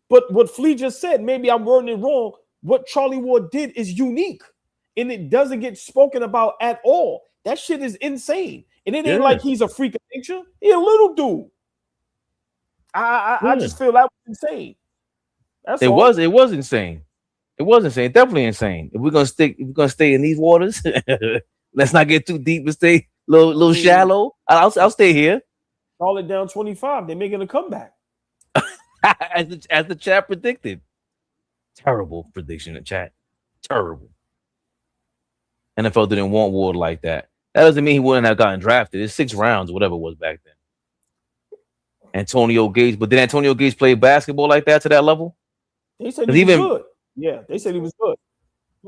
But what Flea just said, maybe I'm wording it wrong. What Charlie Ward did is unique, and it doesn't get spoken about at all. That shit is insane. And it ain't like he's a freak of nature. He's a little dude. I just feel that was insane. It was insane. It was insane. Definitely insane. If we're gonna stay in these waters, let's not get too deep and stay little shallow. I'll stay here. Charlotte down 25. They're making a comeback. as the chat predicted. Terrible prediction in chat. Terrible. NFL didn't want Ward like that. That doesn't mean he wouldn't have gotten drafted. It's 6 rounds, whatever it was back then. Antonio Gates, but did Antonio Gates play basketball like that to that level? They said he was good. Yeah, they said he was good.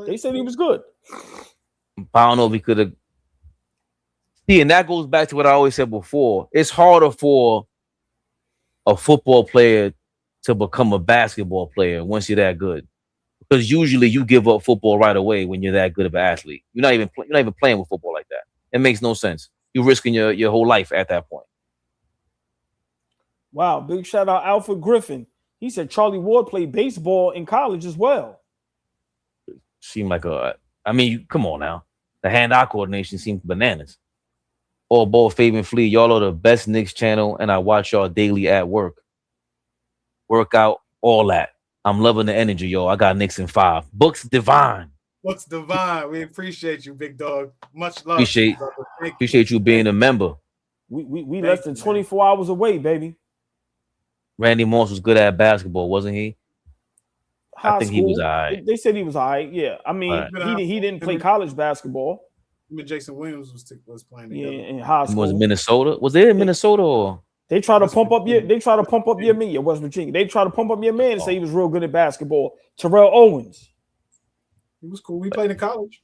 They said he was good. I don't know if he could have. See, and that goes back to what I always said before. It's harder for a football player to become a basketball player once you're that good, because usually you give up football right away when you're that good of an athlete. You're not even playing with football like that. It makes no sense. You're risking your whole life at that point. Wow, big shout out Alfred Griffin. He said Charlie Ward played baseball in college as well. Seemed like come on now. The hand-eye coordination seems bananas. AllBall Fabian Flea, y'all are the best Knicks channel, and I watch y'all daily at work. Workout, all that. I'm loving the energy, y'all. I got Knicks in 5. Books divine. Books divine. We appreciate you, big dog. Much love. Appreciate you being a member. We less than 24 hours away, baby. Randy Moss was good at basketball, wasn't he? I think he was all right. They said he was all right. Yeah, I mean, he didn't play college basketball. Him and Jason Williams was playing together. Yeah, in high school. Was it Minnesota? Was it in Minnesota or? They try to pump up your man, West Virginia. They try to pump up your man and say he was real good at basketball. Terrell Owens. He was cool. We played in college.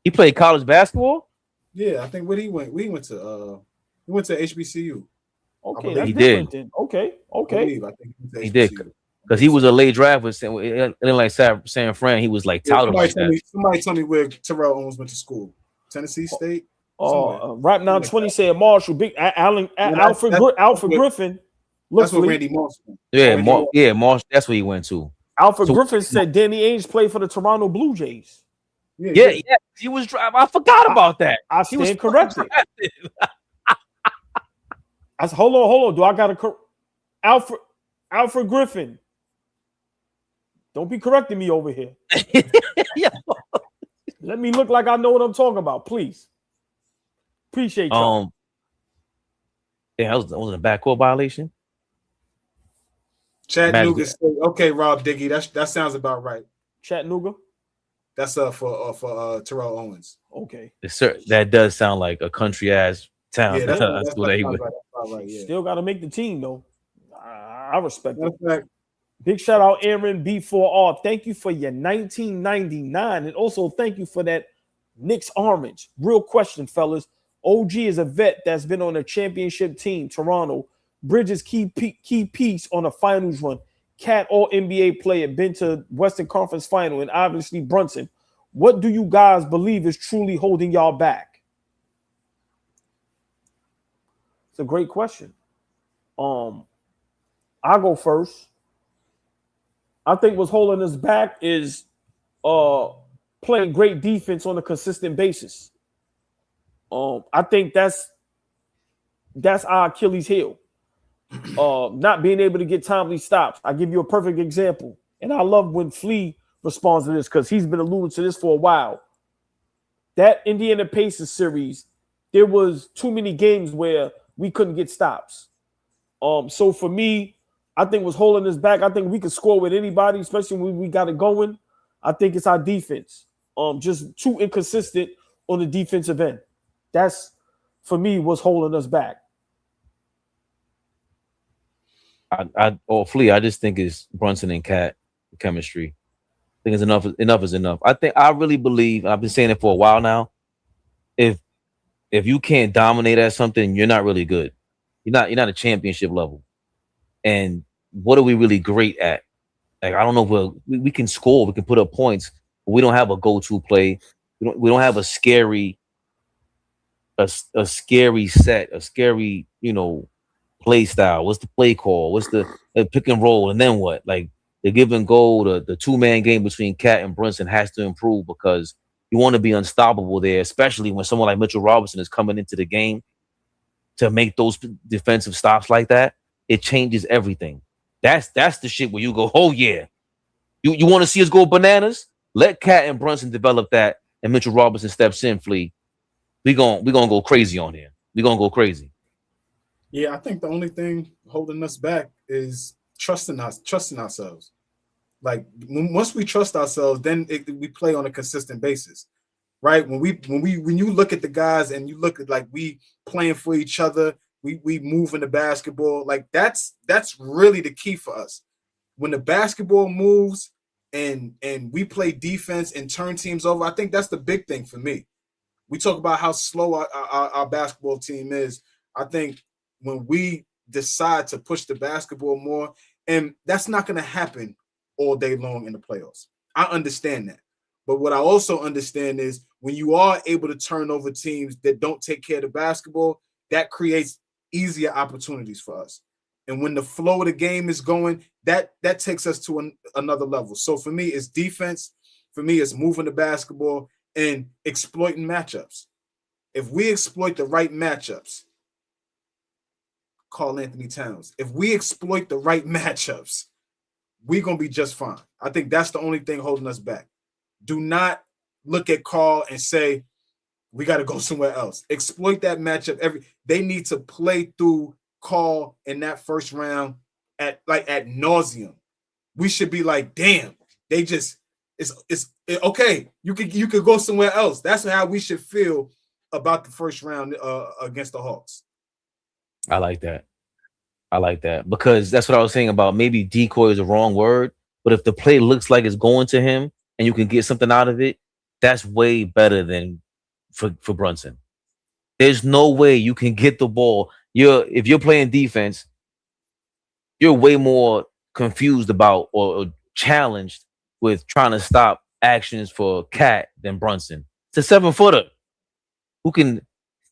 He played college basketball? Yeah, I think where he went. We went to HBCU. Okay, that's different then. Okay. I think he did. Because he was a late draft with like San Fran. He was like touted like that. Somebody told me where Terrell Owens went to school. Tennessee State. Right now, 20 said Marshall. Big Alfred Griffin. That's what Randy Moss went. Yeah, Marshall. That's where he went to. Alfred Griffin said Danny Ainge played for the Toronto Blue Jays. Yeah. He was driving. I forgot about that. I stand corrected. I said, hold on. Do I got to Alfred Griffin? Don't be correcting me over here. Let me look like I know what I'm talking about, please. Appreciate you. Yeah, that was a backcourt violation. Chattanooga State. Okay, Rob Diggy. That sounds about right. Chattanooga. That's for Terrell Owens. Okay. That does sound like a country ass town. Yeah, that's right. Yeah. Still got to make the team though. I respect it. Big shout out Aaron B4R. Thank you for your 1999, and also thank you for that Knicks orange. Real question, fellas. OG is a vet that's been on a championship team, Toronto. Bridges key piece on a finals run. Cat all NBA player, been to Western Conference Final, and obviously Brunson. What do you guys believe is truly holding y'all back? It's a great question. I'll go first. I think what's holding us back is playing great defense on a consistent basis. I think that's our Achilles heel. Not being able to get timely stops. I'll give you a perfect example. And I love when Flea responds to this because he's been alluding to this for a while. That Indiana Pacers series, there was too many games where we couldn't get stops. So for me, I think what's holding us back, I think we can score with anybody, especially when we got it going. I think it's our defense. Just too inconsistent on the defensive end. That's, for me, what's holding us back. Flea, I just think it's Brunson and Cat chemistry. I think it's enough. Enough is enough. I really believe, I've been saying it for a while now, if you can't dominate at something, you're not really good. You're not a championship level. And what are we really great at? Like, I don't know if we can score, we can put up points, but we don't have a go-to play. We don't have a scary set, a scary, play style. What's the play call? What's the pick and roll? And then what? Like, the give and go, the two-man game between Cat and Brunson has to improve because you want to be unstoppable there, especially when someone like Mitchell Robinson is coming into the game to make those defensive stops like that. It changes everything. That's the shit where you go, oh yeah. You want to see us go bananas? Let Cat and Brunson develop that, and Mitchell Robinson steps in, Flea. We gonna go crazy on here. We gonna go crazy. Yeah, I think the only thing holding us back is trusting ourselves. Like once we trust ourselves, then we play on a consistent basis, right? When you look at the guys and you look at like we playing for each other, we moving the basketball, like that's really the key for us. When the basketball moves and we play defense and turn teams over, I think that's the big thing for me. We talk about how slow our basketball team is. I think when we decide to push the basketball more, and that's not going to happen all day long in the playoffs. I understand that. But what I also understand is when you are able to turn over teams that don't take care of the basketball, that creates easier opportunities for us. And when the flow of the game is going, that takes us to another level. So for me, it's defense. For me, it's moving the basketball and exploiting matchups. If we exploit the right matchups, Karl Anthony Towns, if we exploit the right matchups, we're going to be just fine. I think that's the only thing holding us back. Do not look at Karl and say, we got to go somewhere else. Exploit that matchup. They need to play through Karl in that first round at nauseum. We should be like, damn, they just it's okay. You could go somewhere else. That's how we should feel about the first round against the Hawks. I like that because that's what I was saying about maybe decoy is the wrong word, but if the play looks like it's going to him and you can get something out of it, that's way better than for Brunson. There's no way you can get the ball. If you're playing defense, you're way more confused about or challenged with trying to stop actions for Cat than Brunson. It's a 7-footer who can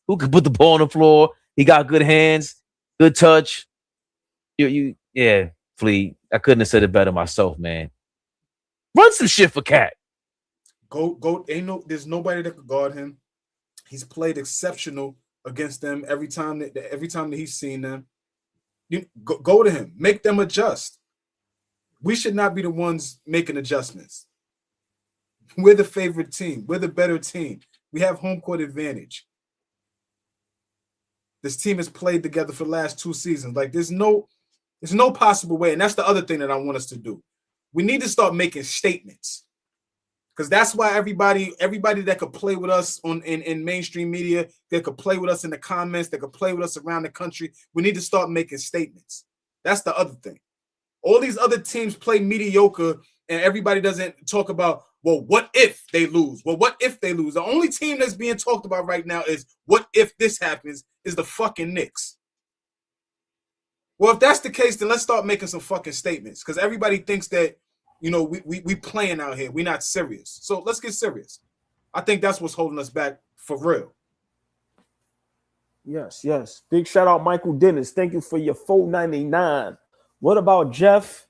put the ball on the floor. He got good hands, good touch. Yeah, Flea. I couldn't have said it better myself, man. Run some shit for Cat. Go. There's nobody that could guard him. He's played exceptional against them every time that he's seen them. You go to him, make them adjust. We should not be the ones making adjustments. We're the favorite team. We're the better team. We have home court advantage. This team has played together for the last 2 seasons. Like there's no possible way. And that's the other thing that I want us to do. We need to start making statements. Because that's why everybody that could play with us in mainstream media, that could play with us in the comments, that could play with us around the country, we need to start making statements. That's the other thing. All these other teams play mediocre, and everybody doesn't talk about, well, what if they lose? Well, what if they lose? The only team that's being talked about right now is what if this happens is the fucking Knicks. Well, if that's the case, then let's start making some fucking statements because everybody thinks that, we playing out here. We're not serious. So let's get serious. I think that's what's holding us back for real. Yes. Big shout out, Michael Dennis. Thank you for your $4.99. What about Jeff?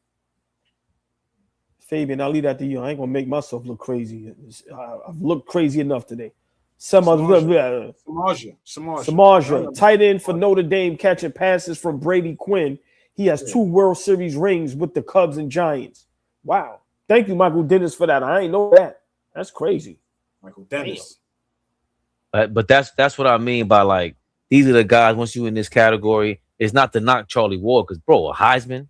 Fabian, I'll leave that to you. I ain't going to make myself look crazy. I've looked crazy enough today. Samaja, tight end for Notre Dame, catching passes from Brady Quinn. He has 2 World Series rings with the Cubs and Giants. Wow. Thank you, Michael Dennis, for that. I ain't know that. That's crazy. Michael Dennis. But that's what I mean by like, these are the guys, once you're in this category, it's not to knock Charlie Ward, because, bro, a Heisman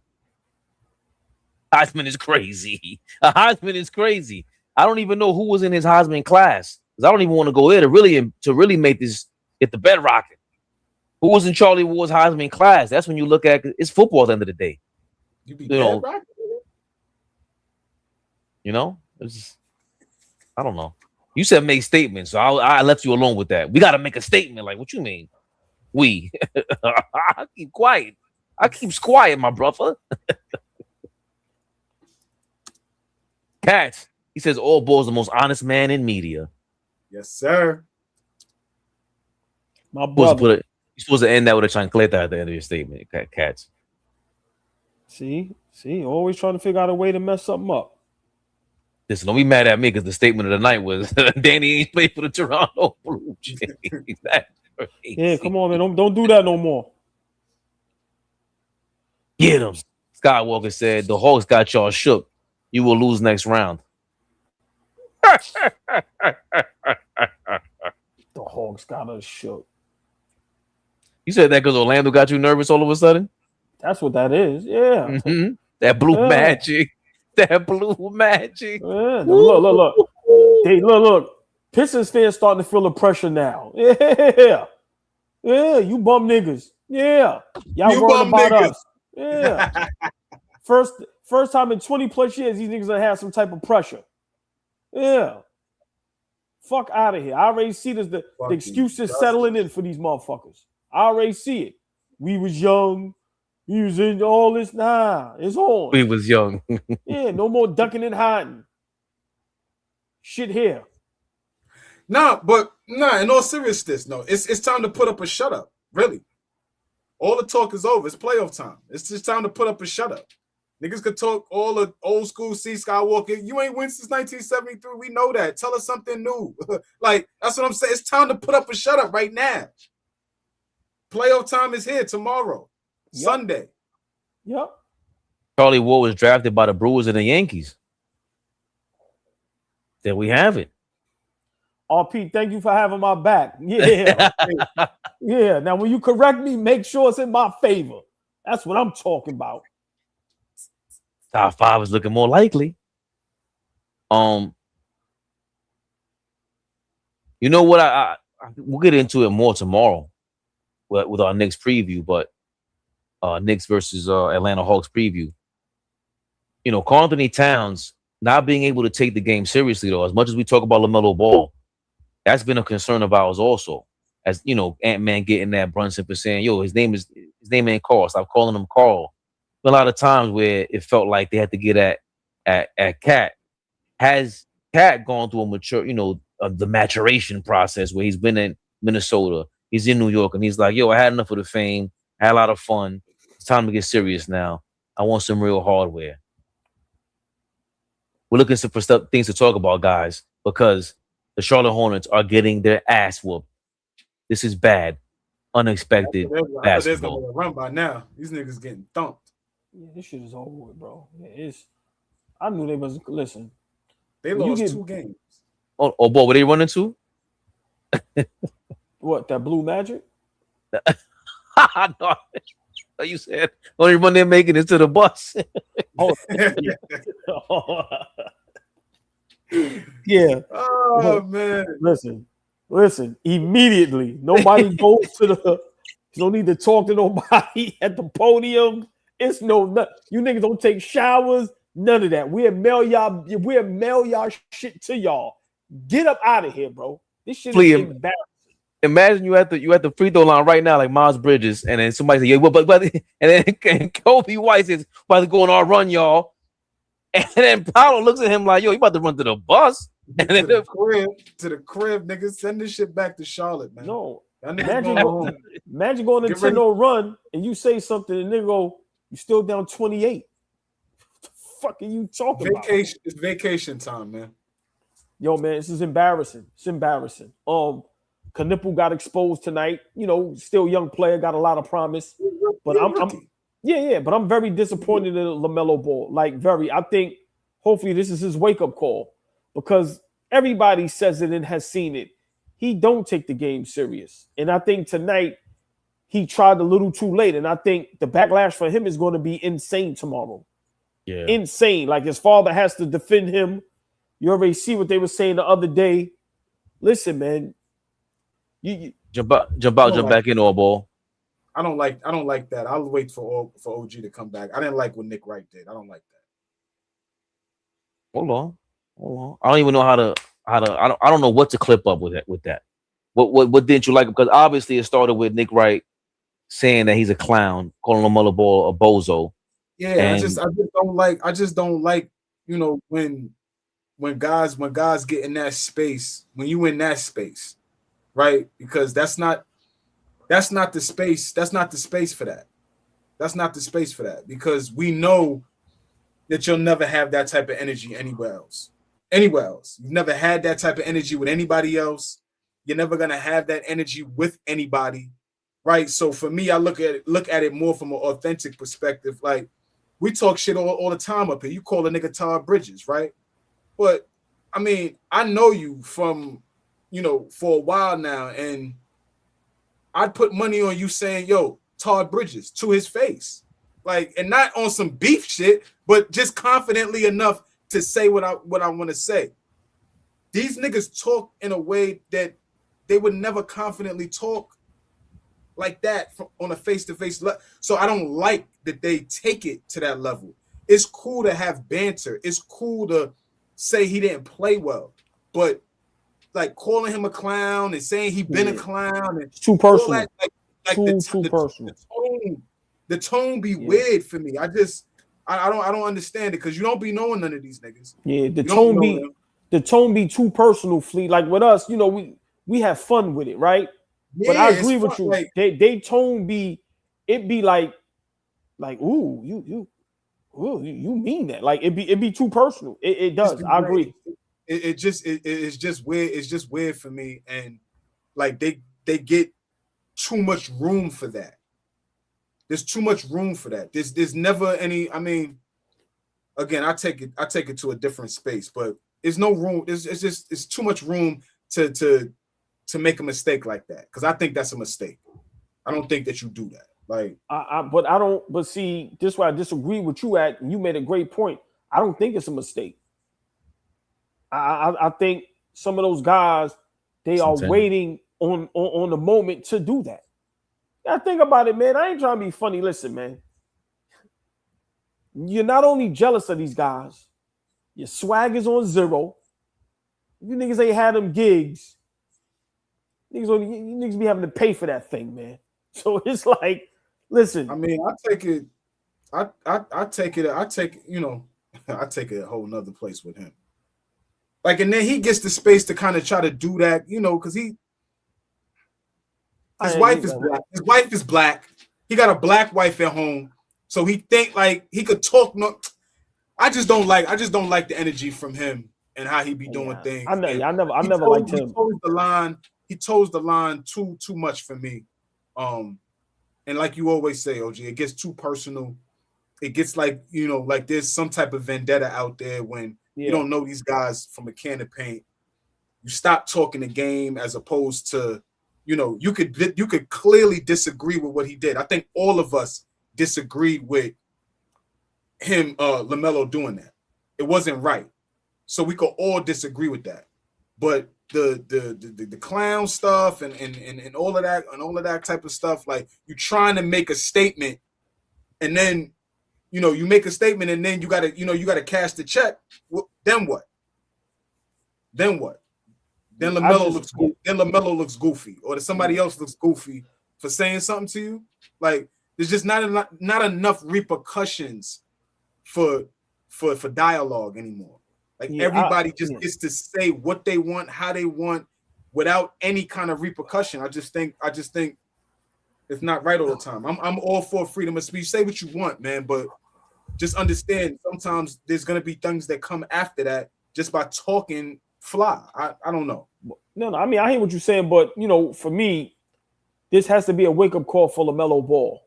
is crazy. A Heisman is crazy. I don't even know who was in his Heisman class, because I don't even want to go there to really make this, get the bed rocking. Who was in Charlie Ward's Heisman class? That's when you look at it's football at the end of the day. I don't know. You said make statements, so I left you alone with that. We got to make a statement. Like, what you mean? We. I keep quiet. I keep quiet, my brother. Cats. He says AllBall's the most honest man in media. Yes, sir. My brother. You're supposed to end that with a chancleta at the end of your statement, Cats. See, always trying to figure out a way to mess something up. Listen, don't be mad at me because the statement of the night was Danny ain't played for the Toronto Blue Jays. Yeah, come on, man. Don't do that no more. Get him. Skywalker said, the Hawks got y'all shook. You will lose next round. The Hawks got us shook. You said that because Orlando got you nervous all of a sudden? That's what that is. Yeah. Mm-hmm. That blue magic. That blue magic. Yeah. Look. Look. Pistons fans starting to feel the pressure now. Yeah. Yeah, you bum niggas. Yeah. Y'all worrying about niggas. Us. Yeah. First time in 20 plus years, these niggas gonna have some type of pressure. Yeah. Fuck out of here. I already see this. The excuses settling in for these motherfuckers. I already see it. We was young. We was in all this. Nah, it's on. We was young. Yeah, no more ducking and hiding. Shit here. In all seriousness, no. It's time to put up a shut up. Really. All the talk is over. It's playoff time. It's just time to put up a shut up. Niggas could talk all the old school C Skywalker. You ain't win since 1973. We know that. Tell us something new. Like, that's what I'm saying. It's time to put up a shut up right now. Playoff time is here tomorrow. Yep. Sunday. Yep. Charlie Ward was drafted by the Brewers and the Yankees. There we have it. RP, thank you for having my back. Yeah. Yeah. Now, when you correct me, make sure it's in my favor. That's what I'm talking about. Top 5 is looking more likely. You know what? I we'll get into it more tomorrow with our Knicks preview, but Knicks versus Atlanta Hawks preview. You know, Karl Anthony Towns not being able to take the game seriously, though, as much as we talk about LaMelo Ball, that's been a concern of ours also. As you know, Ant-Man getting that Brunson for saying, yo, his name ain't Carl. Stop calling him Carl. A lot of times where it felt like they had to get at Cat. Has Cat gone through a mature, the maturation process where he's been in Minnesota, he's in New York, and he's like, yo, I had enough of the fame, I had a lot of fun. It's time to get serious now. I want some real hardware. We're looking for things to talk about, guys, because the Charlotte Hornets are getting their ass whooped. This is bad, unexpected basketball. There's gonna run by now. These niggas getting thumped. Yeah, this shit is over with, bro. Yeah, I knew they was listen. They lost 2 games. Oh boy, what they running to? What, that blue magic? No, you said only one they're making is to the bus. Yeah. Oh man. Listen. Immediately, nobody goes to the. You don't need to talk to nobody at the podium. It's you niggas don't take showers, none of that. We'll mail y'all shit to y'all. Get up out of here, bro. This shit is embarrassing. Imagine you at the free throw line right now, like Miles Bridges, and then somebody say, "Yeah, but," and then Kobe White says, "About to go on our run, y'all." And then Paolo looks at him like, "Yo, you about to run to the bus?" And then to the crib, niggas. Send this shit back to Charlotte, man. No, imagine going to 10-0 run and you say something and nigga go, "You still down 28." What the fuck are you talking about? It's vacation time, man. Yo, man, this is embarrassing. It's embarrassing. Knipple got exposed tonight. Still young player, got a lot of promise. But but I'm very disappointed in LaMelo Ball. Like, very. I think hopefully this is his wake-up call because everybody says it and has seen it. He don't take the game serious. And I think tonight he tried a little too late. And I think the backlash for him is going to be insane tomorrow. Yeah. Insane. Like, his father has to defend him. You already see what they were saying the other day. Listen, man. You jump back in, AllBall. I don't like that. I'll wait for OG to come back. I didn't like what Nick Wright did. I don't like that. Hold on. I don't even know how to I don't know what to clip up with that. What didn't you like? Because obviously it started with Nick Wright saying that he's a clown, calling LaMelo Ball a bozo. Yeah, and I just don't like, when guys get in that space, when you in that space, right? Because that's not the space. That's not the space for that. That's not the space for that, because we know that you'll never have that type of energy anywhere else. Anywhere else. You've never had that type of energy with anybody else. You're never gonna have that energy with anybody, right? So for me, I look at it more from an authentic perspective. Like, we talk shit all the time up here. You call a nigga Todd Bridges, right? But I mean, I know you from, for a while now, and I'd put money on you saying, yo, Todd Bridges to his face. Like, and not on some beef shit, but just confidently enough to say what I want to say. These niggas talk in a way that they would never confidently talk like that on a face-to-face level. So I don't like that they take it to that level. It's cool to have banter. It's cool to say he didn't play well, but like calling him a clown and saying he been a clown and it's too personal. That, like too personal. The tone be weird for me. I don't understand it because you don't be knowing none of these niggas. Yeah, the tone be too personal, Fleet. Like with us, you know, we have fun with it, right? Yeah, but I agree with you. Like, they tone be like ooh, you mean that? Like it be too personal. It does. I agree. It's just weird. It's just weird for me, and like they get too much room for that. There's too much room for that. There's never any. I mean, again, I take it to a different space, but there's no room. It's too much room to make a mistake like that, because I think that's a mistake. I don't think that you do that. Like, but see, this is why I disagree with you at. You made a great point. I don't think it's a mistake. I think some of those guys, they are waiting on the moment to do that. I think about it, man. I ain't trying to be funny. Listen, man. You're not only jealous of these guys, your swag is on zero. You niggas ain't had them gigs. You niggas be having to pay for that thing, man. So it's like, listen. I mean, I take it, you know, I take it a whole nother place with him. Like, and then he gets the space to kind of try to do that, you know, because his wife is black. His wife is black. He got a black wife at home, so he think like he could talk. No, I just don't like the energy from him and how he be doing things. I never liked him. He toes the line too much for me. And like you always say, OG, it gets too personal. It gets like, you know, like there's some type of vendetta out there when you don't know these guys from a can of paint. You stop talking the game as opposed to, you know, you could clearly disagree with what he did. I think all of us disagreed with him, LaMelo doing that. It wasn't right. So we could all disagree with that. But the clown stuff and all of that type of stuff, like you're trying to make a statement, and then you know you make a statement, and then you gotta cash the check. Then what? Then LaMelo looks goofy, or somebody else looks goofy for saying something to you. Like there's just not enough repercussions for dialogue anymore. Like everybody just gets to say what they want, how they want, without any kind of repercussion. I just think it's not right all the time. I'm all for freedom of speech. Say what you want, man, but just understand sometimes there's gonna be things that come after that just by talking fly. I don't know. No, I mean I hear what you're saying, but you know, for me, this has to be a wake-up call for LaMelo Ball.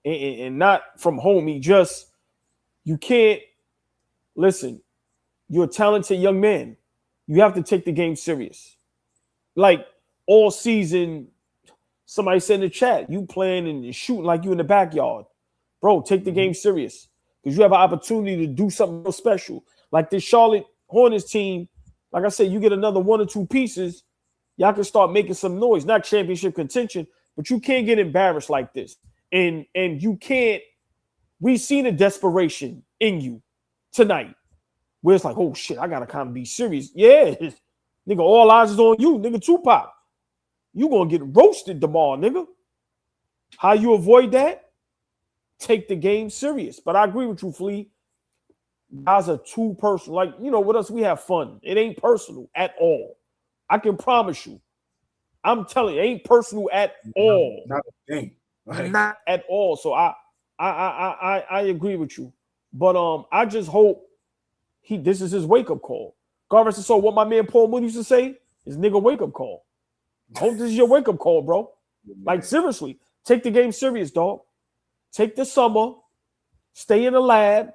And not from homie, just you can't listen. You're a talented young man. You have to take the game serious. Like all season, somebody said in the chat, you playing and shooting like you in the backyard. Bro, take the game serious because you have an opportunity to do something real special. Like this Charlotte Hornets team, like I said, you get another one or two pieces, y'all can start making some noise. Not championship contention, but you can't get embarrassed like this. And you can't, we see the desperation in you tonight. Where it's like, oh shit, I gotta kind of be serious. Yeah, nigga, all eyes is on you, nigga. Tupac, you gonna get roasted tomorrow, nigga. How you avoid that? Take the game serious. But I agree with you, Flea. Guys are too personal. Like, you know, with us, we have fun. It ain't personal at all. I can promise you. I'm telling you, it ain't personal at all. Not a thing. Right. Not at all. So I agree with you. But I just hope this is his wake-up call. God so what my man Paul Mooney used to say is nigga wake-up call. I hope this is your wake-up call, bro. Like seriously, take the game serious, dog. Take the summer, stay in the lab,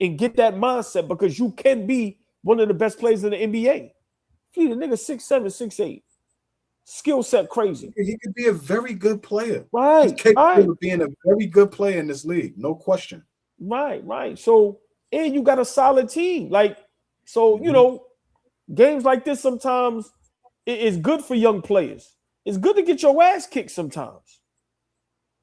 and get that mindset because you can be one of the best players in the NBA. Flee the nigga 6'7", 6'8". skill set crazy. He could be a very good player. Right. He's capable Right. of being a very good player in this league, no question. Right. So, and you got a solid team. Like, so, you know, games like this sometimes it's good for young players. It's good to get your ass kicked sometimes.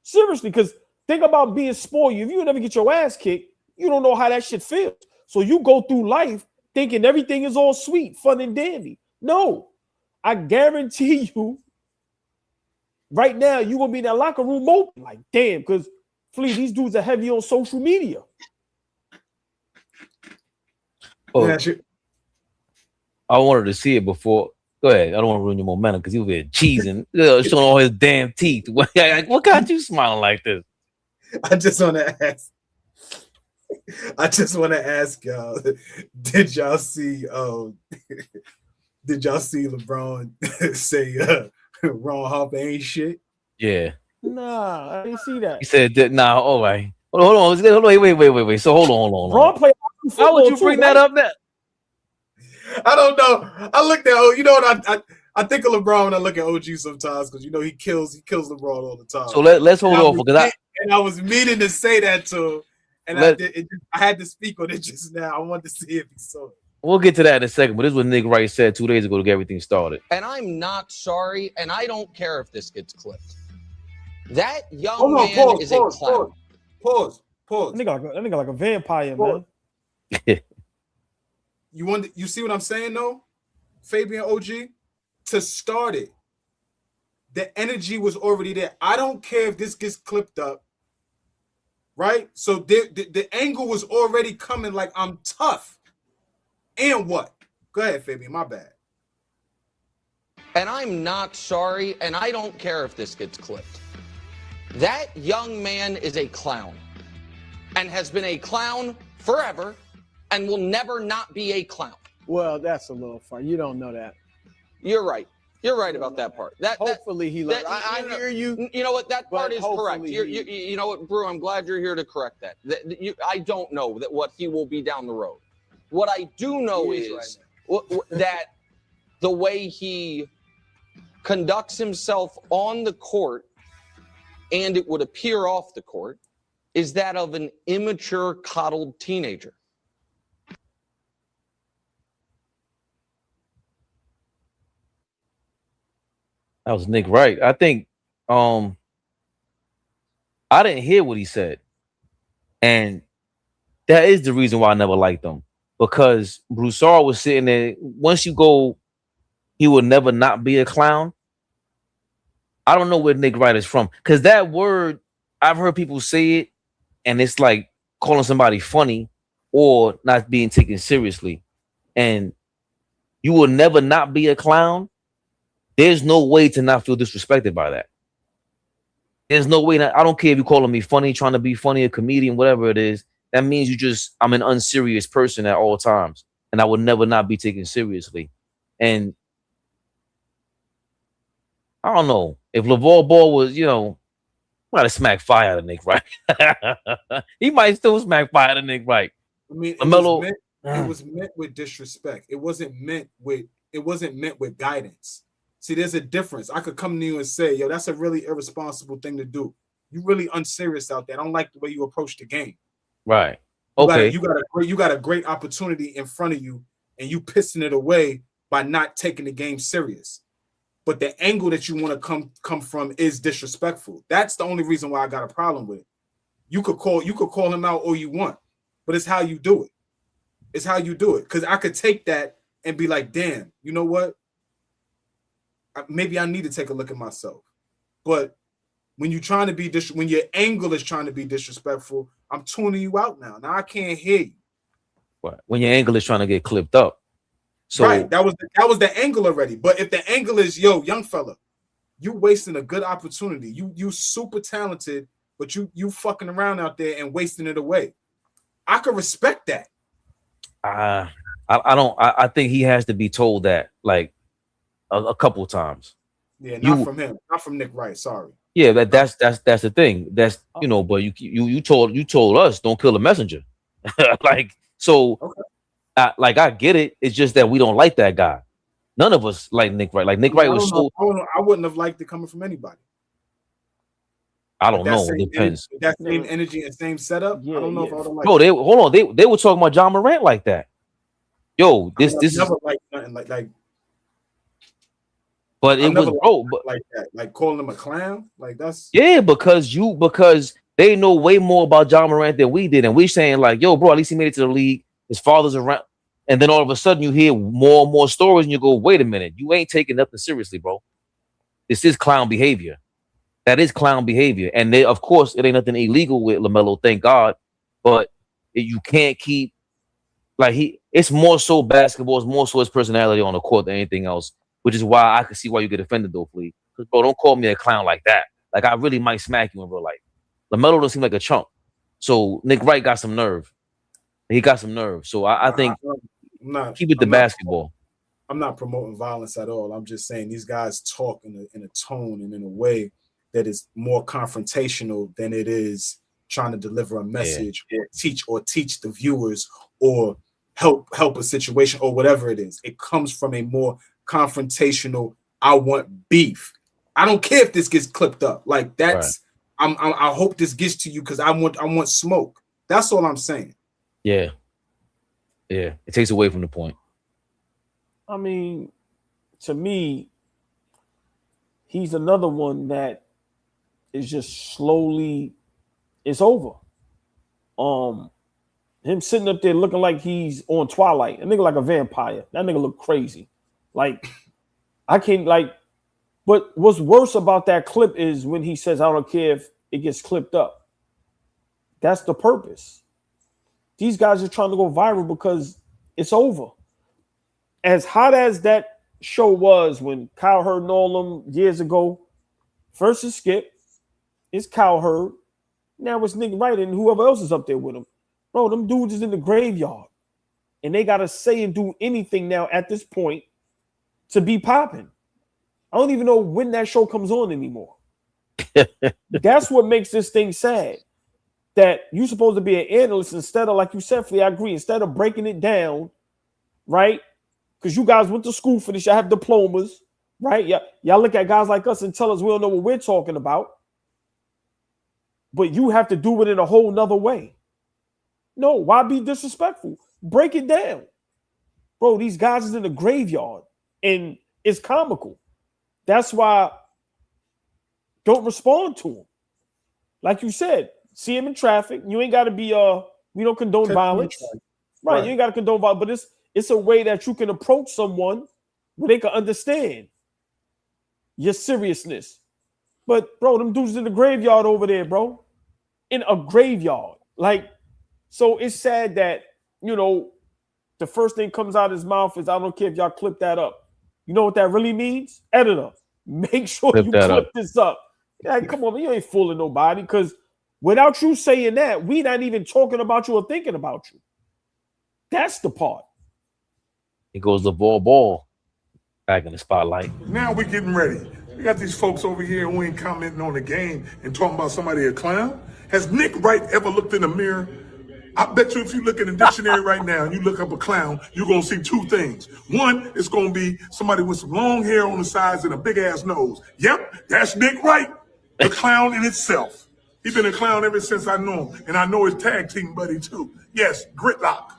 Seriously, because think about being spoiled. If you never get your ass kicked, you don't know how that shit feels. So you go through life thinking everything is all sweet, fun, and dandy. No, I guarantee you, right now, you're going to be in that locker room open. Like, damn, because, Flea, these dudes are heavy on social media. Oh, Yeah, I wanted to see it before. Go ahead. I don't want to ruin your momentum because he was there cheesing, showing all his damn teeth. What got you smiling like this? I just want to ask y'all, did y'all see LeBron say Ron Harper ain't shit? Yeah. Nah, I didn't see that. He said that. Nah, all right. Hold on. Wait. So hold on. Ron played How would you bring that up now? I don't know. I looked at you know what I think of LeBron when I look at OG sometimes because you know he kills LeBron all the time. So let's hold off because I was meaning to say that to him, and I had to speak on it just now. I wanted to see if he saw it. We'll get to that in a second, but this is what Nick Wright said 2 days ago to get everything started. And I'm not sorry, and I don't care if this gets clipped. That young man is a clown. Pause. That nigga like a vampire, man. You see what I'm saying though, Fabian OG? To start it, the energy was already there. I don't care if this gets clipped up, right? So the angle was already coming like I'm tough. And what? Go ahead, Fabian, my bad. And I'm not sorry, and I don't care if this gets clipped. That young man is a clown and has been a clown forever and will never not be a clown. Well, that's a little fun. You don't know that. You're right. You're right about that part. Hopefully he learned. I hear you. You know what? That part is correct. hopefully You know what, Brew? I'm glad you're here to correct that. I don't know what he will be down the road. What I do know is that the way he conducts himself on the court, and it would appear off the court, is that of an immature, coddled teenager. That was Nick Wright. I think I didn't hear what he said. And that is the reason why I never liked him. Because Broussard was sitting there. Once you go, he will never not be a clown. I don't know where Nick Wright is from. Because that word, I've heard people say it, and it's like calling somebody funny or not being taken seriously. And you will never not be a clown. There's no way to not feel disrespected by that. There's no way. I don't care if you calling me funny, trying to be funny, a comedian, whatever it is. That means I'm an unserious person at all times. And I would never not be taken seriously. And I don't know. If LeVar Ball was, might have smacked fire out of Nick Wright. He might still smack fire out of Nick Wright. I mean, LaMelo, it was meant with disrespect. It wasn't meant with guidance. See, there's a difference. I could come to you and say, yo, that's a really irresponsible thing to do. You really unserious out there. I don't like the way you approach the game. Right. Okay. You got a great opportunity in front of you, and you pissing it away by not taking the game serious. But the angle that you want to come from is disrespectful. That's the only reason why I got a problem with it. You could call him out all you want, but it's how you do it. It's how you do it. Because I could take that and be like, damn, you know what? Maybe I need to take a look at myself. But when you're trying to be when your angle is trying to be disrespectful, I'm tuning you out now. Now I can't hear you. Right. When your angle is trying to get clipped up. So right, that was the angle already. But if the angle is, yo, young fella, you wasting a good opportunity. You super talented, but you fucking around out there and wasting it away. I could respect that. I think he has to be told that like a couple times. Yeah, not from him, not from Nick Wright. Sorry. Yeah, that's the thing. That's but you told us don't kill the messenger. Like so. Okay. I get it. It's just that we don't like that guy. None of us like Nick Wright. Like Nick Wright was so. I wouldn't have liked it coming from anybody. I don't know. It depends. That same energy and same setup. Yeah, I don't know if I would have liked. Bro, hold on. They were talking about John Morant like that. Yo, this never liked nothing like. But it was like that, like calling him a clown, like that's because they know way more about John Morant than we did, and we saying like, yo, bro, at least he made it to the league. His father's around, and then all of a sudden you hear more and more stories, and you go, wait a minute, you ain't taking nothing seriously, bro. This is clown behavior. That is clown behavior, and of course, it ain't nothing illegal with LaMelo, thank God. But you can't keep like it's more so basketball, it's more so his personality on the court than anything else. Which is why I can see why you get offended though, Flea. Because bro, don't call me a clown like that. Like I really might smack you in real life. LaMelo don't seem like a chump. So Nick Wright got some nerve. He got some nerve. So I think keep it to basketball. I'm not promoting violence at all. I'm just saying these guys talk in a tone and in a way that is more confrontational than it is trying to deliver a message or teach the viewers or help a situation or whatever it is. It comes from a more confrontational. I want beef. I don't care if this gets clipped up. Like that's right. I hope this gets to you because I want smoke. That's all I'm saying. Yeah. It takes away from the point. I mean, to me, he's another one that is just slowly. It's over. Him sitting up there looking like he's on Twilight. A nigga like a vampire. That nigga look crazy. Like, I can't like. But what's worse about that clip is when he says, "I don't care if it gets clipped up." That's the purpose. These guys are trying to go viral because it's over. As hot as that show was when Kyle Hurd and all them years ago, first is Skip, it's Kyle Hurd, now it's Nick Wright and whoever else is up there with him. Bro, them dudes is in the graveyard. And they got to say and do anything now at this point to be popping. I don't even know when that show comes on anymore. That's what makes this thing sad. That you're supposed to be an analyst instead of, like you said, Flea, I agree, instead of breaking it down, right? Because you guys went to school for this, y'all have diplomas, right? Y'all look at guys like us and tell us we don't know what we're talking about. But you have to do it in a whole nother way. No, why be disrespectful? Break it down. Bro, these guys is in the graveyard and it's comical. That's why don't respond to them. Like you said, see him in traffic. You ain't got to be, we don't condone violence. Right, you ain't got to condone violence, but it's a way that you can approach someone where they can understand your seriousness. But, bro, them dudes in the graveyard over there, bro. In a graveyard. Like, so it's sad that, you know, the first thing comes out of his mouth is, I don't care if y'all clip that up. You know what that really means? Editor, make sure you clip this up. Like, come on, man, you ain't fooling nobody because without you saying that, we not even talking about you or thinking about you. That's the part. It goes the ball back in the spotlight. Now we're getting ready. We got these folks over here who ain't commenting on the game and talking about somebody a clown. Has Nick Wright ever looked in the mirror? I bet you if you look in the dictionary right now and you look up a clown, you're going to see two things. One, it's going to be somebody with some long hair on the sides and a big-ass nose. Yep, that's Nick Wright, the clown in itself. He's been a clown ever since I know him, and I know his tag team buddy, too. Yes, Gritlock.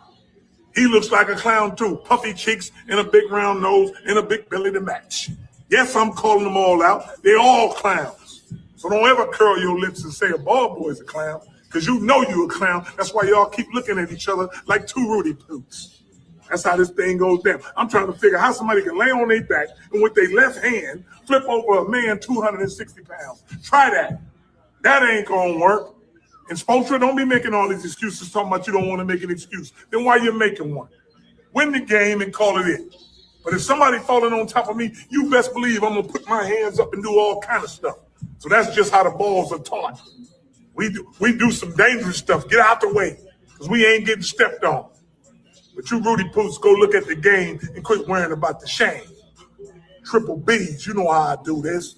He looks like a clown, too. Puffy cheeks and a big round nose and a big belly to match. Yes, I'm calling them all out. They're all clowns. So don't ever curl your lips and say a ball boy's a clown, because you know you're a clown. That's why y'all keep looking at each other like two Rudy Poots. That's how this thing goes down. I'm trying to figure out how somebody can lay on their back and with their left hand flip over a man 260 pounds. Try that. That ain't going to work. And Spoelstra, don't be making all these excuses talking about you don't want to make an excuse. Then why you making one? Win the game and call it in. But if somebody falling on top of me, you best believe I'm going to put my hands up and do all kind of stuff. So that's just how the balls are taught. We do some dangerous stuff. Get out the way, because we ain't getting stepped on. But you Rudy Poots, go look at the game and quit worrying about the shame. Triple B's, you know how I do this.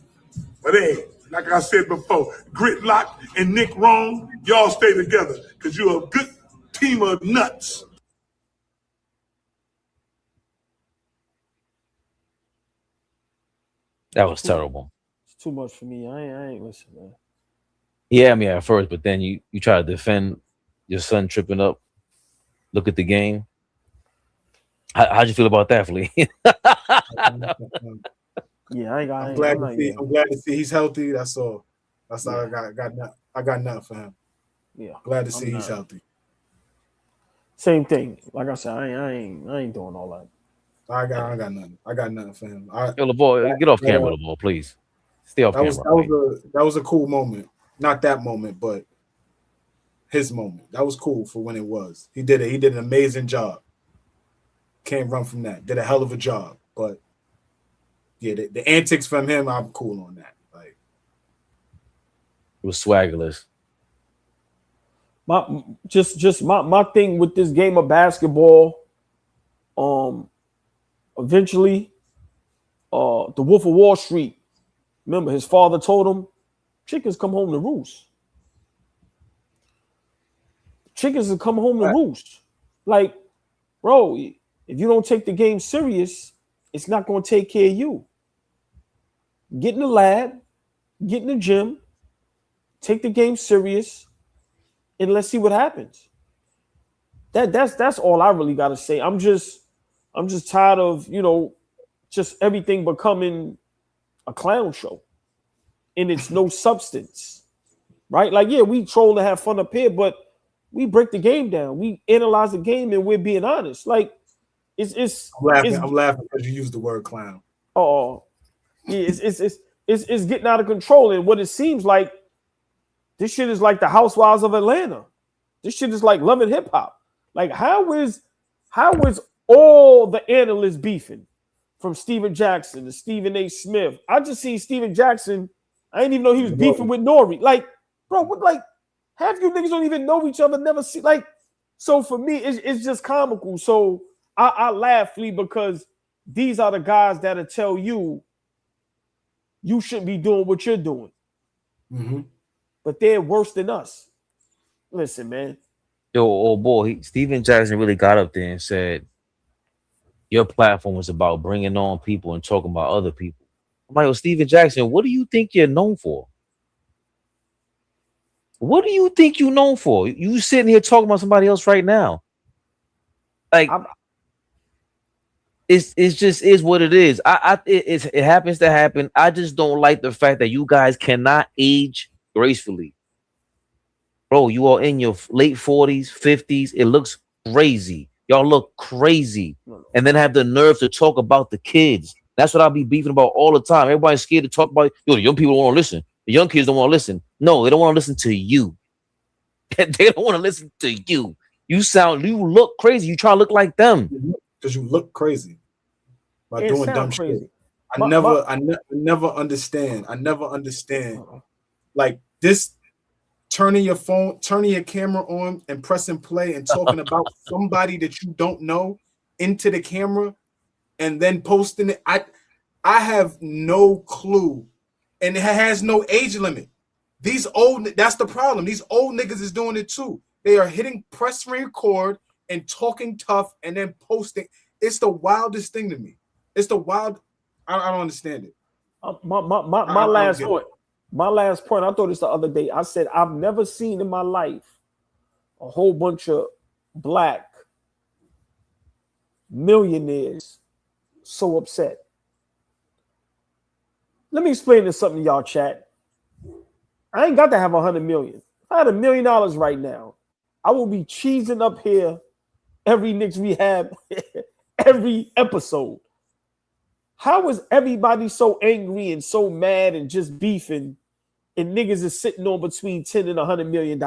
But hey, like I said before, Gritlock and Nick Wrong, y'all stay together, because you're a good team of nuts. That was terrible. It's too much for me. I ain't listening, man. Yeah, I mean at first, but then you try to defend your son tripping up. Look at the game. How'd you feel about that, Flea? Yeah, I'm glad to see he's healthy. That's all. That's all I got. I got nothing for him. Yeah, glad to see he's healthy. Same thing. Like I said, I ain't doing all that. I got nothing. I got nothing for him. Yo, LeBall, get off camera, LeBall, please. Stay off camera. That was a cool moment. Not that moment, but his moment. That was cool for when it was. He did it. He did an amazing job. Can't run from that. Did a hell of a job. But yeah, the antics from him, I'm cool on that. Like it was swaggerless. My thing with this game of basketball, eventually, the Wolf of Wall Street. Remember, his father told him, "Chickens come home to roost. Chickens will come home to roost." Like, bro, if you don't take the game serious, it's not going to take care of you. Get in the lab, get in the gym, take the game serious, and let's see what happens. That's all I really got to say. I'm just tired of, just everything becoming a clown show and it's no substance, right? Like, yeah, we troll and have fun up here, but we break the game down. We analyze the game and we're being honest. Like, I'm laughing because you used the word clown. Oh, yeah, it's getting out of control. And what it seems like, this shit is like the Housewives of Atlanta. This shit is like Love and Hip Hop. Like, how is all the analysts beefing? From Steven Jackson to Stephen A. Smith. I just seen Steven Jackson. I didn't even know he was beefing with Nori. Like, bro, half you niggas don't even know each other, never see. Like, so for me, it's just comical. So I laugh, Flea, because these are the guys that'll tell you shouldn't be doing what you're doing. Mm-hmm. But they're worse than us. Listen, man. Yo, oh boy, Steven Jackson really got up there and said, your platform was about bringing on people and talking about other people. I'm like, well, Steven Jackson, what do you think you're known for? What do you think you're known for? You sitting here talking about somebody else right now. Like, it's just is what it is. It happens to happen. I just don't like the fact that you guys cannot age gracefully. Bro, you are in your late 40s, 50s. It looks crazy. Y'all look crazy. And then have the nerve to talk about the kids. That's what I'll be beefing about all the time. Everybody's scared to talk about, the young people don't want to listen. The young kids don't want to listen. No, they don't want to listen to you. They don't want to listen to you. You look crazy. You try to look like them. Because you look crazy by doing dumb shit. I never understand. Like this, turning your camera on and pressing play and talking about somebody that you don't know into the camera and then posting it. I have no clue, and it has no age limit. That's the problem. These old niggas is doing it too. They are hitting press record and talking tough and then posting. It's the wildest thing to me. It's the wild. I don't understand it. My last point. My last point, I thought this the other day. I said, I've never seen in my life a whole bunch of black millionaires so upset. Let me explain this something to y'all, chat. I ain't got to have 100 million. If I had $1 million right now, I will be cheesing up here every Knicks rehab, every episode. How is everybody so angry and so mad and just beefing, and niggas is sitting on between 10 and $100 million?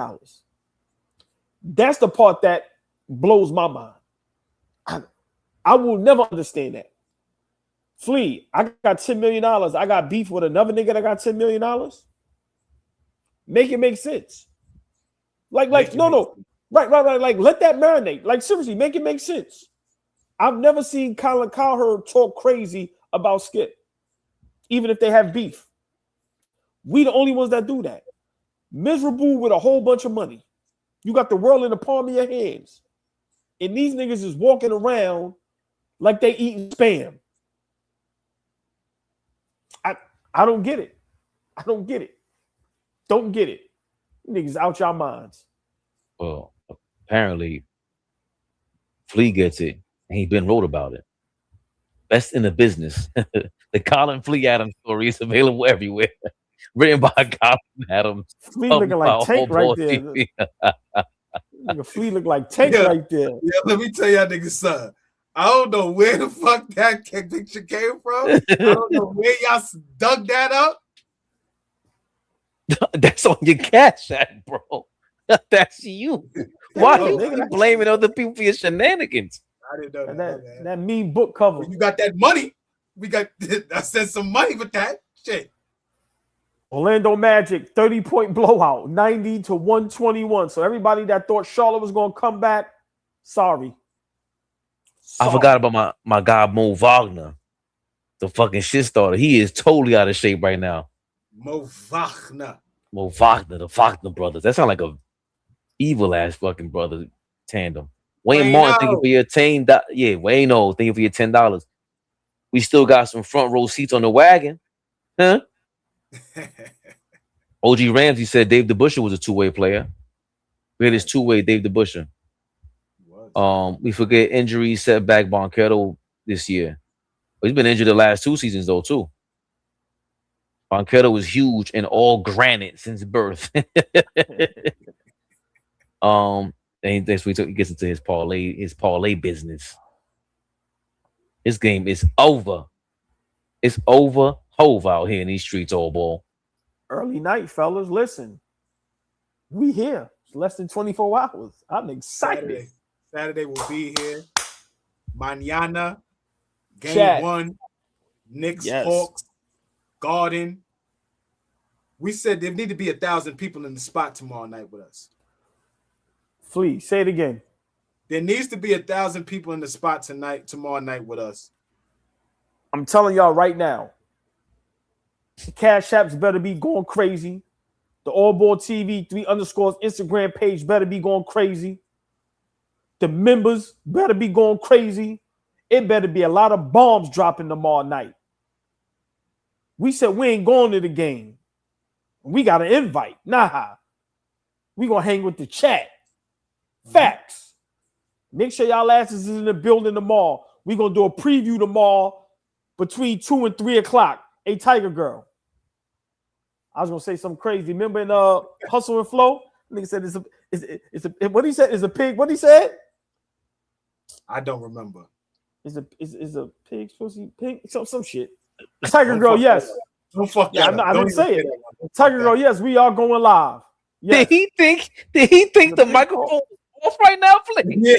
That's the part that blows my mind. I will never understand that. Flea, I got $10 million. I got beef with another nigga that got $10 million. Make it make sense. Like, no. Right. Like, let that marinate. Like, seriously, make it make sense. I've never seen Colin Cowherd talk crazy about Skip, even if they have beef. We the only ones that do that. Miserable with a whole bunch of money. You got the world in the palm of your hands. And these niggas is walking around like they eating spam. I don't get it. I don't get it. Don't get it. Niggas out your minds. Well, apparently, Flea gets it, and he been wrote about it. Best in the business. The Colin Flea Adams story is available everywhere. Written by Colin Adams. Flea looking like Tank right there. Nigga, Flea look like Tank right there. Yeah, let me tell y'all niggas something. I don't know where the fuck that picture came from. I don't know where y'all dug that up. That's on your Cash App, bro. That's you. Why are you blaming other people for your shenanigans? I didn't know that. That mean book cover. When you got that money. I sent some money with that shit. Orlando Magic 30-point blowout, 90-121. So everybody that thought Charlotte was gonna come back, sorry. I forgot about my guy Mo Wagner, the fucking shit starter. He is totally out of shape right now. Mo Wagner, the Wagner brothers. That sounds like a evil ass fucking brother tandem. Wayne Martin, thank you for your $10. Yeah, Wayno, thank you for your $10. We still got some front row seats on the wagon, huh? OG Ramsey said Dave DeBusschere was a two-way player. We had his two-way Dave DeBusschere. We forget injury setback Banchero this year. But he's been injured the last 2 seasons though too. Banchero was huge and all granite since birth. And that's when he gets into his parlay business. This game is over. It's over. Hove out here in these streets, AllBall. Early night, fellas. Listen, we here. It's less than 24 hours. I'm excited. Saturday will be here. Mañana, game 1, Knicks, Hawks, Garden. We said there need to be 1,000 people in the spot tomorrow night with us. Flea, say it again. There needs to be 1,000 people in the spot tomorrow night with us. I'm telling y'all right now. The Cash Apps better be going crazy. The AllBall TV 3_ Instagram page better be going crazy. The members better be going crazy. It better be a lot of bombs dropping tomorrow night. We said we ain't going to the game. We got an invite. Nah. We going to hang with the chat. Facts. Make sure y'all asses is in the building tomorrow. We going to do a preview tomorrow between 2 and 3 o'clock. Hey, Tiger Girl. I was going to say something crazy. Remember in Hustle and Flow? Nigga said it's a what he said is a pig. What he said? I don't remember. Is a pig supposed to be pig? Some shit. Tiger Girl, yes. Don't fuck that up. I didn't say it. Tiger Girl, yes, we are going live. Yes. Did he think the microphone was off right now, Flea? Yeah.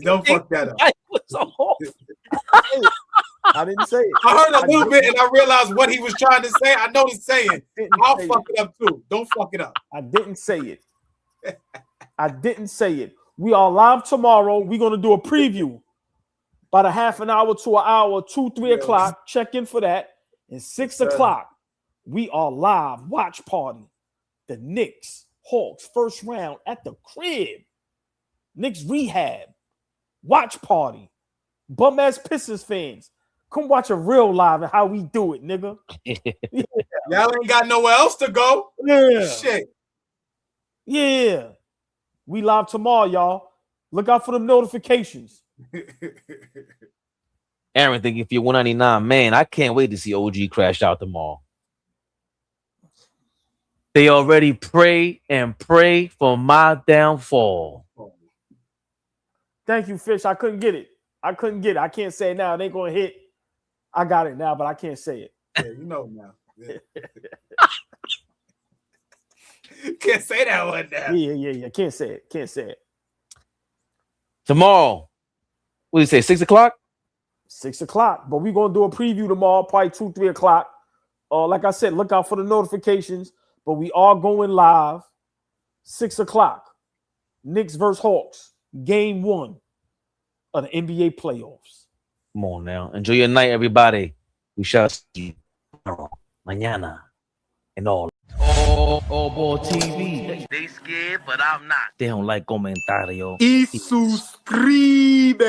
Don't fuck that up. I didn't say it. I heard a little bit and I realized what he was trying to say. I know he's saying. I'll fuck it up too. Don't fuck it up. I didn't say it. I didn't say it. We are live tomorrow. We're going to do a preview. About a half an hour to an hour, 2, 3 o'clock. Check in for that. And 6 o'clock, we are live. Watch party. The Knicks, Hawks, first round at the crib. Knicks rehab. Watch party. Bum ass Pistons fans. Come watch a real live and how we do it, nigga. Y'all ain't got nowhere else to go. Yeah. Shit. Yeah. We live tomorrow, y'all. Look out for them notifications. Aaron, thinking if you're 199, man, I can't wait to see OG crash out tomorrow. They already pray for my downfall. Thank you, Fish. I couldn't get it. I can't say it now. It ain't going to hit. I got it now, but I can't say it. Yeah, you know now. Yeah. Can't say that one now. Yeah. Can't say it. Tomorrow, what do you say, 6 o'clock? 6 o'clock. But we're going to do a preview tomorrow, probably 2, 3 o'clock. Like I said, look out for the notifications. But we are going live 6 o'clock. Knicks versus Hawks. Game 1 of the NBA playoffs. Come on now. Enjoy your night, everybody. We shall see you tomorrow, mañana, and all. AllBall TV. They scared, but I'm not. Deja un like, comentario. Y suscribe.